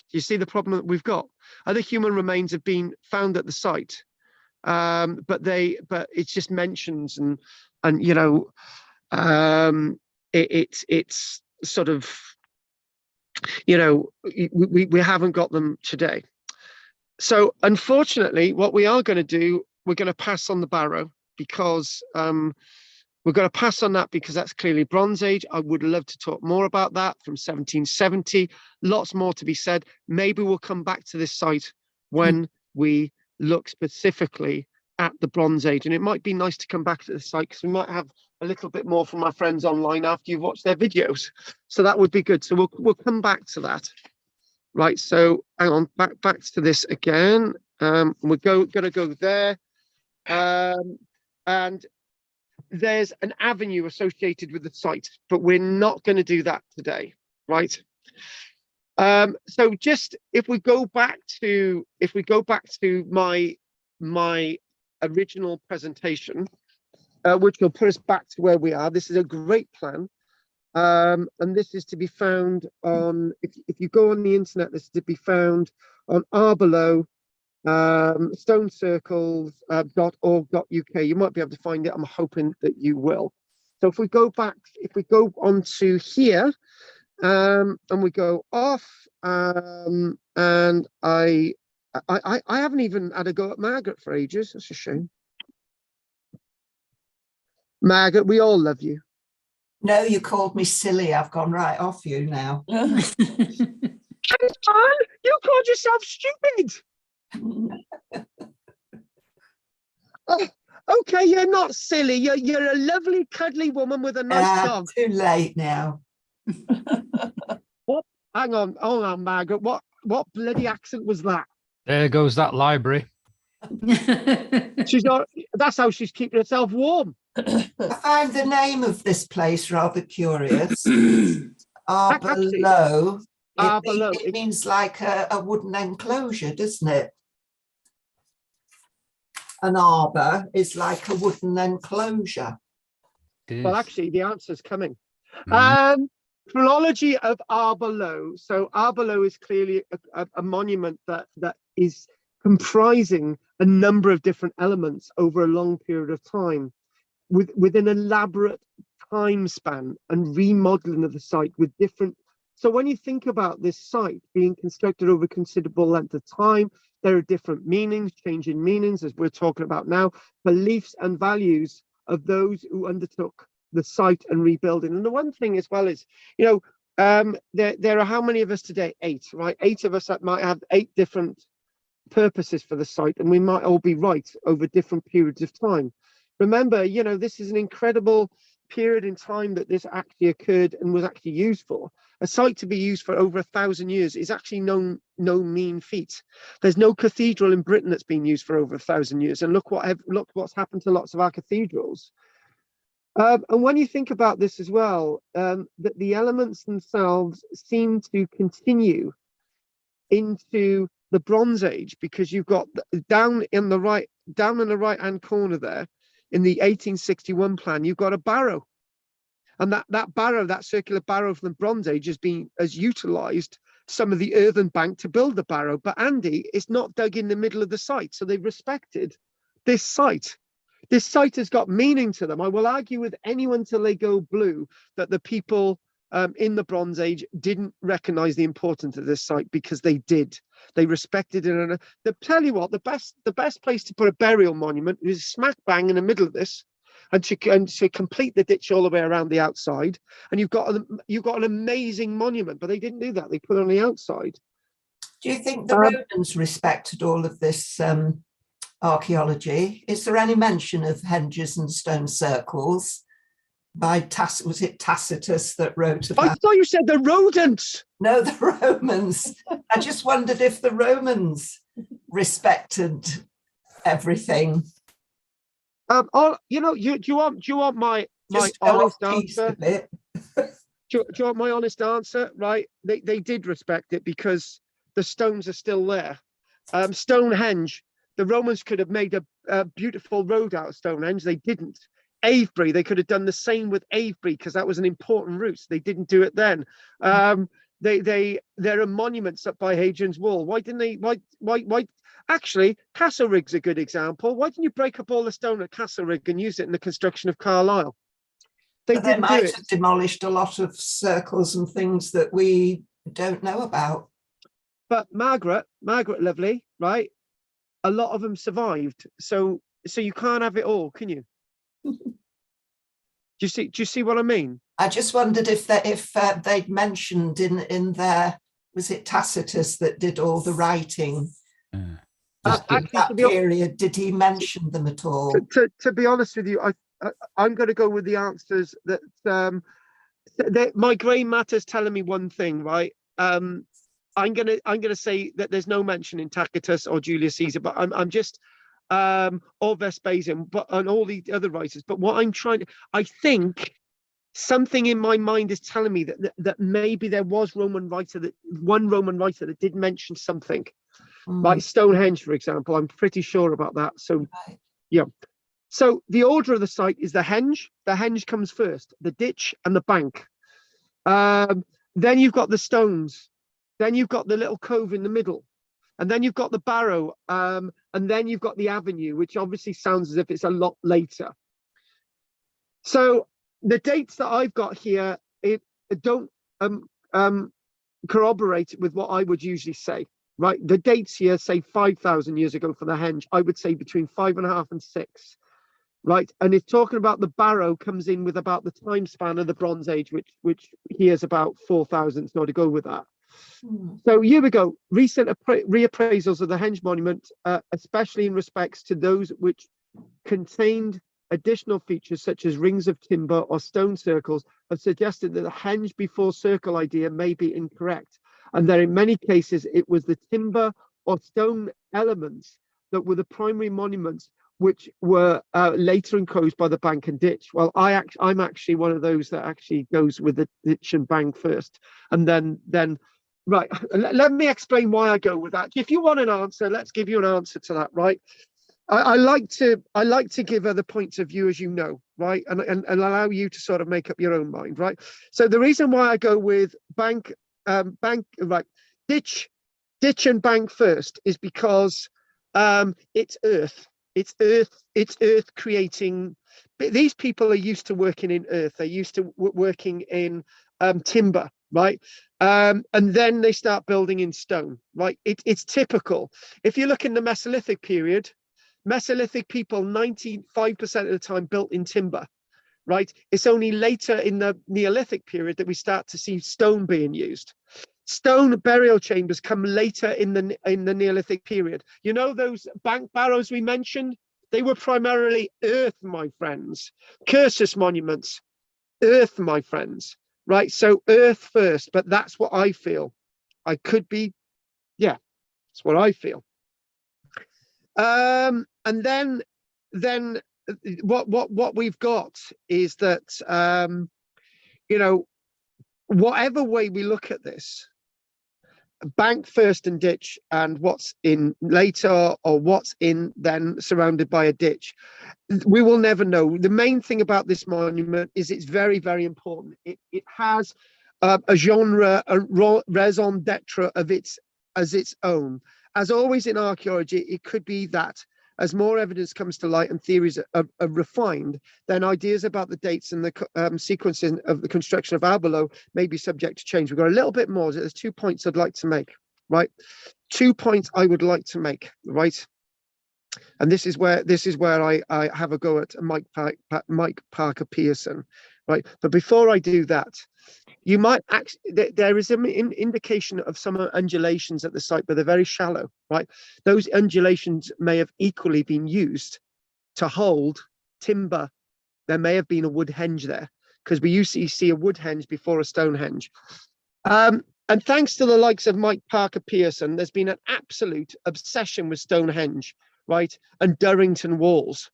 You see the problem that we've got? Other human remains have been found at the site, but it's just mentions and you know, it's sort of, you know, we haven't got them today. So unfortunately, what we are going to do, we're going to pass on the barrow because we're going to pass on that because that's clearly Bronze Age. I would love to talk more about that from 1770. Lots more to be said. Maybe we'll come back to this site when we look specifically at the Bronze Age. And it might be nice to come back to the site because we might have a little bit more from our friends online after you've watched their videos. So that would be good. So we'll come back to that. Right, so hang on, back to this again. We're going to go there. And there's an avenue associated with the site, but we're not going to do that today, right? So just if we go back to my original presentation, which will put us back to where we are. This is a great plan. And this is to be found on, if you go on the internet, this is to be found on Abor Low, stonecircles.org.uk. You might be able to find it. I'm hoping that you will. So if we go onto here, and we go off, and I haven't even had a go at Margaret for ages. That's a shame. Margaret, we all love you. No, you called me silly. I've gone right off you now. You called yourself stupid. Oh, okay, you're not silly. You're a lovely, cuddly woman with a nice dog. Too late now. What? Hang on, Margaret. What bloody accent was that? There goes that library. She's not. That's how she's keeping herself warm. I find the name of this place rather curious. Abor Low. It means like a wooden enclosure, doesn't it? An arbor is like a wooden enclosure. Well, actually, the answer's coming. Chronology of Abor Low. So Abor Low is clearly a monument that is comprising a number of different elements over a long period of time, with an elaborate time span and remodeling of the site with different. So when you think about this site being constructed over a considerable length of time, there are different meanings, changing meanings, as we're talking about now, beliefs and values of those who undertook the site and rebuilding. And the one thing as well is, you know, there are how many of us today? 8, right? 8 of us that might have 8 different purposes for the site, and we might all be right over different periods of time. Remember, you know, this is an incredible period in time that this actually occurred and was actually used for. A site to be used for over 1,000 years is actually no mean feat. There's no cathedral in Britain that's been used for over 1,000 years, and look what's happened to lots of our cathedrals. And when you think about this as well, that the elements themselves seem to continue into the Bronze Age, because you've got down in the right hand corner there, in the 1861 plan, you've got a barrow, and that barrow, that circular barrow from the Bronze Age, has utilized some of the earthen bank to build the barrow. But Andy, it's not dug in the middle of the site, so they've respected this site. This site has got meaning to them. I will argue with anyone till they go blue that the people in the Bronze Age didn't recognize the importance of this site, because they did. They respected it. And they tell you what, the best place to put a burial monument is smack bang in the middle of this, and to complete the ditch all the way around the outside. And you've got an amazing monument, but they didn't do that. They put it on the outside. Do you think the Romans respected all of this archaeology? Is there any mention of henges and stone circles by was it Tacitus that wrote about? I thought you said the rodents. No, the Romans. I just wondered if the Romans respected everything. Do you want my honest answer? Do you want my honest answer? Right, they did respect it, because the stones are still there. Stonehenge, the Romans could have made a beautiful road out of Stonehenge. They didn't. Avebury, they could have done the same with Avebury, because that was an important route. They didn't do it then. There are monuments up by Hadrian's Wall. Why didn't they? Why? Actually, Castlerig's a good example. Why didn't you break up all the stone at Castlerig and use it in the construction of Carlisle? They might have demolished a lot of circles and things that we don't know about. But Margaret, lovely, right? A lot of them survived. So you can't have it all, can you? Do you see what I mean? I just wondered if they'd mentioned in their, was it Tacitus that did all the writing? Actually, that period, did he mention them at all? To be honest with you, I'm going to go with the answers that my grey matter's telling me one thing, right? I'm gonna say that there's no mention in Tacitus or Julius Caesar, but I'm just or Vespasian, but on all the other writers. But what I think something in my mind is telling me that maybe there was one Roman writer that did mention something. Like Stonehenge, for example. I'm pretty sure about that. So, yeah. So the order of the site is the henge. The henge comes first, the ditch and the bank. Then you've got the stones. Then you've got the little cove in the middle. And then you've got the barrow. And then you've got the avenue, which obviously sounds as if it's a lot later. So the dates that I've got here, it don't corroborate with what I would usually say. Right, the dates here say 5,000 years ago for the henge. I would say between 5.5 and 6. Right, and it's talking about the barrow comes in with about the time span of the Bronze Age, which here is about 4,000. So to go with that. So here we go. Recent reappraisals of the henge monument, especially in respects to those which contained additional features such as rings of timber or stone circles, have suggested that the henge before circle idea may be incorrect, and that in many cases it was the timber or stone elements that were the primary monuments which were later enclosed by the bank and ditch. Well, I'm actually one of those that actually goes with the ditch and bank first, and then right. Let me explain why I go with that. If you want an answer, let's give you an answer to that. Right. I like to give other points of view, as you know, right, and allow you to sort of make up your own mind, right. So the reason why I go with bank, right, ditch and bank first is because it's earth creating. These people are used to working in earth. They're used to working in timber, right? And then they start building in stone, right? It's typical. If you look in the Mesolithic period, Mesolithic people 95% of the time built in timber, right? It's only later in the Neolithic period that we start to see stone being used. Stone burial chambers come later in the Neolithic period. You know those bank barrows we mentioned? They were primarily earth, my friends. Cursus monuments, earth, my friends, right? So earth first, but that's what I feel. I could be, yeah, that's what I feel. And then what we've got is that you know, whatever way we look at this, bank first and ditch, and what's in later or what's in then surrounded by a ditch, we will never know. The main thing about this monument is it's very, very important. It has a genre, a raison d'etre of its own. As always in archaeology, it could be that as more evidence comes to light and theories are refined, then ideas about the dates and the sequencing of the construction of Abor Low may be subject to change. We've got a little bit more. There's 2 points I'd like to make, right? 2 points I would like to make, right? And this is where I have a go at Mike Parker Pearson, right? But before I do that, you might actually, there is an indication of some undulations at the site, but they're very shallow, right? Those undulations may have equally been used to hold timber. There may have been a wood henge there, because we usually see a wood henge before a stone henge. And thanks to the likes of Mike Parker Pearson, there's been an absolute obsession with Stonehenge, right? And Durrington walls.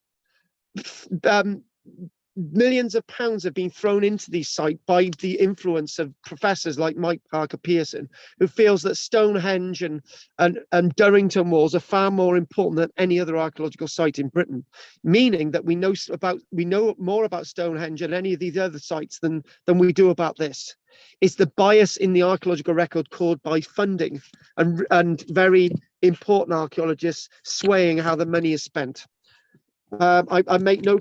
Millions of pounds have been thrown into these sites by the influence of professors like Mike Parker Pearson, who feels that Stonehenge and Durrington walls are far more important than any other archaeological site in Britain, meaning that we know more about Stonehenge and any of these other sites than we do about this. It's the bias in the archaeological record caused by funding and very important archaeologists swaying how the money is spent. I make no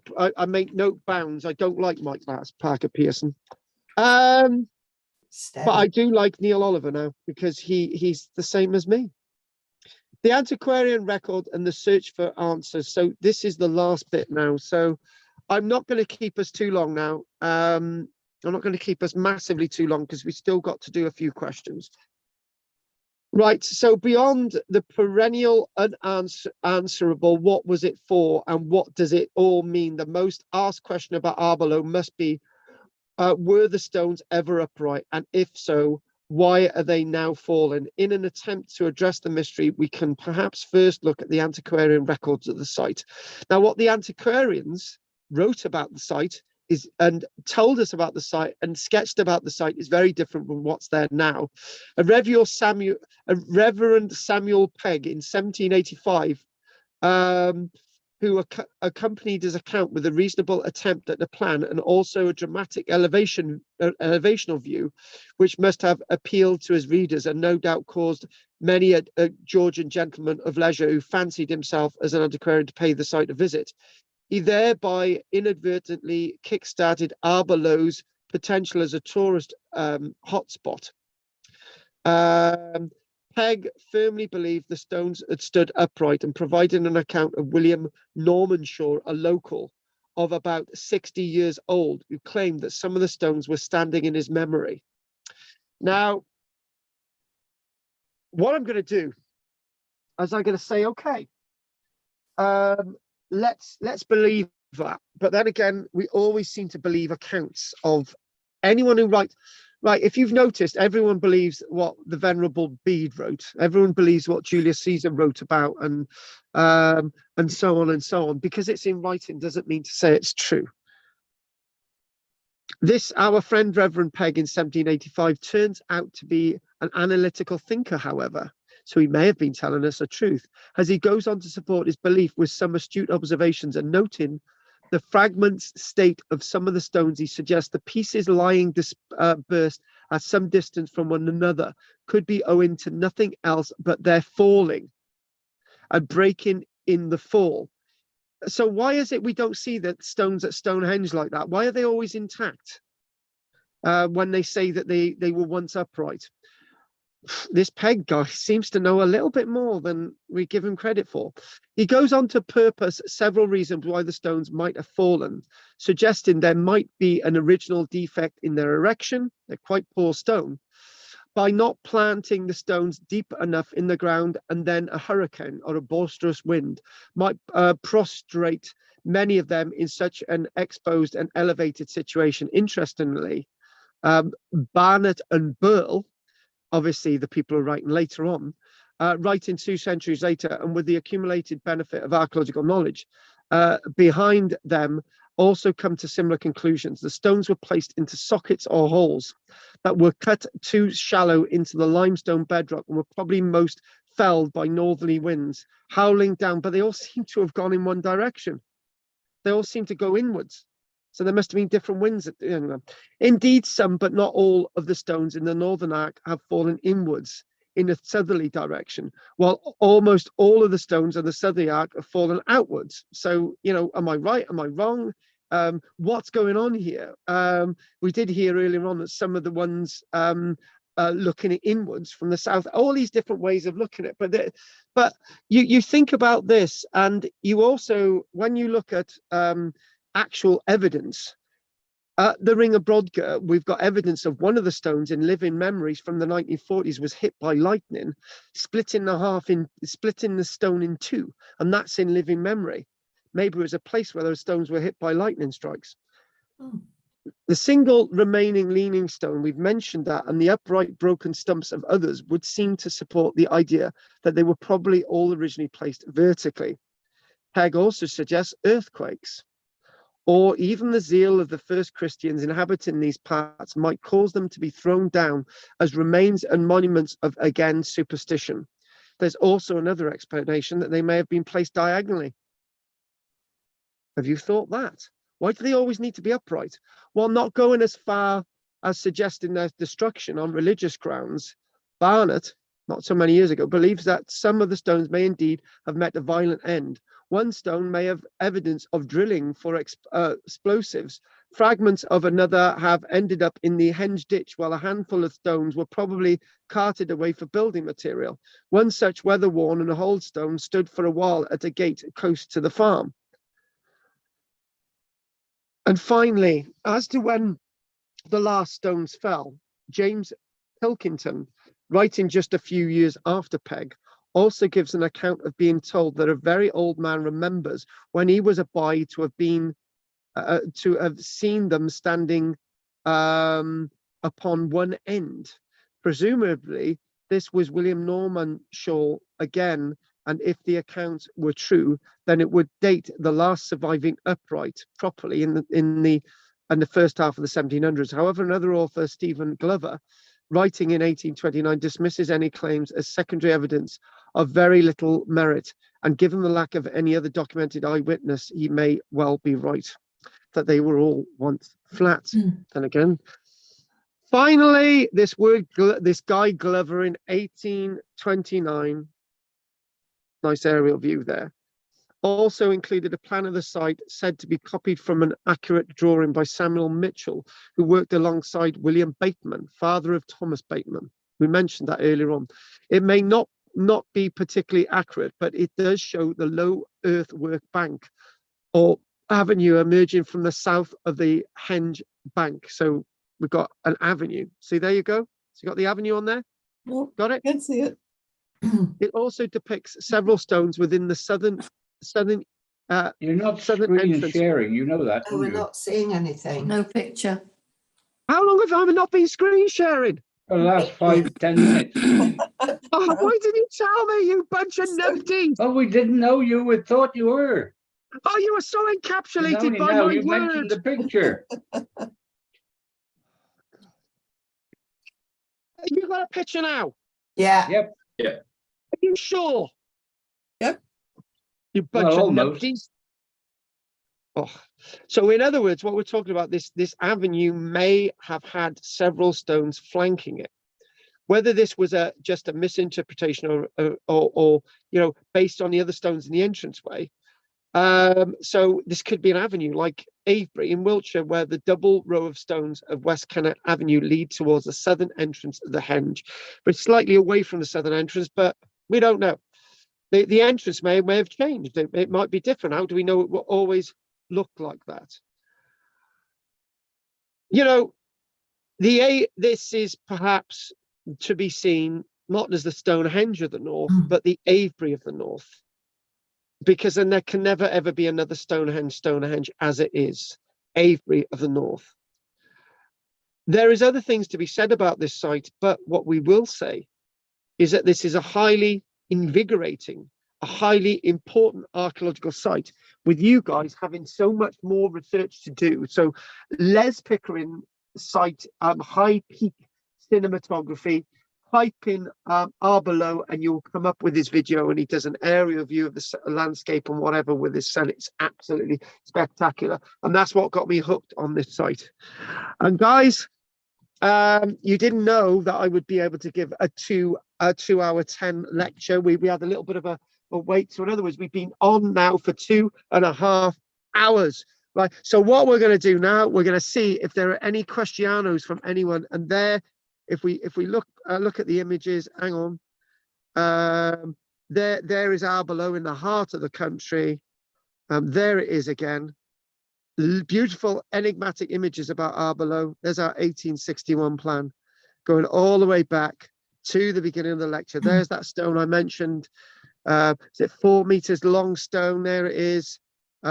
bounds. I don't like Mike Parker Pearson, but I do like Neil Oliver now, because he's the same as me. The antiquarian record and the search for answers. So this is the last bit now. So I'm not going to keep us too long now. I'm not going to keep us massively too long, because we still got to do a few questions. Right, so beyond the perennial unanswerable, what was it for and what does it all mean? The most asked question about Abor Low must be, were the stones ever upright? And if so, why are they now fallen? In an attempt to address the mystery, we can perhaps first look at the antiquarian records of the site. Now, what the antiquarians wrote about the site and told us about the site and sketched about the site is very different from what's there now. Reverend Samuel Pegg in 1785, who accompanied his account with a reasonable attempt at a plan and also a dramatic elevational view, which must have appealed to his readers and no doubt caused many a Georgian gentleman of leisure who fancied himself as an antiquarian to pay the site a visit. He thereby inadvertently kick-started Abor Low's potential as a tourist hotspot. Pegg firmly believed the stones had stood upright and provided an account of William Normanshaw, a local of about 60 years old, who claimed that some of the stones were standing in his memory. Now, what I'm going to do is I'm going to say, okay, let's believe that. But then again, we always seem to believe accounts of anyone who writes. Right, if you've noticed, everyone believes what the Venerable Bede wrote. Everyone believes what Julius Caesar wrote about, and so on and so on. Because it's in writing doesn't mean to say it's true. This, our friend Reverend Pegg in 1785, turns out to be an analytical thinker, however. So he may have been telling us the truth, as he goes on to support his belief with some astute observations and noting the fragments state of some of the stones. He suggests the pieces lying dispersed at some distance from one another could be owing to nothing else but their falling and breaking in the fall. So why is it we don't see the stones at Stonehenge like that? Why are they always intact when they say that they were once upright? This Pegg guy seems to know a little bit more than we give him credit for. He goes on to purpose several reasons why the stones might have fallen, suggesting there might be an original defect in their erection. They're quite poor stone. By not planting the stones deep enough in the ground, and then a hurricane or a boisterous wind might prostrate many of them in such an exposed and elevated situation. Interestingly, Barnett and Burl, obviously the people who are writing later on, writing 2 centuries later, and with the accumulated benefit of archaeological knowledge behind them, also come to similar conclusions. The stones were placed into sockets or holes that were cut too shallow into the limestone bedrock and were probably most felled by northerly winds howling down, but they all seem to have gone in one direction. They all seem to go inwards. So there must have been different winds. Indeed, some, but not all, of the stones in the northern arc have fallen inwards in a southerly direction, while almost all of the stones on the southerly arc have fallen outwards. So, you know, am I right? Am I wrong? What's going on here? We did hear earlier on that some of the ones looking inwards from the south, all these different ways of looking at it. But you think about this, and you also, when you look at actual evidence, the Ring of Brodgar, we've got evidence of one of the stones in living memories from the 1940s was hit by lightning, splitting the stone in two, and that's in living memory. Maybe it was a place where those stones were hit by lightning strikes. Hmm. The single remaining leaning stone, we've mentioned that, and the upright broken stumps of others would seem to support the idea that they were probably all originally placed vertically. Pegg also suggests earthquakes, or even the zeal of the first Christians inhabiting these parts might cause them to be thrown down as remains and monuments of, again, superstition. There's also another explanation that they may have been placed diagonally. Have you thought that? Why do they always need to be upright? While not going as far as suggesting their destruction on religious grounds, Barnett, not so many years ago, believes that some of the stones may indeed have met a violent end. One stone may have evidence of drilling for explosives. Fragments of another have ended up in the henge ditch, while a handful of stones were probably carted away for building material. One such weather-worn and old stone stood for a while at a gate close to the farm. And finally, as to when the last stones fell, James Pilkington, writing just a few years after Pegg, also gives an account of being told that a very old man remembers when he was a boy to have seen them standing upon one end. Presumably, this was William Norman Shaw again, and if the accounts were true, then it would date the last surviving upright properly in the first half of the 1700s. However, another author, Stephen Glover, writing in 1829, dismisses any claims as secondary evidence of very little merit, and given the lack of any other documented eyewitness, he may well be right, that they were all once flat. And again, finally, this guy Glover in 1829, nice aerial view there, also included a plan of the site said to be copied from an accurate drawing by Samuel Mitchell, who worked alongside William Bateman, father of Thomas Bateman. We mentioned that earlier on. It may not be particularly accurate, but it does show the low earthwork bank or avenue emerging from the south of the henge bank. So we've got an avenue. See, there you go. So you got the avenue on there? Well, Got it? I can see it. It also depicts several stones within the southern You're not southern screen entrance. sharing, you know that, Oh, don't we're you? not seeing anything. No picture. How long have I not been screen sharing? For the last 5-10 minutes. Oh, why didn't you tell me, you bunch of numpties? Oh, we didn't know you. We thought you were. Oh, you were so It's encapsulated only by now my you mentioned words. the picture. You got a picture now? Yeah. Yep. Are you sure? Yep. You bunch Well, of almost. numpties. Oh. So in other words, what we're talking about, this avenue may have had several stones flanking it. Whether this was just a misinterpretation or you know, based on the other stones in the entranceway. So this could be an avenue like Avebury in Wiltshire, where the double row of stones of West Kennet Avenue lead towards the southern entrance of the henge, but slightly away from the southern entrance, but we don't know. The entrance may have changed. It might be different. How do we know it will always look like that? You know, this is perhaps to be seen not as the Stonehenge of the north, but the Avebury of the north. Because then there can never ever be another Stonehenge as it is, Avebury of the north. There is other things to be said about this site, but what we will say is that this is a highly invigorating, a highly important archaeological site, with you guys having so much more research to do. So Les Pickering site, high peak cinematography, type in Abor Low and you'll come up with his video, and he does an aerial view of the landscape and whatever with his cell. It's absolutely spectacular, and that's what got me hooked on this site. And guys, You didn't know that I would be able to give a 2-hour 10 lecture. We had a little bit of a wait. So in other words, we've been on now for 2.5 hours. Right. So what we're going to do now, we're going to see if there are any questionos from anyone. And there, if we look at the images, hang on. There is Abor Low in the heart of the country. There it is again. Beautiful enigmatic images about Abor Low. There's our 1861 plan going all the way back to the beginning of the lecture. There's that stone I mentioned. Is it 4 meters long stone? There it is.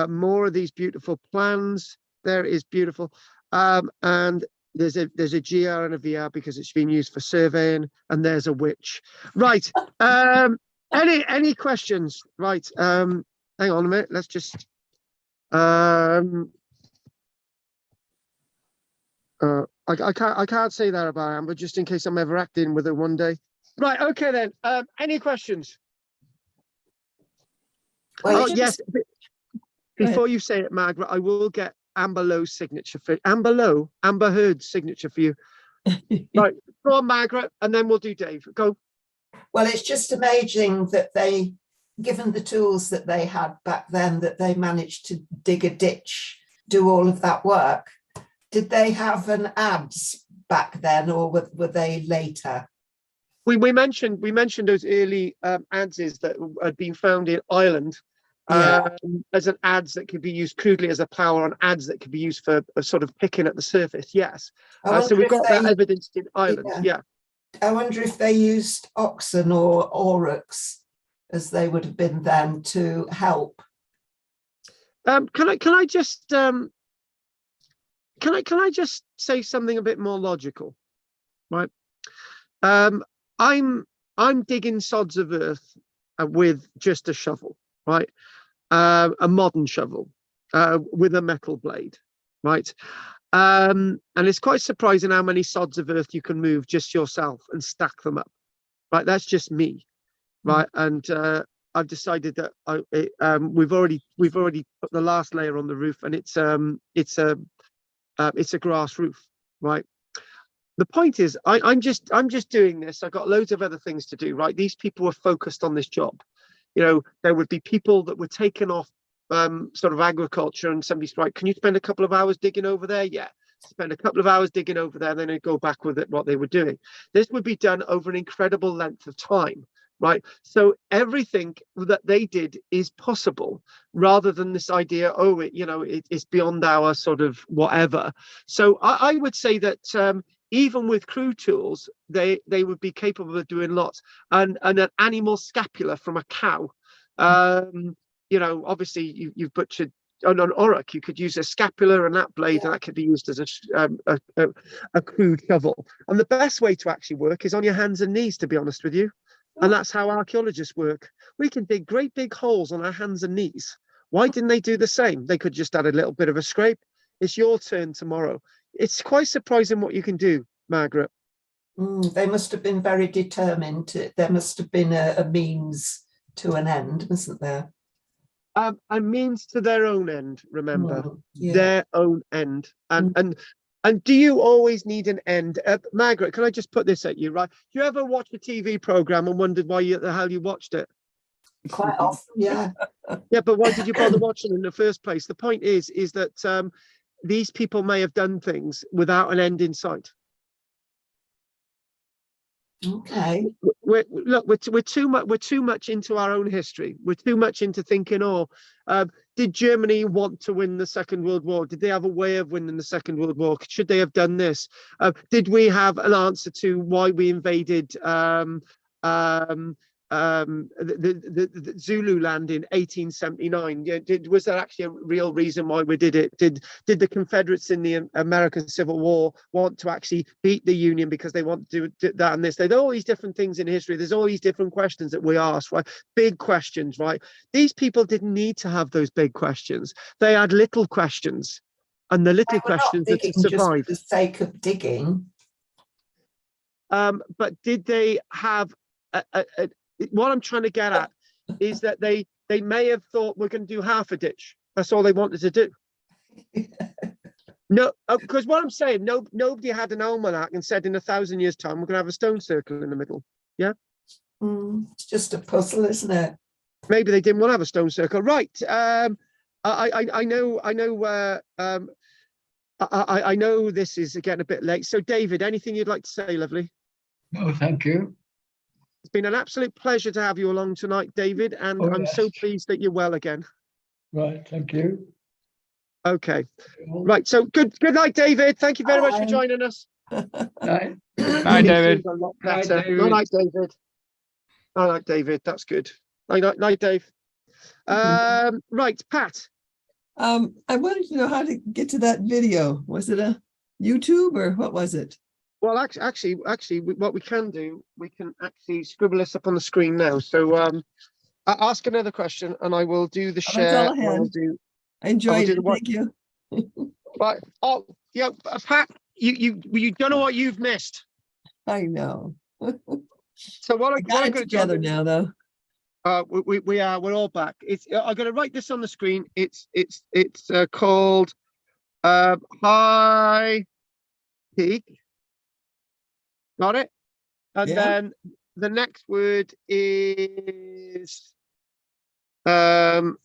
More of these beautiful plans. There it is, beautiful. And there's a GR and a VR because it's been used for surveying. And there's a witch. Right. Any questions? Right. Hang on a minute. Let's just. I can't say that about Amber, just in case I'm ever acting with her one day. Right. Okay then. Any questions? Well, Oh yes. Before you say it, Margaret, I will get Amber Low's signature for Amber Low, Amber Heard's signature for you. Right, go on, Margaret, and then we'll do Dave. Go. Well, it's just amazing that they, given the tools that they had back then, that they managed to dig a ditch, do all of that work. Did they have an adze back then, or were they later? We mentioned those early adzes that had been found in Ireland. Yeah. As an adze that could be used crudely as a plough, or an adze that could be used for a sort of picking at the surface. Yes. So we've got that evidence in Ireland. Yeah. I wonder if they used oxen or aurochs, as they would have been then, to help. Can I just say something a bit more logical, right? I'm digging sods of earth with just a shovel, right? A modern shovel with a metal blade, right? And it's quite surprising how many sods of earth you can move just yourself and stack them up, right? That's just me, right? And I've decided that we've already put the last layer on the roof, and it's a grass roof, right? The point is, I'm just doing this. I've got loads of other things to do, right? These people were focused on this job. You know, there would be people that were taken off sort of agriculture, and somebody's right, can you spend a couple of hours digging over there? Yeah, spend a couple of hours digging over there, then they'd go back with it, what they were doing. This would be done over an incredible length of time, right? So everything that they did is possible, rather than this idea, oh, it's beyond our sort of whatever. So I would say that even with crude tools, they would be capable of doing lots. And an animal scapula from a cow, obviously you've butchered an auroch, you could use a scapula and that blade, and that could be used as a crude shovel. And the best way to actually work is on your hands and knees, to be honest with you. And that's how archaeologists work. We can dig great big holes on our hands and knees. Why didn't they do the same? They could just add a little bit of a scrape. It's your turn tomorrow. It's quite surprising what you can do, Margaret. They must have been very determined. There must have been a means to an end, wasn't there? A means to their own end, remember. Yeah. Their own end. And do you always need an end? Margaret, can I just put this at you, right? You ever watch a TV program and wondered why the hell you watched it? Quite often, yeah. Yeah, but why did you bother watching in the first place? The point is that these people may have done things without an end in sight. Okay. We're too much into our own history. We're too much into thinking, did Germany want to win the Second World War? Did they have a way of winning the Second World War? Should they have done this? Did we have an answer to why we invaded the Zululand in 1879? Was there actually a real reason why we did it? Did the Confederates in the American Civil War want to actually beat the Union because they want to do that and this? There's all these different things in history. There's all these different questions that we ask, right? Big questions, right? These people didn't need to have those big questions. They had little questions, and the little questions that survived. Just for the sake of digging. But did they have what I'm trying to get at is that they may have thought we're going to do half a ditch. That's all they wanted to do. No, because what I'm saying, nobody had an almanac and said in 1,000 years' time we're going to have a stone circle in the middle. Yeah, It's just a puzzle, isn't it? maybe they didn't want to have a stone circle, right? I know this is getting a bit late. So, David, anything you'd like to say, lovely? No, thank you. It's been an absolute pleasure to have you along tonight, David, and Oh, I'm so yes. pleased that you're well again. Right, thank you. Okay, right. So good night, David. Thank you very much for Bye. joining us. Right. Hi, David. A lot Night, better. David. Good night, David. Good night, David. That's good. Night, Dave. Right, Pat. I wanted to know how to get to that video. Was it a YouTube or what was it? Well, actually, what we can do, we can actually scribble this up on the screen now. So, ask another question, and I will do the Oh, share. that's all I and I had. will do. I enjoyed do it. the what- Thank you. Right. Oh, yeah, Pat. You don't know what you've missed. I know. So what I got I'm it going to do. together now, though. We're all back. I'm going to write this on the screen. It's called High Peak. Got it? And Yeah. then the next word is and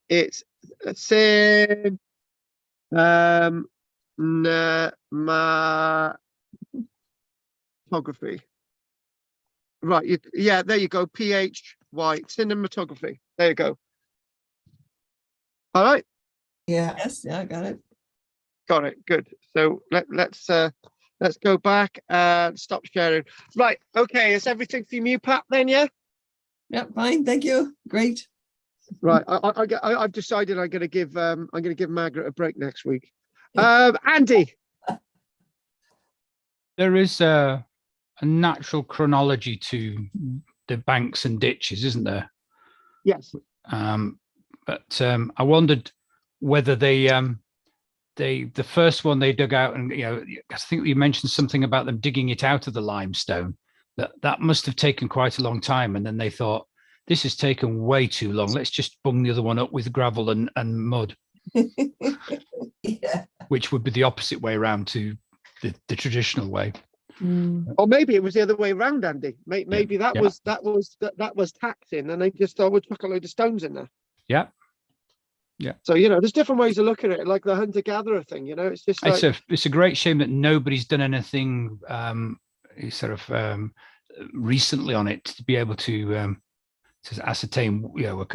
it's sin cinematography. Right, yeah, there you go. PHY, cinematography. There you go. All right, Yeah. Yes, yeah, I got it. got it. Good. So let's go back and stop sharing. Right, okay. Is everything from you, Pat? Then, yeah. Yep, fine. Thank you. Great. Right. I've decided I'm going to give Margaret a break next week. Andy. There is a natural chronology to the banks and ditches, isn't there? Yes. But I wondered whether the first one they dug out, and I think you mentioned something about them digging it out of the limestone. That must have taken quite a long time, and then they thought, this has taken way too long. Let's just bung the other one up with gravel and mud, Yeah. which would be the opposite way around to the traditional way. Or maybe it was the other way around, Andy. Maybe that was taxing, and they just thought we'd chuck a load of stones in there. Yeah. Yeah. So there's different ways of looking at it, like the hunter-gatherer thing. It's just like It's a great shame that nobody's done anything recently on it to be able to ascertain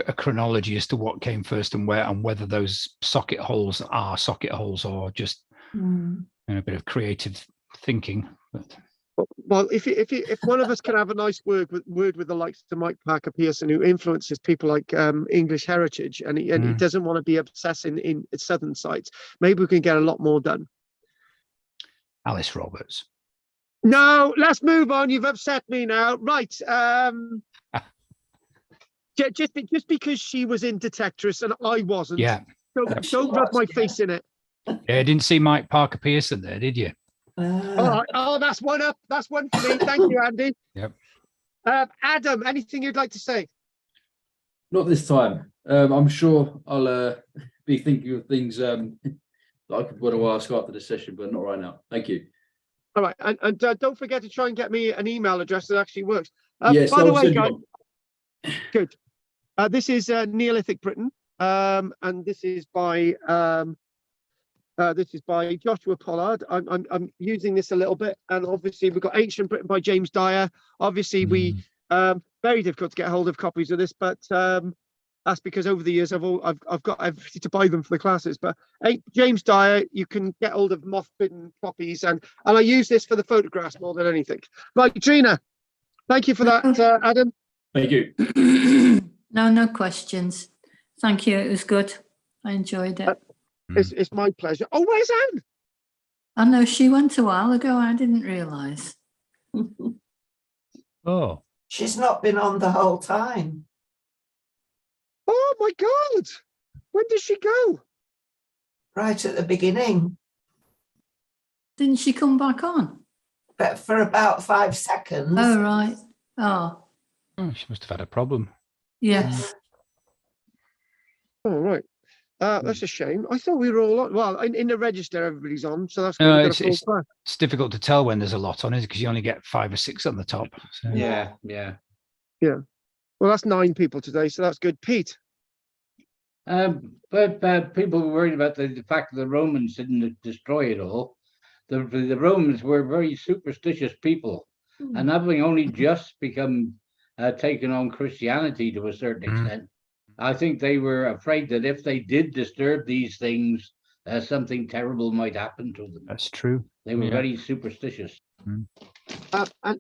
a chronology as to what came first and where, and whether those socket holes are socket holes or just a bit of creative thinking. But well, if one of us can have a nice word with the likes of Mike Parker Pearson, who influences people like English heritage, and he doesn't want to be obsessing in southern sites, maybe we can get a lot more done. Alice Roberts. No, let's move on. You've upset me now. Right. Just because she was in Detectress and I wasn't. Yeah. Don't rub my face in it. Yeah, I didn't see Mike Parker Pearson there, did you? Oh, that's one up. That's one for me. Thank you, Andy. Yep. Adam, anything you'd like to say? Not this time. I'm sure I'll be thinking of things that I could want to ask after the session, but not right now. Thank you. All right, and don't forget to try and get me an email address that actually works. Yes, by the I'll way, send you guys, one. good. This is Neolithic Britain, and this is by Joshua Pollard. I'm using this a little bit, and obviously we've got Ancient Britain by James Dyer. Obviously, we very difficult to get hold of copies of this, but that's because over the years I've got everything to buy them for the classes. But James Dyer, you can get hold of moth-bidden copies, and I use this for the photographs more than anything. Right, Gina, thank you for that, Adam. Thank you. No questions. Thank you. It was good. I enjoyed it. It's my pleasure. Oh, where's Anne? I know she went a while ago. I didn't realise. Oh. She's not been on the whole time. Oh my God! When did she go? Right at the beginning. Didn't she come back on? But for about 5 seconds. Oh, right. Oh, She must have had a problem. yes. Oh, right. That's a shame. I thought we were all on. Well, in the register, everybody's on, so that's good. No, We've got a full class. it's difficult to tell when there's a lot on it because you only get 5 or 6 on the top. So. Yeah. Well, that's 9 people today, so that's good. Pete. But people were worried about the fact that the Romans didn't destroy it all. The Romans were very superstitious people, and having only just become taken on Christianity to a certain extent, I think they were afraid that if they did disturb these things, something terrible might happen to them. That's true. They were very superstitious. And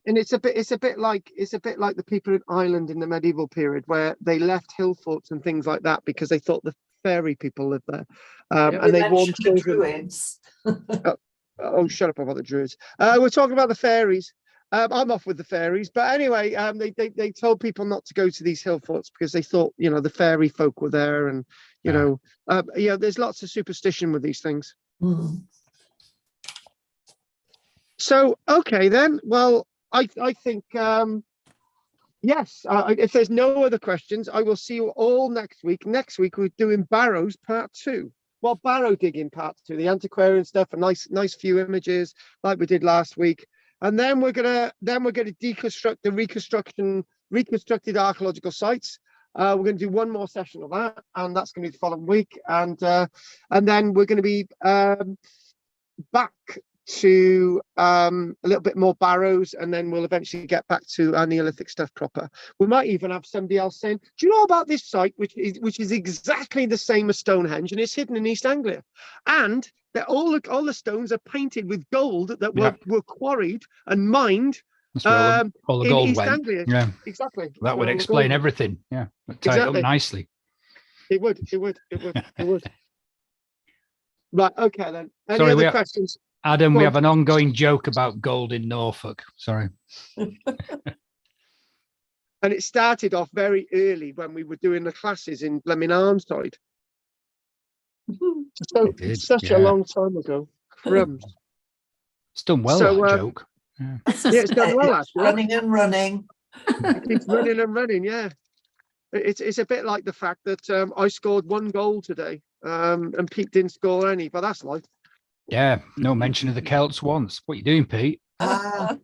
it's a bit like the people in Ireland in the medieval period, where they left hill forts and things like that because they thought the fairy people lived there, and they warned the children. Druids. Oh, shut up about the Druids. We're talking about the fairies. I'm off with the fairies, but anyway, they told people not to go to these hill forts because they thought, the fairy folk were there, and there's lots of superstition with these things. So, okay then. Well, I think yes. If there's no other questions, I will see you all next week. Next week we're doing Barrows Part 2. Well, Barrow digging Part 2, the antiquarian stuff, a nice few images like we did last week. And then we're gonna deconstruct the reconstructed archaeological sites. We're going to do one more session of that, and that's going to be the following week. And then we're going to be back to a little bit more Barrows, and then we'll eventually get back to our Neolithic stuff proper. We might even have somebody else saying, "Do you know about this site, which is exactly the same as Stonehenge, and it's hidden in East Anglia, and that all the stones are painted with gold that were quarried and mined." That's where all the gold East went. Anglia. Yeah, exactly. That would explain everything. Yeah, tie it up nicely. It would. Right. Okay then. Any Sorry, other questions? Adam, we have an ongoing joke about gold in Norfolk. Sorry. And it started off very early when we were doing the classes in Bleming Armside. So such a long time ago. Crumbs. It's done well, that joke. Yeah, it's done well, actually. Running and running. It keeps running and running, yeah. It's a bit like the fact that I scored 1 goal today, and Pete didn't score any, but that's life. Yeah, no mention of the Celts once. What are you doing, Pete? Well,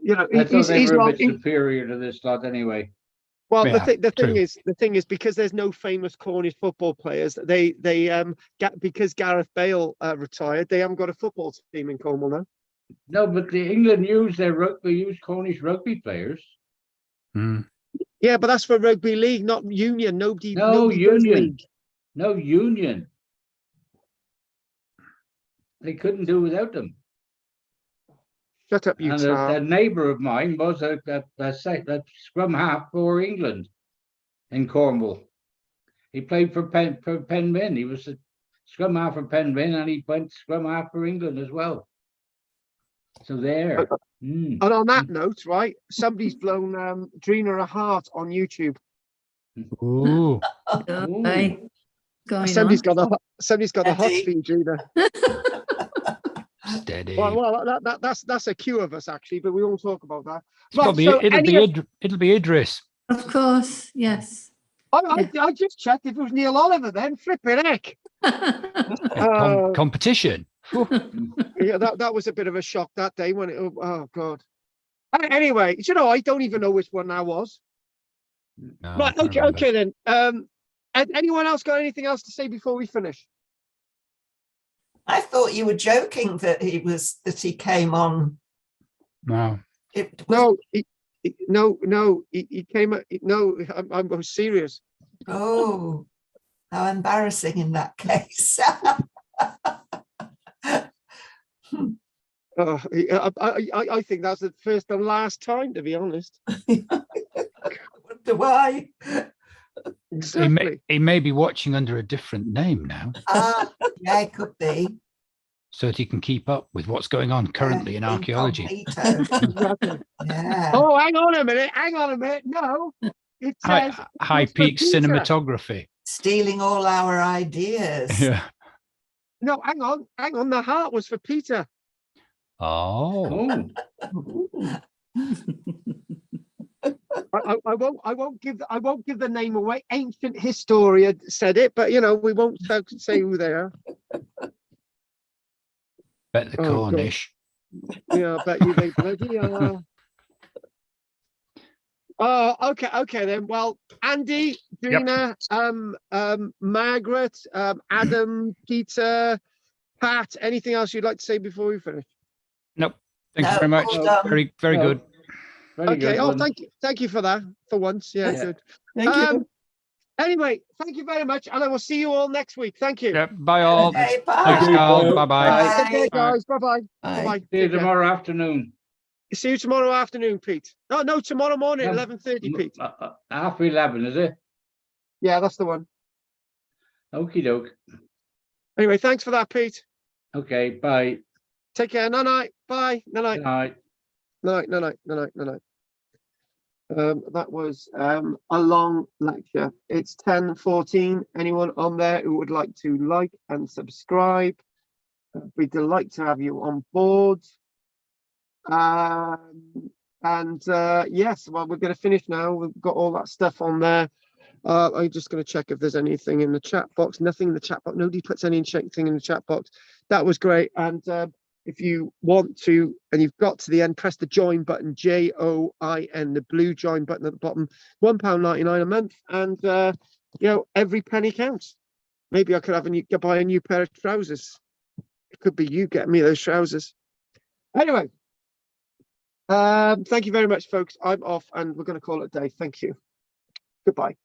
he's a bit superior to this lot anyway. Well, yeah, the thing is, because there's no famous Cornish football players, because Gareth Bale retired, they haven't got a football team in Cornwall now. No, but the England used Cornish rugby players. Yeah, but that's for rugby league, not union. Nobody union. No union. They couldn't do without them. Shut up, you. And a neighbour of mine was a scrum half for England in Cornwall. He played for Penryn. He was a scrum half for Penryn, and he went scrum half for England as well. So there. And on that note, right, somebody's blown Drina a heart on YouTube. Ooh. Somebody's got a hot for you, Drina. Steady. Well, that's a queue of us actually, but we won't talk about that. It'll be Idris. Of course, yes. I just checked if it was Neil Oliver then. Flipping heck. Competition. Yeah, that was a bit of a shock that day when it. Oh God. Anyway, I don't even know which one that was. No, right. Okay then. Anyone else got anything else to say before we finish? I thought you were joking that he came on. No. He came. No, I was serious. Oh, how embarrassing in that case. I think that's the first and last time, to be honest. I wonder why. Exactly. He may be watching under a different name now. Yeah, it could be. So that he can keep up with what's going on currently in archaeology. Yeah. Oh, hang on a minute. No. It says High Peak Cinematography. Stealing all our ideas. Yeah. No, hang on. The heart was for Peter. Oh. I won't give the name away. Ancient Historia said it, but you know, we won't say who they are. Bet the Oh, God. Cornish. Yeah, I bet you they bloody are. Oh, okay then. Well, Andy, Gina, Margaret, Adam, Peter, Pat, anything else you'd like to say before we finish? Nope. Thank you No, very much. all done. Very, very No. good. Very Okay. good. Oh, one. thank you for that. For once, yeah, Yes. good. Thank you. Anyway, thank you very much, and I will see you all next week. Thank you. Yep. Bye all. Okay, Thanks, bye. Carl. Bye. Bye-bye. Take care, Bye. guys. Bye-bye. Bye. Bye-bye. See you Take care. tomorrow afternoon. See you tomorrow afternoon, Pete. No, tomorrow morning, No, 11:30, Pete. Half 11, is it? Yeah, that's the one. Okie doke. Anyway, thanks for that, Pete. Okay, bye. Take care. Night-night. Bye. Night-night. Good night. Night-night. That was a long lecture. It's 10:14. Anyone on there who would like to like and subscribe? We'd delight to have you on board. Yes, well, we're going to finish now. We've got all that stuff on there. I'm just going to check if there's anything in the chat box. Nothing in the chat box. Nobody puts anything in the chat box. That was great. And if you want to, and you've got to the end, press the join button, JOIN, the blue join button at the bottom. £1.99 a month, and you know, every penny counts. Maybe I could buy a new pair of trousers. It could be you getting me those trousers. Anyway, thank you very much, folks. I'm off, and we're going to call it a day. Thank you. Goodbye.